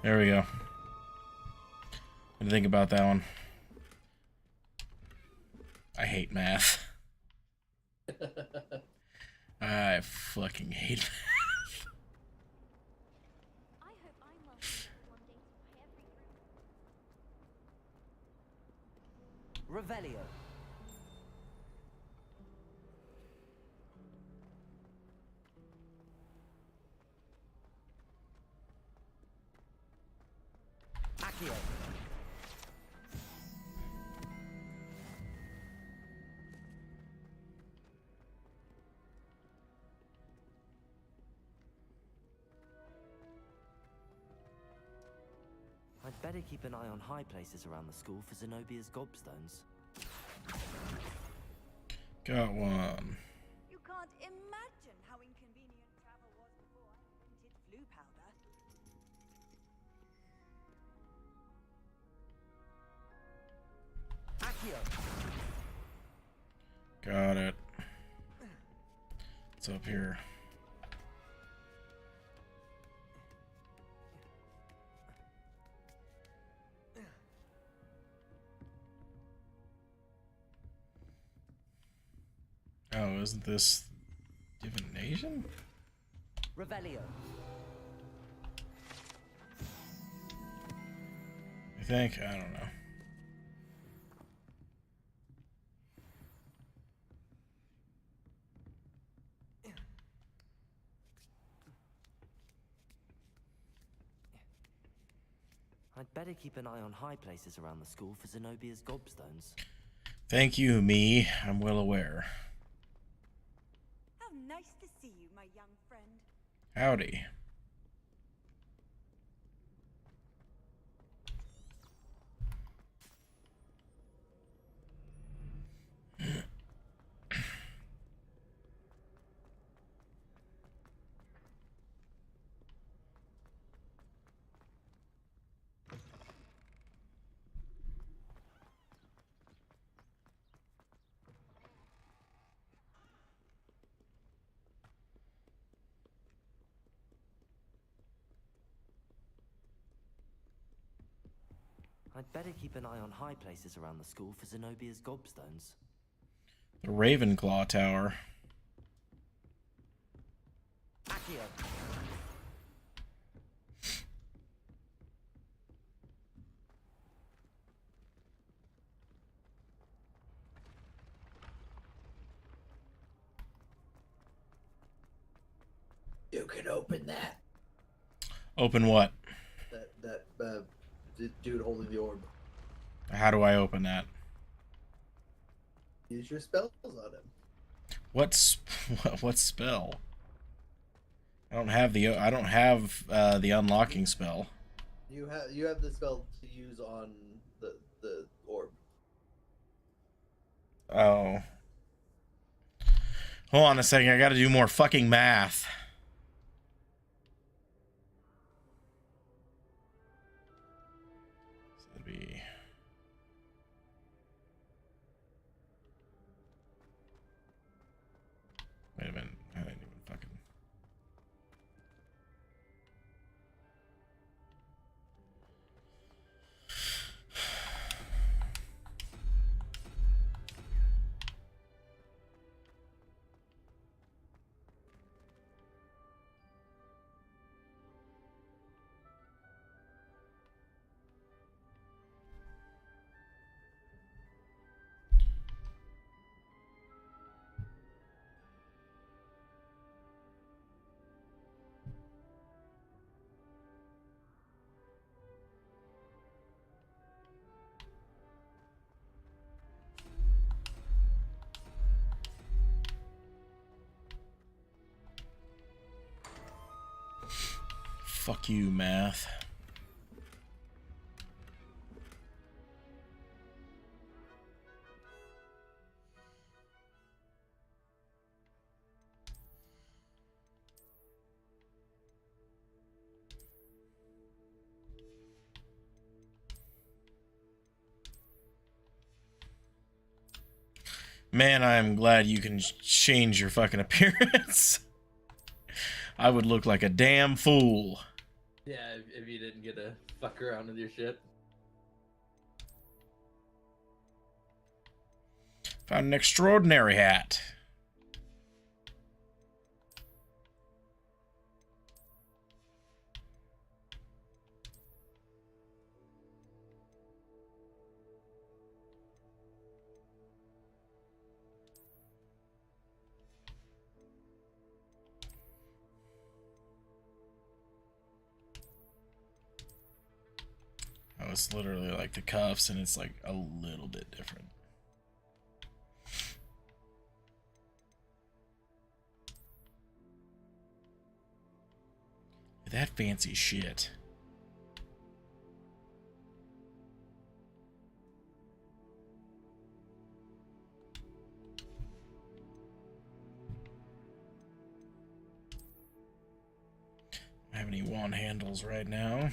There we go. What do you think about that one? I hate math. I fucking hate math. I hope I'm well enough one day to pay every Revelio. Accio. I'd better keep an eye on high places around the school for Zenobia's gobstones. Got one. You can't imagine how inconvenient travel was before I invented flu powder. Accio. Got it. It's up here. Oh, isn't this divination? Revelio. I think. I don't know. I'd better keep an eye on high places around the school for Zenobia's gobstones. Thank you, me. I'm well aware. How nice to see you, my young friend. Howdy. I'd better keep an eye on high places around the school for Zenobia's gobstones. The Ravenclaw Tower. Accio. can open that. Open what? That dude holding the orb. How do I open that? Use your spells on him. What spell? I don't have the unlocking spell. You have the spell to use on the orb. Oh. Hold on a second, I gotta do more fucking math. So that'd be... Wait a minute, I didn't even fucking... Fuck you, math. Man, I am glad you can change your fucking appearance. I would look like a damn fool. Yeah, if you didn't get to fuck around with your shit. Found an extraordinary hat. Oh, it's literally like the cuffs, and it's like a little bit different. That fancy shit. I don't have any wand handles right now.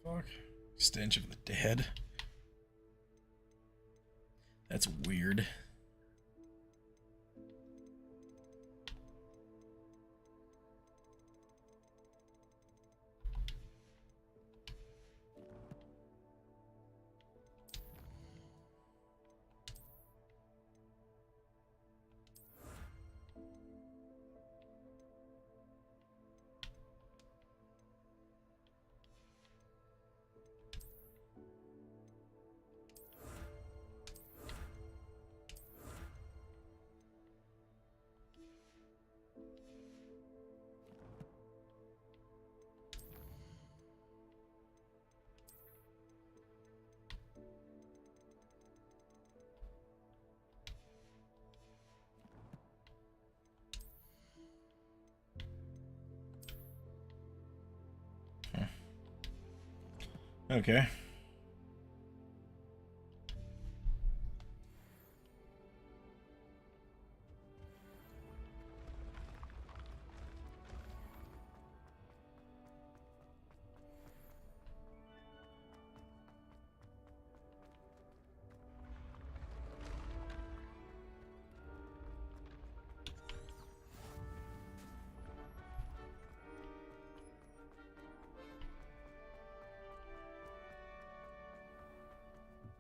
Fuck. Stench of the dead. That's weird. Okay.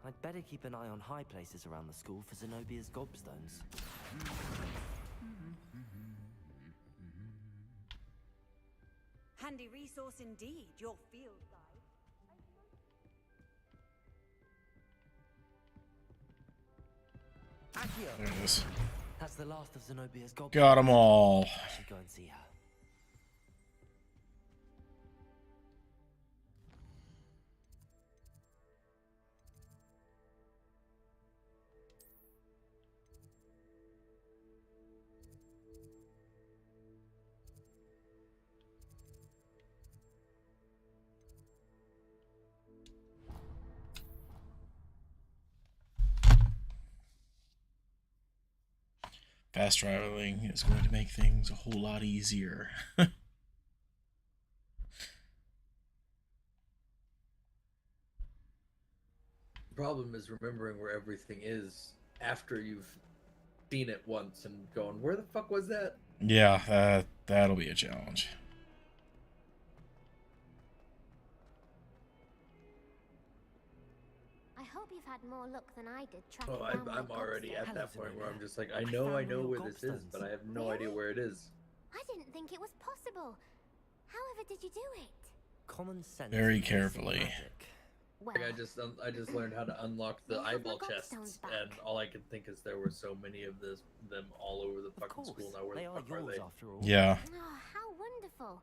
I'd better keep an eye on high places around the school for Zenobia's gobstones. Handy resource indeed, your field guide. Accio! There it is. That's the last of Zenobia's gobstones. Got them all. I should go and see her. Fast traveling is going to make things a whole lot easier. The problem is remembering where everything is after you've seen it once and going, where the fuck was that? Yeah, that'll be a challenge. I hope you've had more luck than I did Oh, tracking down I'm my already gobstones. at that point where I'm just like, I know where this is, but I have no idea where it is. I didn't think it was possible. However did you do it? Common sense. Very carefully. Like I just learned how to unlock the eyeball chests, and all I could think is there were so many of them all over the fucking school. Now where the fuck are they? After all. Yeah. Oh, how wonderful.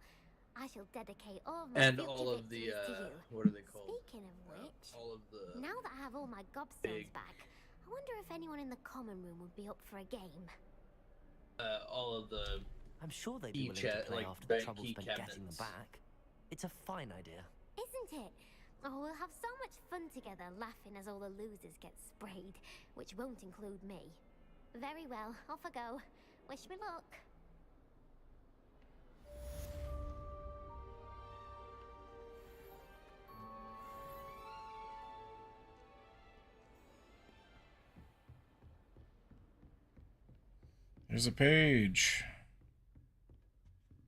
I shall dedicate all of my And future all of the victories to you. what are they called? Speaking of which, all of the now that I have all my gobstones back, I wonder if anyone in the common room would be up for a game. all of the I'm sure they'd key be willing to play like after the bank trouble key spent cabinets. getting them back. It's a fine idea. Isn't it? Oh, we'll have so much fun together laughing as all the losers get sprayed, which won't include me. Very well, off I go. Wish me luck. There's a page.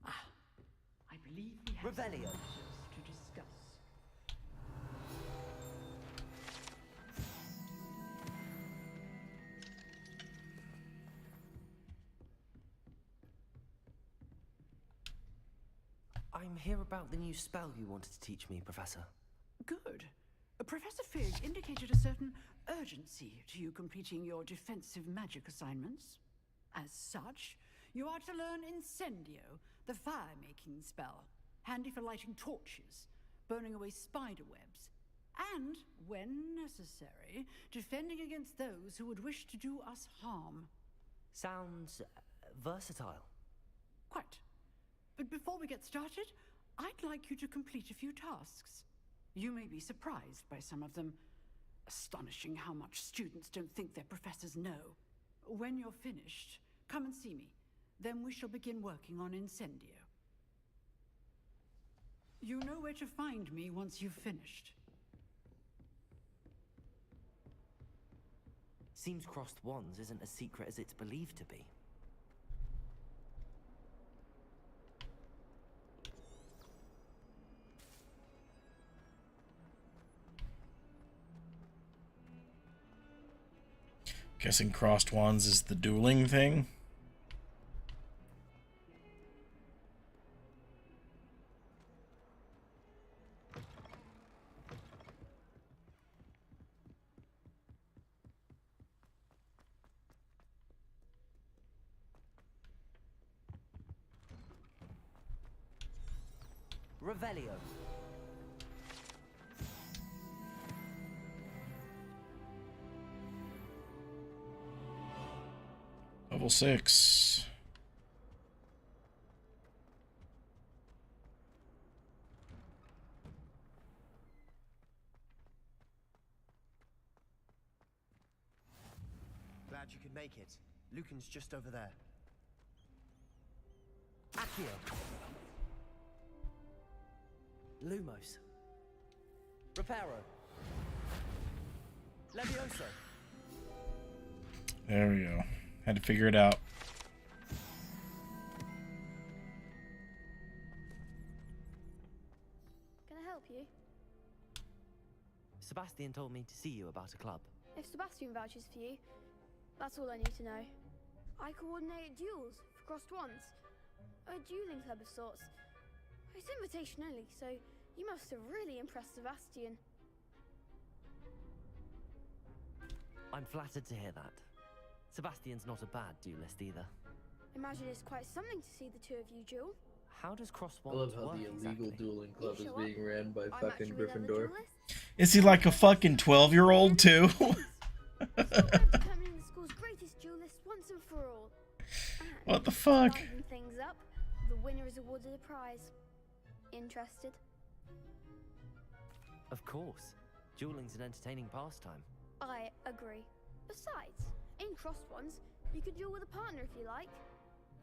I believe we have some Revelio. matters to discuss. I'm here about the new spell you wanted to teach me, Professor. Good. Professor Fig indicated a certain urgency to you completing your defensive magic assignments. As such, you are to learn Incendio, the fire-making spell, handy for lighting torches, burning away spider webs, and, when necessary, defending against those who would wish to do us harm. Sounds versatile. Quite. But before we get started, I'd like you to complete a few tasks. You may be surprised by some of them. Astonishing how much students don't think their professors know. When you're finished, come and see me. Then we shall begin working on Incendio. You know where to find me once you've finished. Seems crossed wands isn't as secret as it's believed to be. Guessing crossed wands is the dueling thing. Revelio. Level 6. Glad you could make it. Lucan's just over there. Accio. Lumos. Reparo. Levioso. There we go. Had to figure it out. Can I help you? Sebastian told me to see you about a club. If Sebastian vouches for you, that's all I need to know. I coordinate duels for crossed ones. A dueling club of sorts. It's invitation only, so you must have really impressed Sebastian. I'm flattered to hear that. Sebastian's not a bad duelist either. Imagine it's quite something to see the two of you duel. How does cross I wands love how work the illegal exactly? dueling club is being ran by I'm fucking actually another Gryffindor. duelist. Is he like a fucking 12-year-old too? Determining the school's greatest duelist once and for all. What the fuck? To liven things up, the winner is awarded a prize. Interested? Of course. Dueling's an entertaining pastime. I agree. Besides, in crossed ones, you could duel with a partner if you like.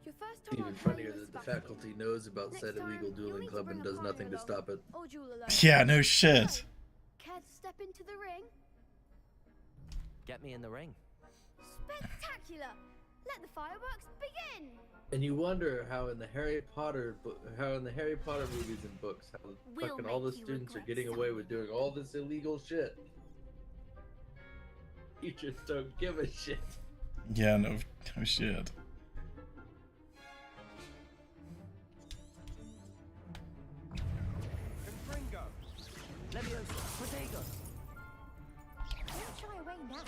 Your first time Even out playing funnier with that the Sebastian. faculty knows about said illegal dueling club and does nothing to stop it. Or duel alone. Yeah, no shit. Care to step into the ring? Get me in the ring. Spectacular! Let the fireworks begin! And you wonder how in the Harry Potter movies and books, how We'll fucking all the make you students are regret getting away with doing all this illegal shit. You just don't give a shit. Yeah, no shit. Confringo. Leviosa. Protego. Don't shy away now.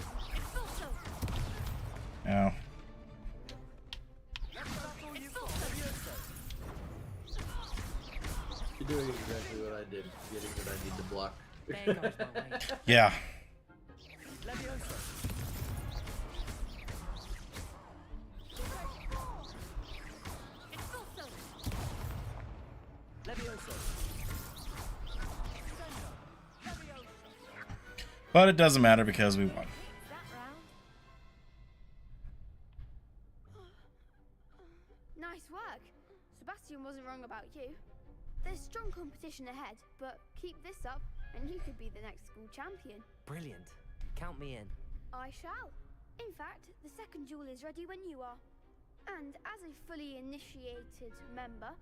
Also, Ow. You're doing exactly what I did, getting what I need to block. There goes my way. Yeah. Leviosa. Leviosa. But it doesn't matter because we won. that round. Nice work. Sebastian wasn't wrong about you. There's strong competition ahead, but keep this up and you could be the next school champion. Brilliant. Count me in. I shall. In fact, the second duel is ready when you are. And as a fully initiated member,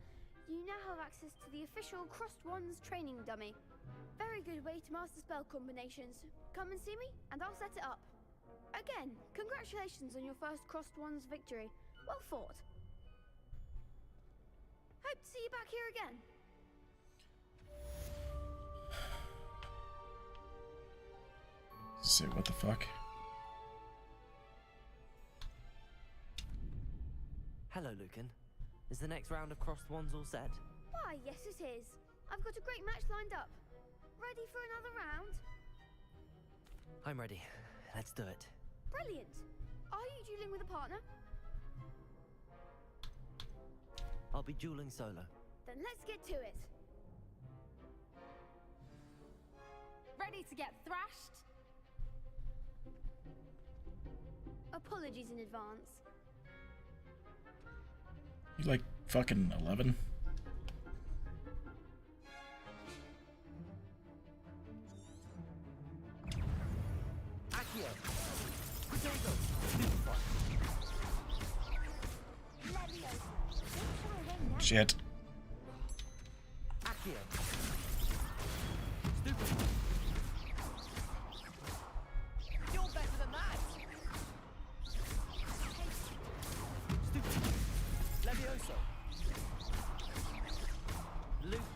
you now have access to the official Crossed Wands training dummy. Very good way to master spell combinations. Come and see me, and I'll set it up. Again, congratulations on your first Crossed Wands victory. Well fought. Hope to see you back here again. Say what the fuck? Hello, Lucan. Is the next round of crossed wands all set? Why, yes it is. I've got a great match lined up. Ready for another round? I'm ready. Let's do it. Brilliant. Are you dueling with a partner? I'll be dueling solo. Then let's get to it. Ready to get thrashed? Apologies in advance. You like fucking 11? Accio. Protego. Shit. Accio. You're better than that. Stupid. Levioso. Luke.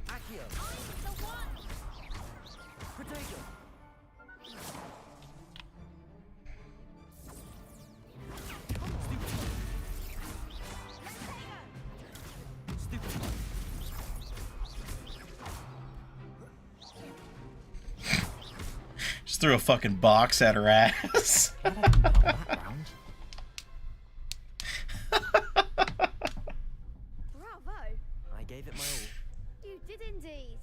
Accio. The one. Protego. Just threw a fucking box at her ass. Bravo. I gave it my all. You did indeed.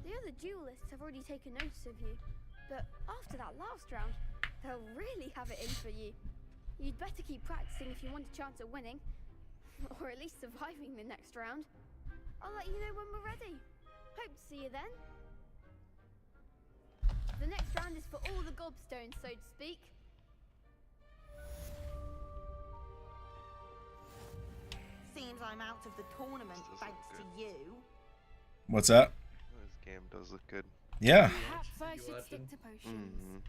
The other duelists have already taken notice of you. But after that last round, they'll really have it in for you. You'd better keep practicing if you want a chance at winning. Or at least surviving the next round. I'll let you know when we're ready. Hope to see you then. The next round is for all the gobstones, so to speak. Seems I'm out of the tournament thanks to you. What's that? This game does look good. Yeah. Perhaps I should stick to potions.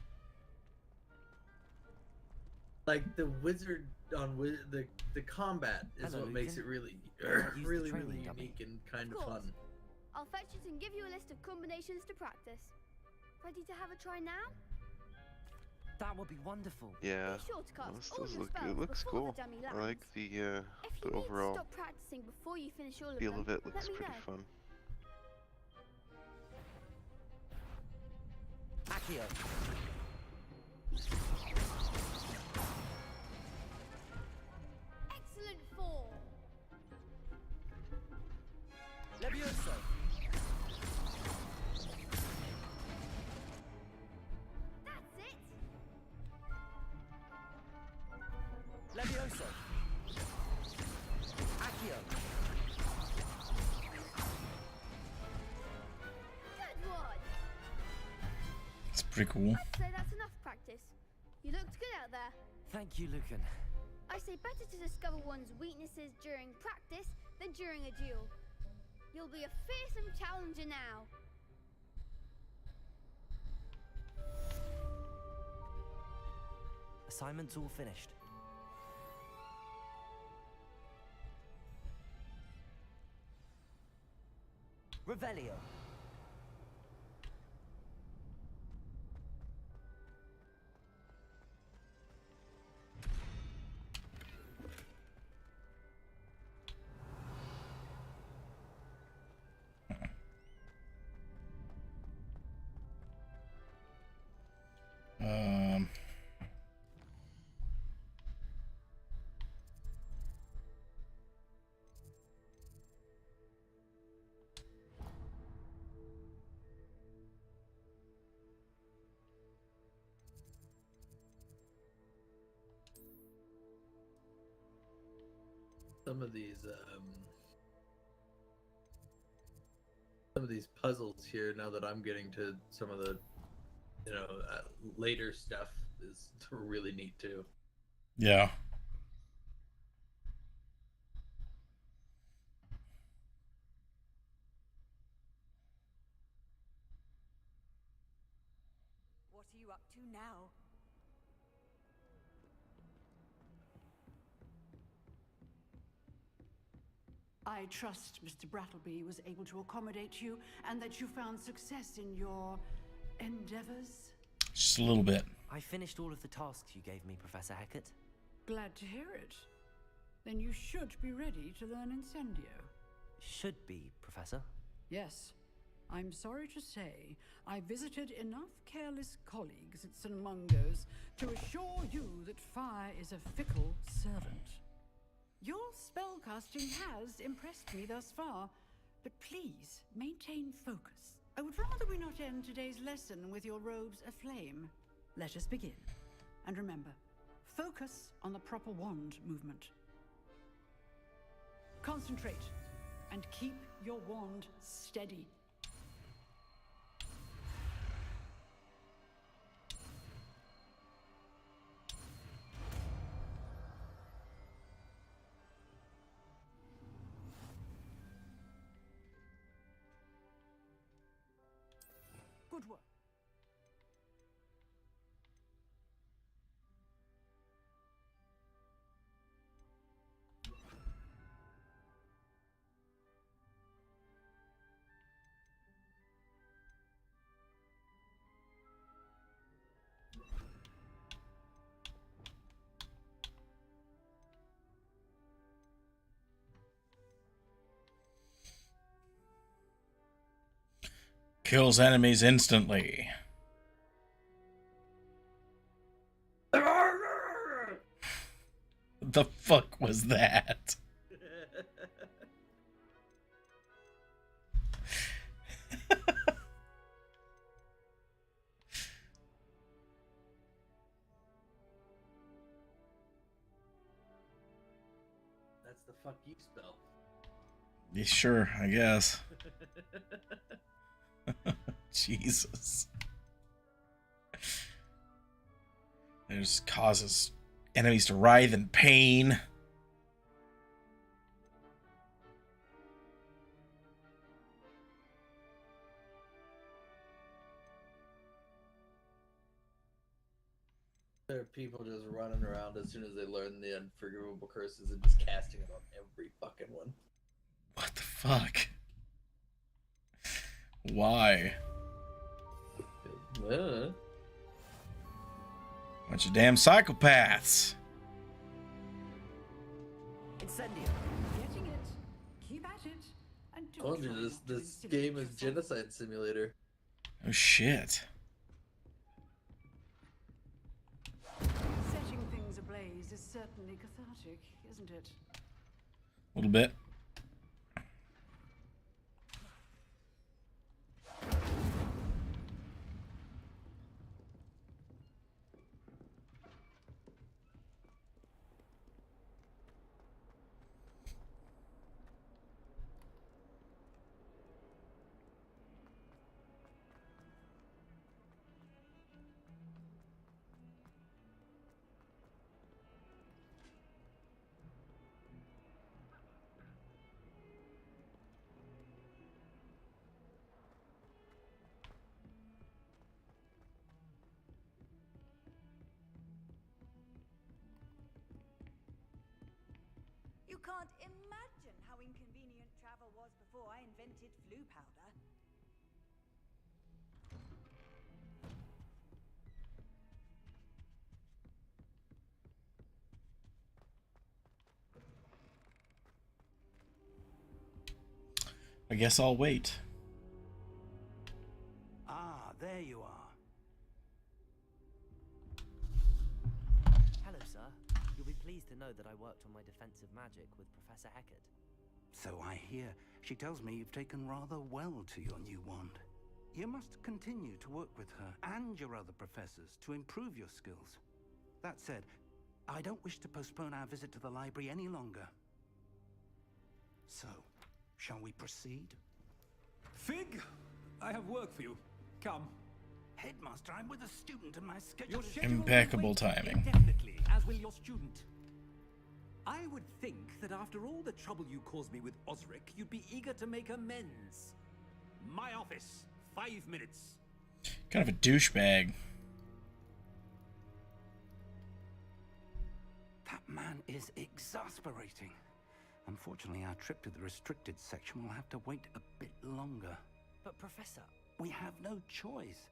Like the wizard on the combat is Hello, what makes Lucan. it really, Use the really training dummy. unique and kind of fun. I'll fetch it and give you a list of combinations to practice. Ready to have a try now? That would be wonderful. Yeah, Be sure to cast this all does your look good. spells It looks before cool. the dummy I lands. like the If you need to overall stop practicing before you finish all of feel them, of it. let Looks me pretty know. fun. Accio. Excellent form. Levioso. That's it. Levioso. Accio. Good one. It's pretty cool. I'd say that's enough practice. You looked good out there. Thank you, Lucan. I say better to discover one's weaknesses during practice than during a duel. You'll be a fearsome challenger now. Assignment's all finished. Revelio. Um. Some of these puzzles here, now that I'm getting to some of the, later stuff, is really neat too. Yeah. What are you up to now? I trust Mr. Brattleby was able to accommodate you and that you found success in your endeavors. Just a little bit. I finished all of the tasks you gave me, Professor Hecat. Glad to hear it. Then you should be ready to learn Incendio. Should be, Professor. Yes. I'm sorry to say, I visited enough careless colleagues at St. Mungo's to assure you that fire is a fickle servant. Your spellcasting has impressed me thus far, but please maintain focus. I would rather we not end today's lesson with your robes aflame. Let us begin. And remember, focus on the proper wand movement. Concentrate and keep your wand steady. Good work. Kills enemies instantly. The fuck was that? That's the fuck you spell. Yeah, sure, I guess. Jesus. It just causes enemies to writhe in pain. There are people just running around as soon as they learn the unforgivable curses and just casting it on every fucking one. What the fuck? Why? Bunch of damn psychopaths. Incendio. Getting it. Keep at it. And I told you this game is genocide simulator. Oh shit. Setting things ablaze is certainly cathartic, isn't it? A little bit. You can't imagine how inconvenient travel was before I invented flu powder. I guess I'll wait. Ah, there you are. Hello, sir. You'll be pleased to know that I worked on my defensive magic with Professor Eckert. So I hear. She tells me you've taken rather well to your new wand. You must continue to work with her and your other professors to improve your skills. That said, I don't wish to postpone our visit to the library any longer. So, shall we proceed? Fig, I have work for you. Come. Headmaster, I'm with a student and my schedule is... Impeccable timing. Indefinitely, as will your student. I would think that after all the trouble you caused me with Osric, you'd be eager to make amends. My office, 5 minutes. Kind of a douchebag. That man is exasperating. Unfortunately, our trip to the restricted section will have to wait a bit longer. But Professor... We have no choice.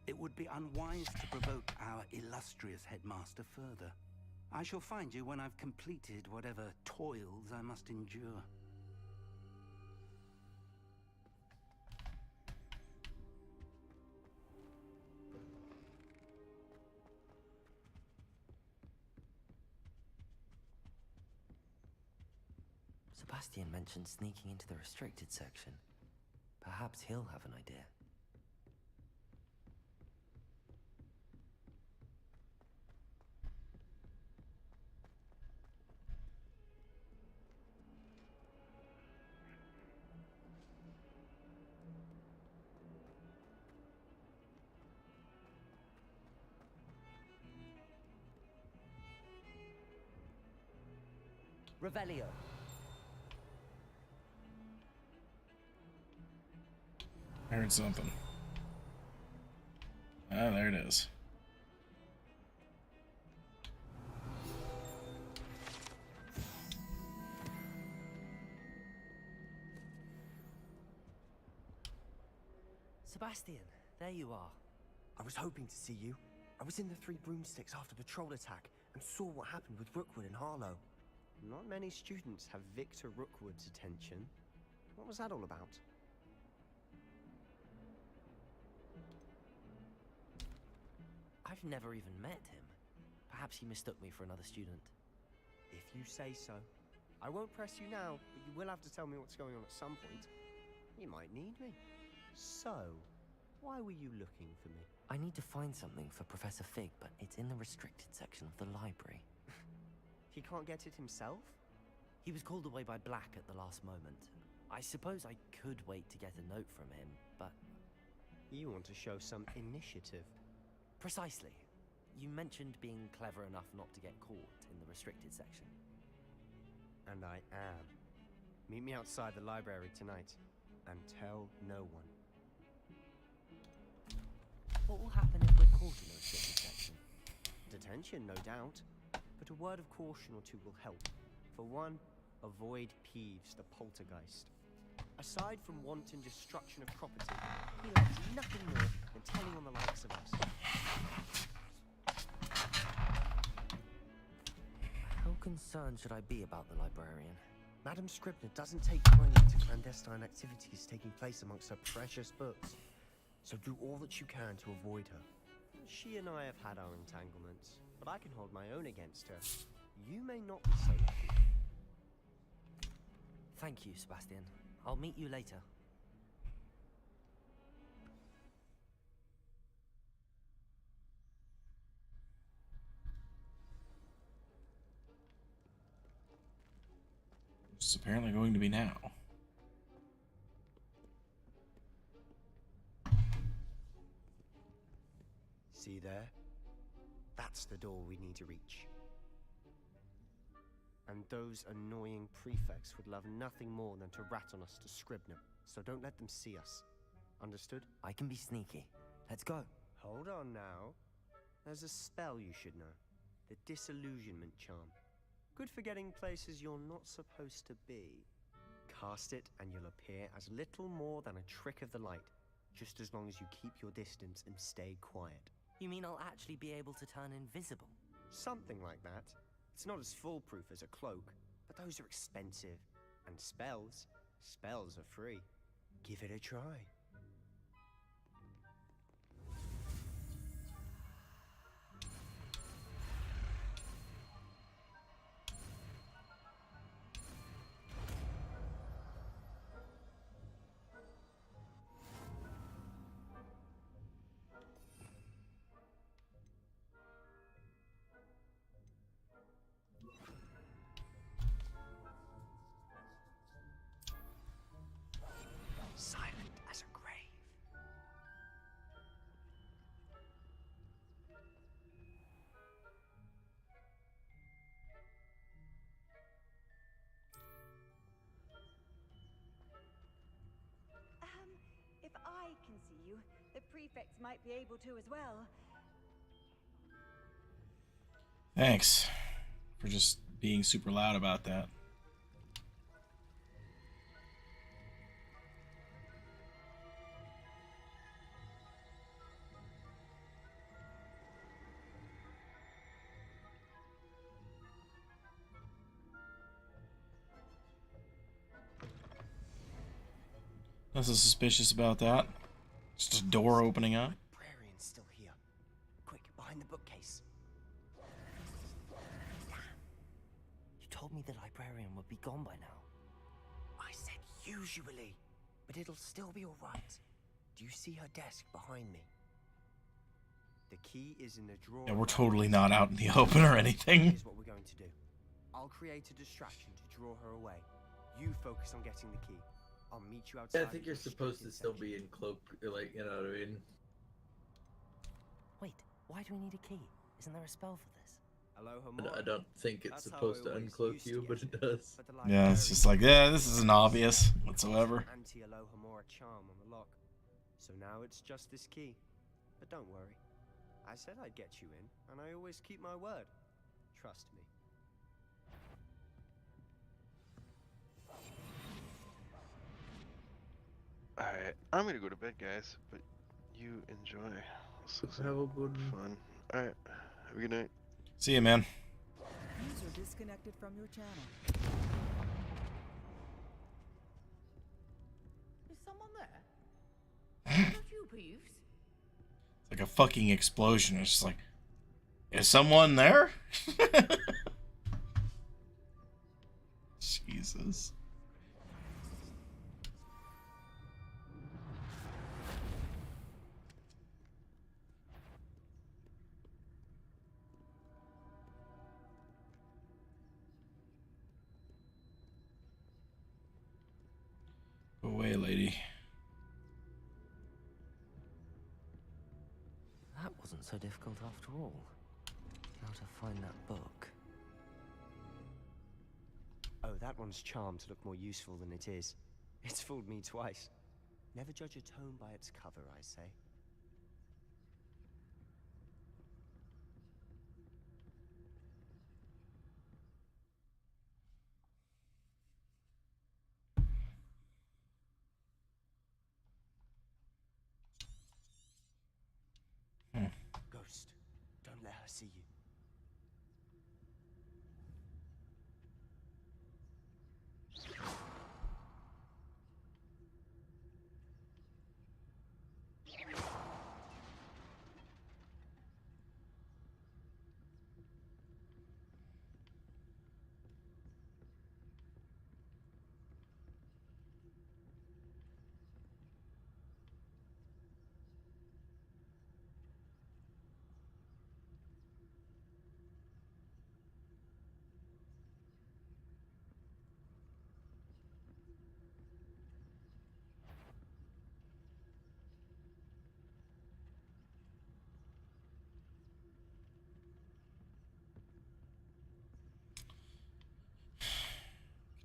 It would be unwise to provoke our illustrious headmaster further. I shall find you when I've completed whatever toils I must endure. Sebastian mentioned sneaking into the restricted section. Perhaps he'll have an idea. Revelio. I heard something. Ah, there it is. Sebastian, there you are. I was hoping to see you. I was in the Three Broomsticks after the troll attack and saw what happened with Rookwood and Harlow. Not many students have Victor Rookwood's attention. What was that all about? I've never even met him. Perhaps he mistook me for another student. If you say so. I won't press you now, but you will have to tell me what's going on at some point. You might need me. So, why were you looking for me? I need to find something for Professor Fig, but it's in the restricted section of the library. He can't get it himself? He was called away by Black at the last moment. I suppose I could wait to get a note from him, but... You want to show some initiative. Precisely. You mentioned being clever enough not to get caught in the restricted section. And I am. Meet me outside the library tonight, and tell no one. What will happen if we're caught in the restricted section? detention, no doubt. But a word of caution or two will help. For one, avoid Peeves, the poltergeist. Aside from wanton destruction of property, he likes nothing more than telling on the likes of us. How concerned should I be about the librarian? Madam Scribner doesn't take kindly to clandestine activities taking place amongst her precious books. So do all that you can to avoid her. She and I have had our entanglements, but I can hold my own against her. You may not be so lucky. Thank you, Sebastian. I'll meet you later. It's apparently going to be now. See there? That's the door we need to reach. And those annoying prefects would love nothing more than to rat on us to Scribner, so don't let them see us. Understood? I can be sneaky. Let's go. Hold on now. There's a spell you should know. The Disillusionment Charm. Good for getting places you're not supposed to be. Cast it and you'll appear as little more than a trick of the light, just as long as you keep your distance and stay quiet. You mean I'll actually be able to turn invisible? Something like that. It's not as foolproof as a cloak, but those are expensive. And spells are free. Give it a try. Silent as a grave. If I can see you, the prefects might be able to as well. Thanks for just being super loud about that. Nothing suspicious about that. Just a door opening up. Librarian's still here. Quick, behind the bookcase. You told me the librarian would be gone by now. I said usually, but it'll still be alright. Do you see her desk behind me? The key is in the drawer. Yeah, we're totally not out in the open or anything. Here's what we're going to do. I'll create a distraction to draw her away. You focus on getting the key. I'll meet you outside. Yeah, I think you're supposed to still be in cloak, like, you know what I mean? Wait, why do we need a key? Isn't there a spell for this? I don't think it's supposed to uncloak you, but it does. Yeah, it's just like, yeah, this isn't obvious whatsoever. Anti-Alohomora charm on the lock. So now it's just this key. But don't worry. I said I'd get you in, and I always keep my word. Trust me. Alright, I'm gonna go to bed, guys, but you enjoy. This was have a good fun. Alright, have a good night. See you, man. User disconnected from your channel. Is someone there? Not you, Peeves? It's like a fucking explosion. It's just like, is someone there? Jesus. Go away, lady. That wasn't so difficult after all. Now to find that book. Oh, that one's charmed to look more useful than it is. It's fooled me twice. Never judge a tome by its cover, I say. I see you.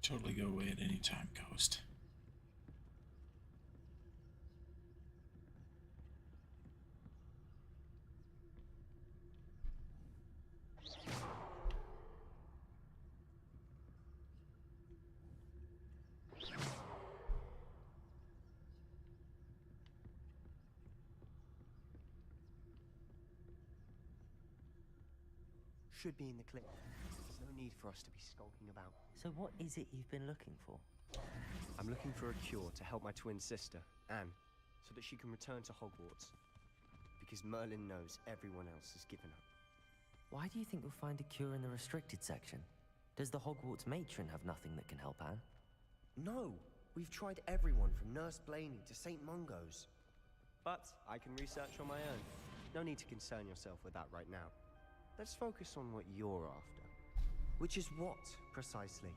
Totally go away at any time, Ghost. Should be in the clip. There's no need for us to be skulking about. So what is it you've been looking for? I'm looking for a cure to help my twin sister, Anne, so that she can return to Hogwarts. Because Merlin knows everyone else has given up. Why do you think you'll find a cure in the restricted section? Does the Hogwarts matron have nothing that can help Anne? No! We've tried everyone from Nurse Blaney to St. Mungo's. But I can research on my own. No need to concern yourself with that right now. Let's focus on what you're after. Which is what, precisely?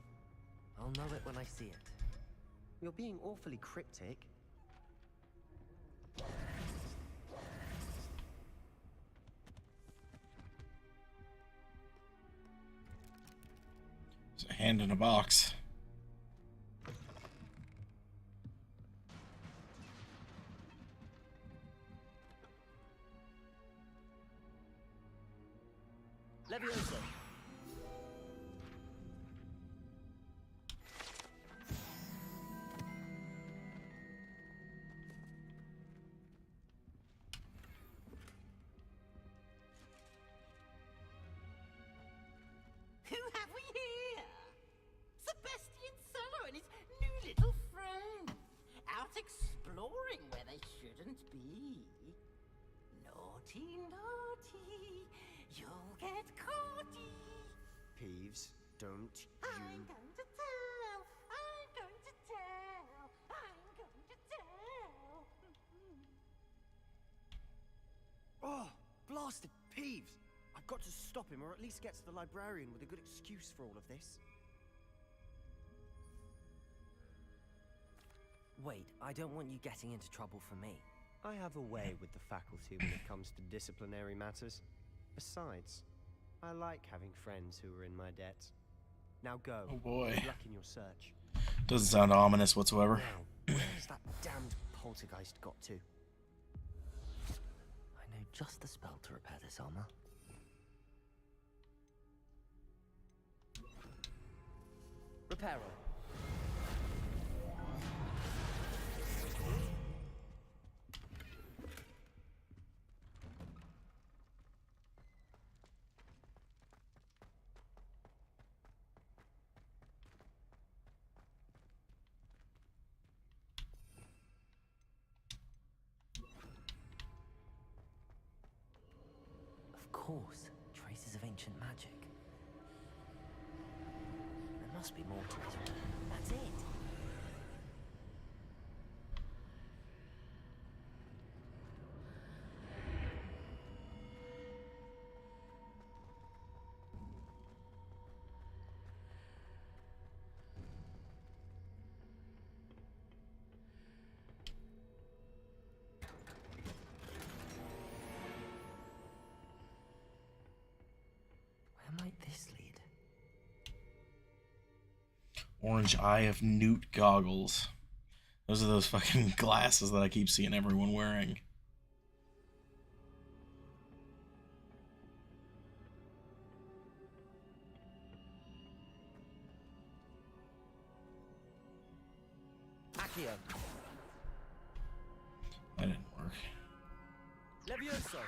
I'll know it when I see it. You're being awfully cryptic. There's a hand in a box. Leviosa! Who have we here? Sebastian Solo and his new little friend. Out exploring where they shouldn't be. Naughty, naughty. You'll get caughty. Peeves, don't I'm going to tell. I'm going to tell. I'm going to tell. Oh, blasted Peeves! I've got to stop him, or at least get to the librarian with a good excuse for all of this. Wait, I don't want you getting into trouble for me. I have a way with the faculty when it comes to disciplinary matters. Besides, I like having friends who are in my debt. Now go. Oh boy. Good luck in your search. Doesn't sound ominous whatsoever. Now, where's that damned poltergeist got to? I know just the spell to repair this armor. Reparo. Of course, traces of ancient magic. There must be more to it. That's it. Where might this lead? Orange Eye of Newt goggles. Those are those fucking glasses that I keep seeing everyone wearing. Accio. That didn't work. Levioso.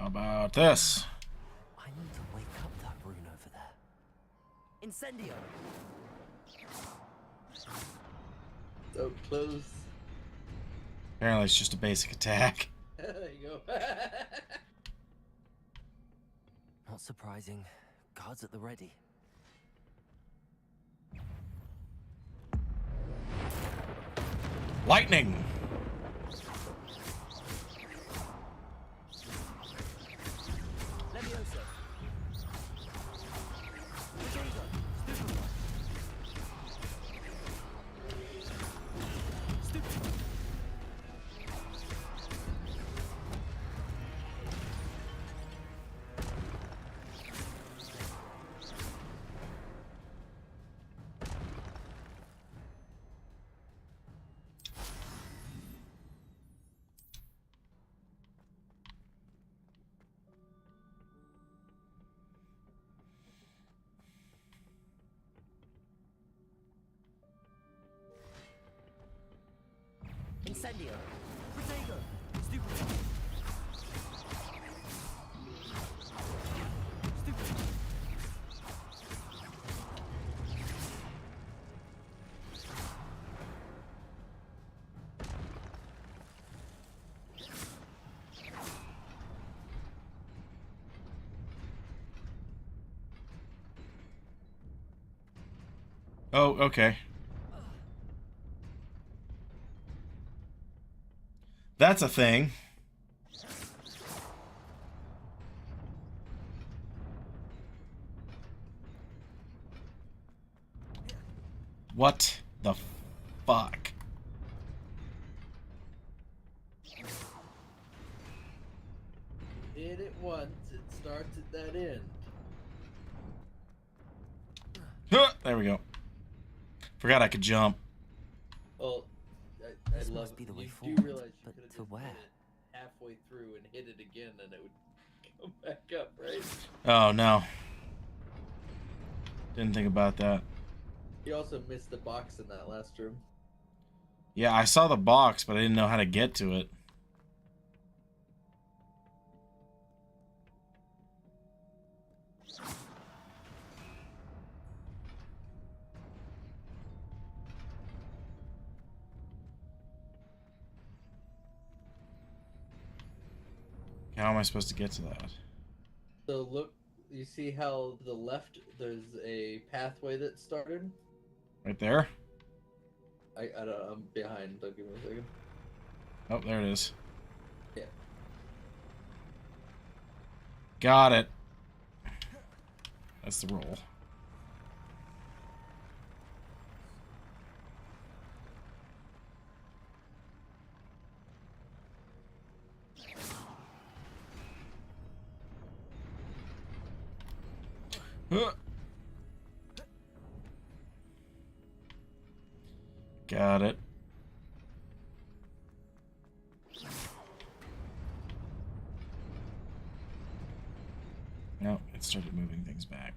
How about this? I need to wake up that rune over there. Incendio! So close. Apparently it's just a basic attack. There you go. Not surprising. Guards at the ready. Lightning! Levioso. Incendio. Protego. Stupefy. Oh, okay. That's a thing. What the fuck? Hit it once, it starts at that end. There we go. Forgot I could jump. Well, I This love must be the way you forward, do realize you but could have to just where? hit it halfway through and hit it again and it would come back up, right? Oh, no. Didn't think about that. You also missed the box in that last room. Yeah, I saw the box, but I didn't know how to get to it. How am I supposed to get to that? So look, you see how the left, there's a pathway that started? Right there? I don't know, I'm behind, don't give me a second. Oh, there it is. Yeah. Got it. That's the roll. Got it. No, it started moving things back.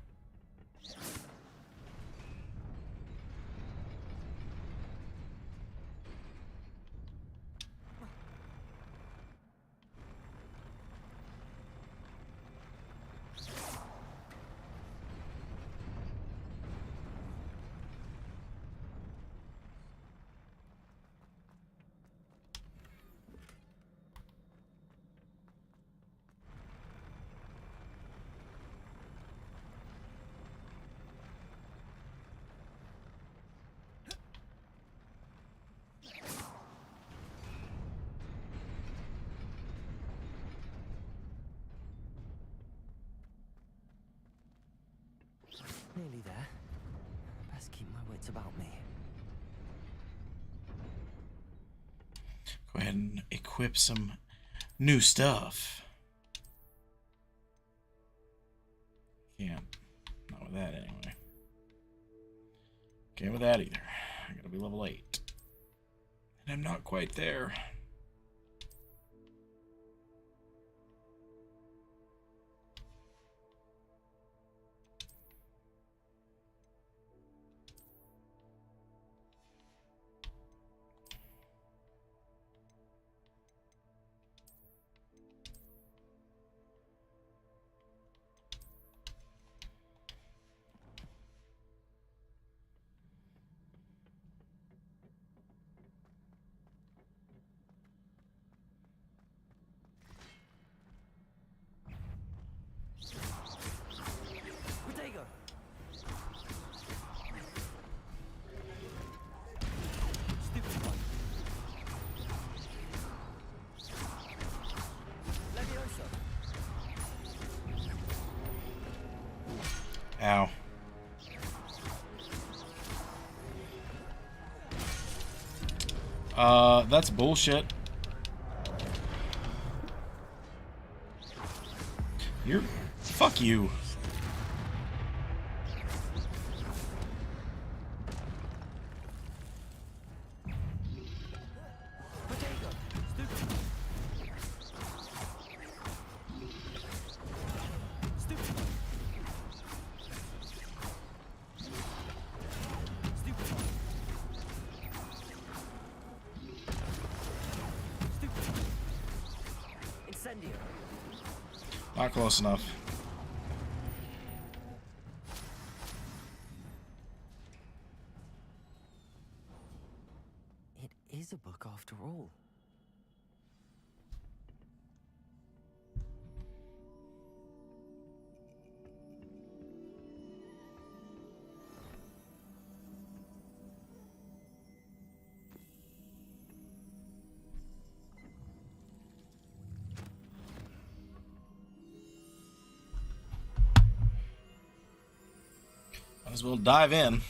Nearly there. Best keep my wits about me. Go ahead and equip some new stuff. Can't. Not with that anyway. Can't with that either. I gotta be level 8. And I'm not quite there. Ow. That's bullshit. You're... Fuck you. Not close enough. It is a book after all. Might as well dive in.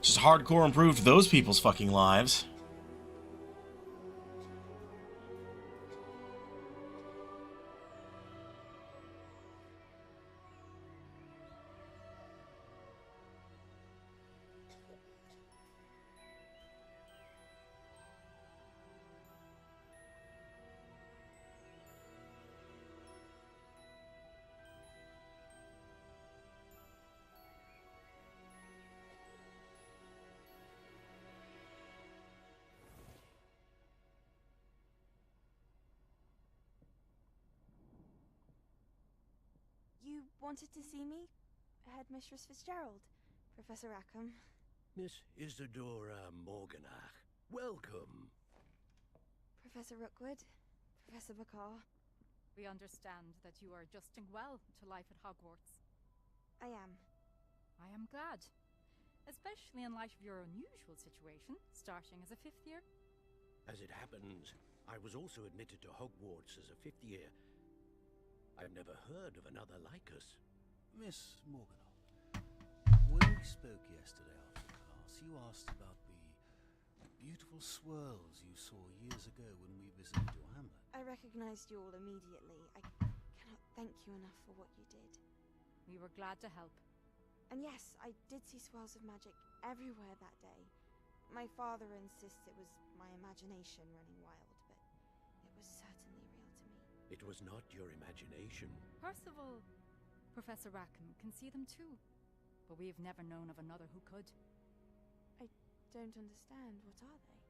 Just hardcore improved those people's fucking lives. You wanted to see me? Headmistress Fitzgerald, Professor Rackham. Miss Isadora Morganach, welcome. Professor Rookwood, Professor Bakar. We understand that you are adjusting well to life at Hogwarts. I am. I am glad. Especially in light of your unusual situation, starting as a 5th year. As it happens, I was also admitted to Hogwarts as a 5th year. I've never heard of another like us. Miss Morganoff, when we spoke yesterday after class, you asked about the beautiful swirls you saw years ago when we visited your hamlet. I recognized you all immediately. I cannot thank you enough for what you did. We were glad to help. And yes, I did see swirls of magic everywhere that day. My father insists it was my imagination running wild, but it was certainly real to me. It was not your imagination. Percival, Professor Rackham can see them too, but we have never known of another who could. I don't understand. What are they?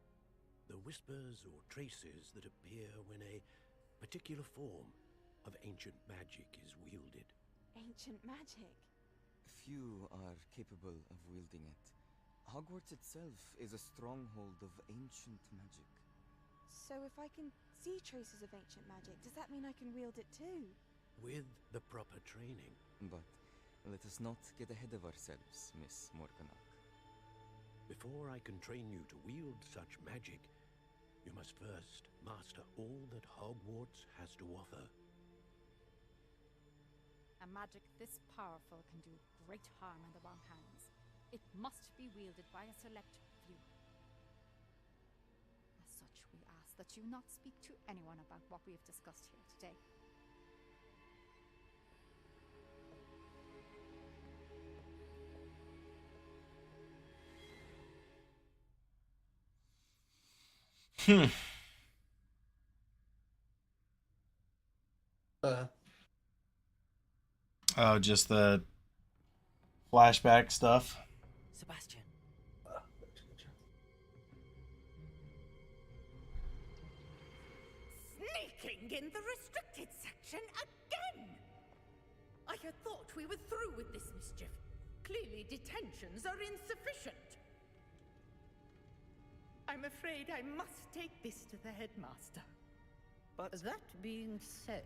The whispers or traces that appear when a particular form of ancient magic is wielded. Ancient magic? Few are capable of wielding it. Hogwarts itself is a stronghold of ancient magic. So if I can see traces of ancient magic, does that mean I can wield it too? With the proper training. But let us not get ahead of ourselves, Miss Morganoff. Before I can train you to wield such magic, you must first master all that Hogwarts has to offer. A magic this powerful can do great harm in the wrong hands. It must be wielded by a select few. As such, we ask that you not speak to anyone about what we have discussed here today. Oh, just the flashback stuff. Sebastian. Sneaking in the restricted section again! I had thought we were through with this mischief. Clearly detentions are insufficient. I'm afraid I must take this to the headmaster. But that being said,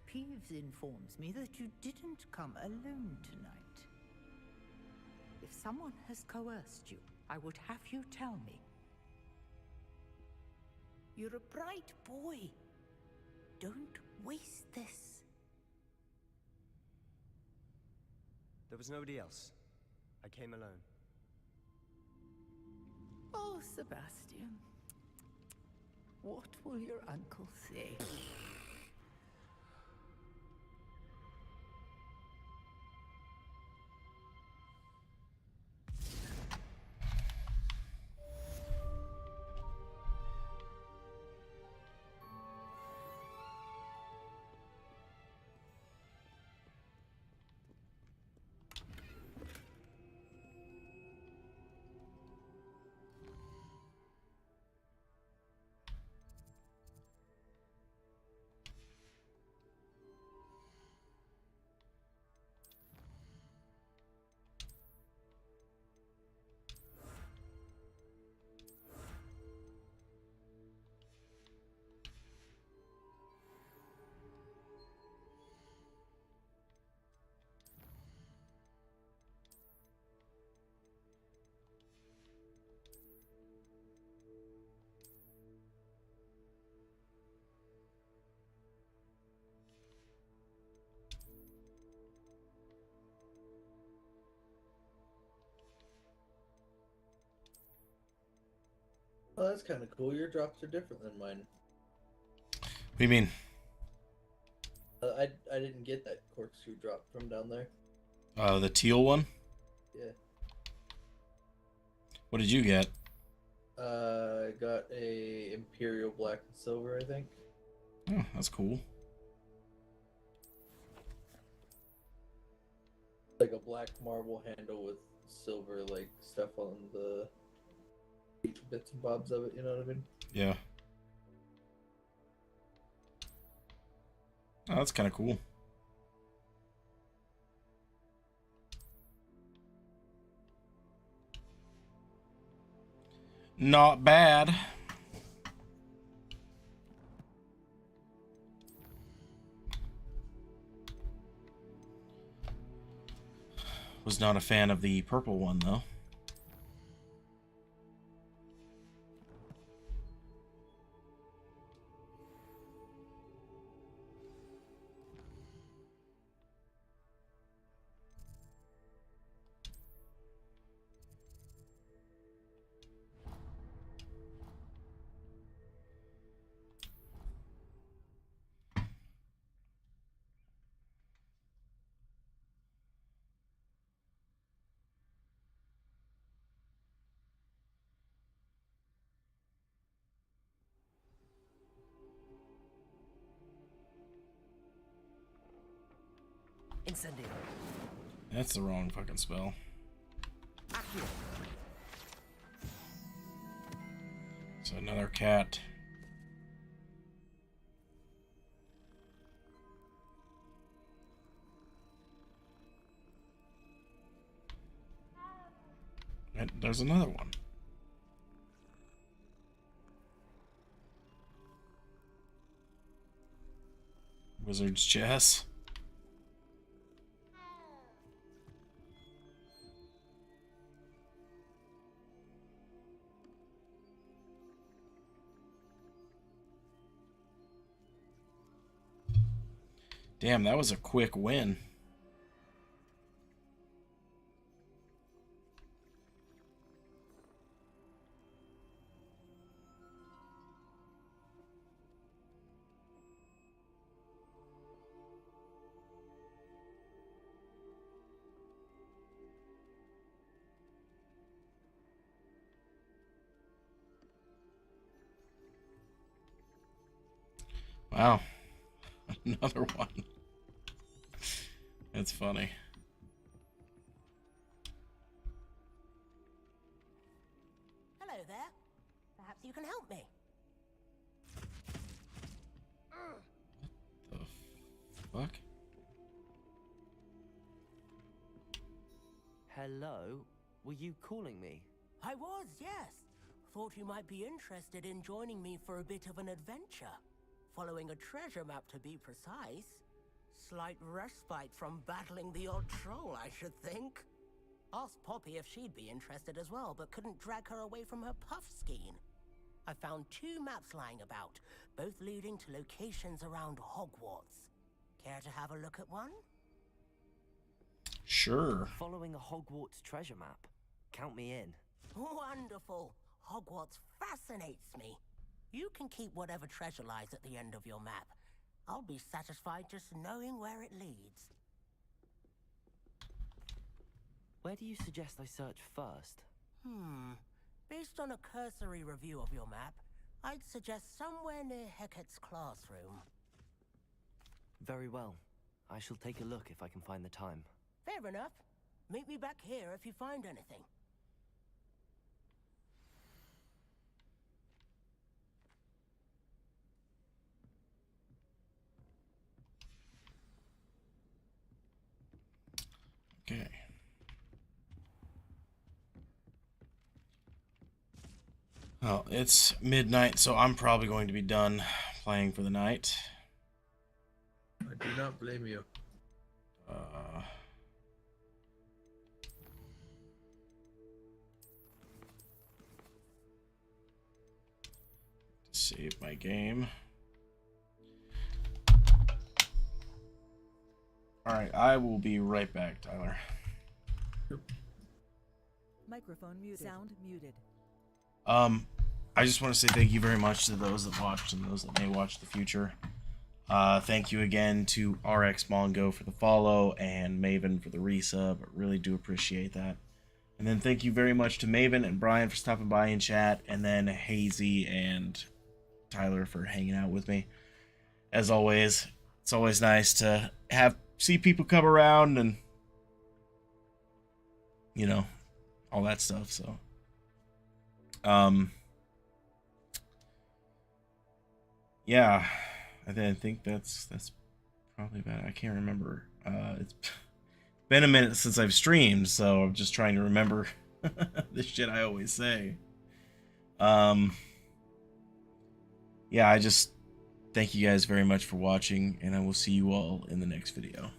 Peeves informs me that you didn't come alone tonight. If someone has coerced you, I would have you tell me. You're a bright boy. Don't waste this. There was nobody else. I came alone. Oh, Sebastian. What will your uncle say? Oh, that's kind of cool. Your drops are different than mine. What do you mean? I didn't get that corkscrew drop from down there. The teal one? Yeah. What did you get? I got a Imperial Black and Silver, I think. Oh, that's cool. Like a black marble handle with silver, like, stuff on the bits and bobs of it, you know what I mean? Yeah. Oh, that's kind of cool. Not bad. Was not a fan of the purple one, though. Incendio. That's the wrong fucking spell. Accio. So another cat. And there's another one. Wizard's chess. Damn, that was a quick win. Wow. Another one. That's funny. Hello there. Perhaps you can help me. Fuck? Hello? Were you calling me? I was, yes. Thought you might be interested in joining me for a bit of an adventure. Following a treasure map, to be precise. Slight respite from battling the odd troll, I should think. Asked Poppy if she'd be interested as well, but couldn't drag her away from her puff skein. I found 2 maps lying about, both leading to locations around Hogwarts. Care to have a look at one? Sure. Following a Hogwarts treasure map. Count me in. Wonderful. Hogwarts fascinates me. You can keep whatever treasure lies at the end of your map. I'll be satisfied just knowing where it leads. Where do you suggest I search first? Based on a cursory review of your map, I'd suggest somewhere near Hecat's classroom. Very well. I shall take a look if I can find the time. Fair enough. Meet me back here if you find anything. Okay. Well, it's midnight, so I'm probably going to be done playing for the night. I do not blame you. Save my game. Alright, I will be right back, Tyler. Microphone muted. Sound muted. I just want to say thank you very much to those that watched and those that may watch in the future. Thank you again to RX Mongo for the follow and Maven for the resub. I really do appreciate that. And then thank you very much to Maven and Brian for stopping by in chat, and then Hazy and Tyler for hanging out with me. As always, it's always nice to see people come around and, you know, all that stuff. So, yeah, I think that's probably about it. I can't remember. It's been a minute since I've streamed, so I'm just trying to remember the shit I always say. Yeah, I just thank you guys very much for watching, and I will see you all in the next video.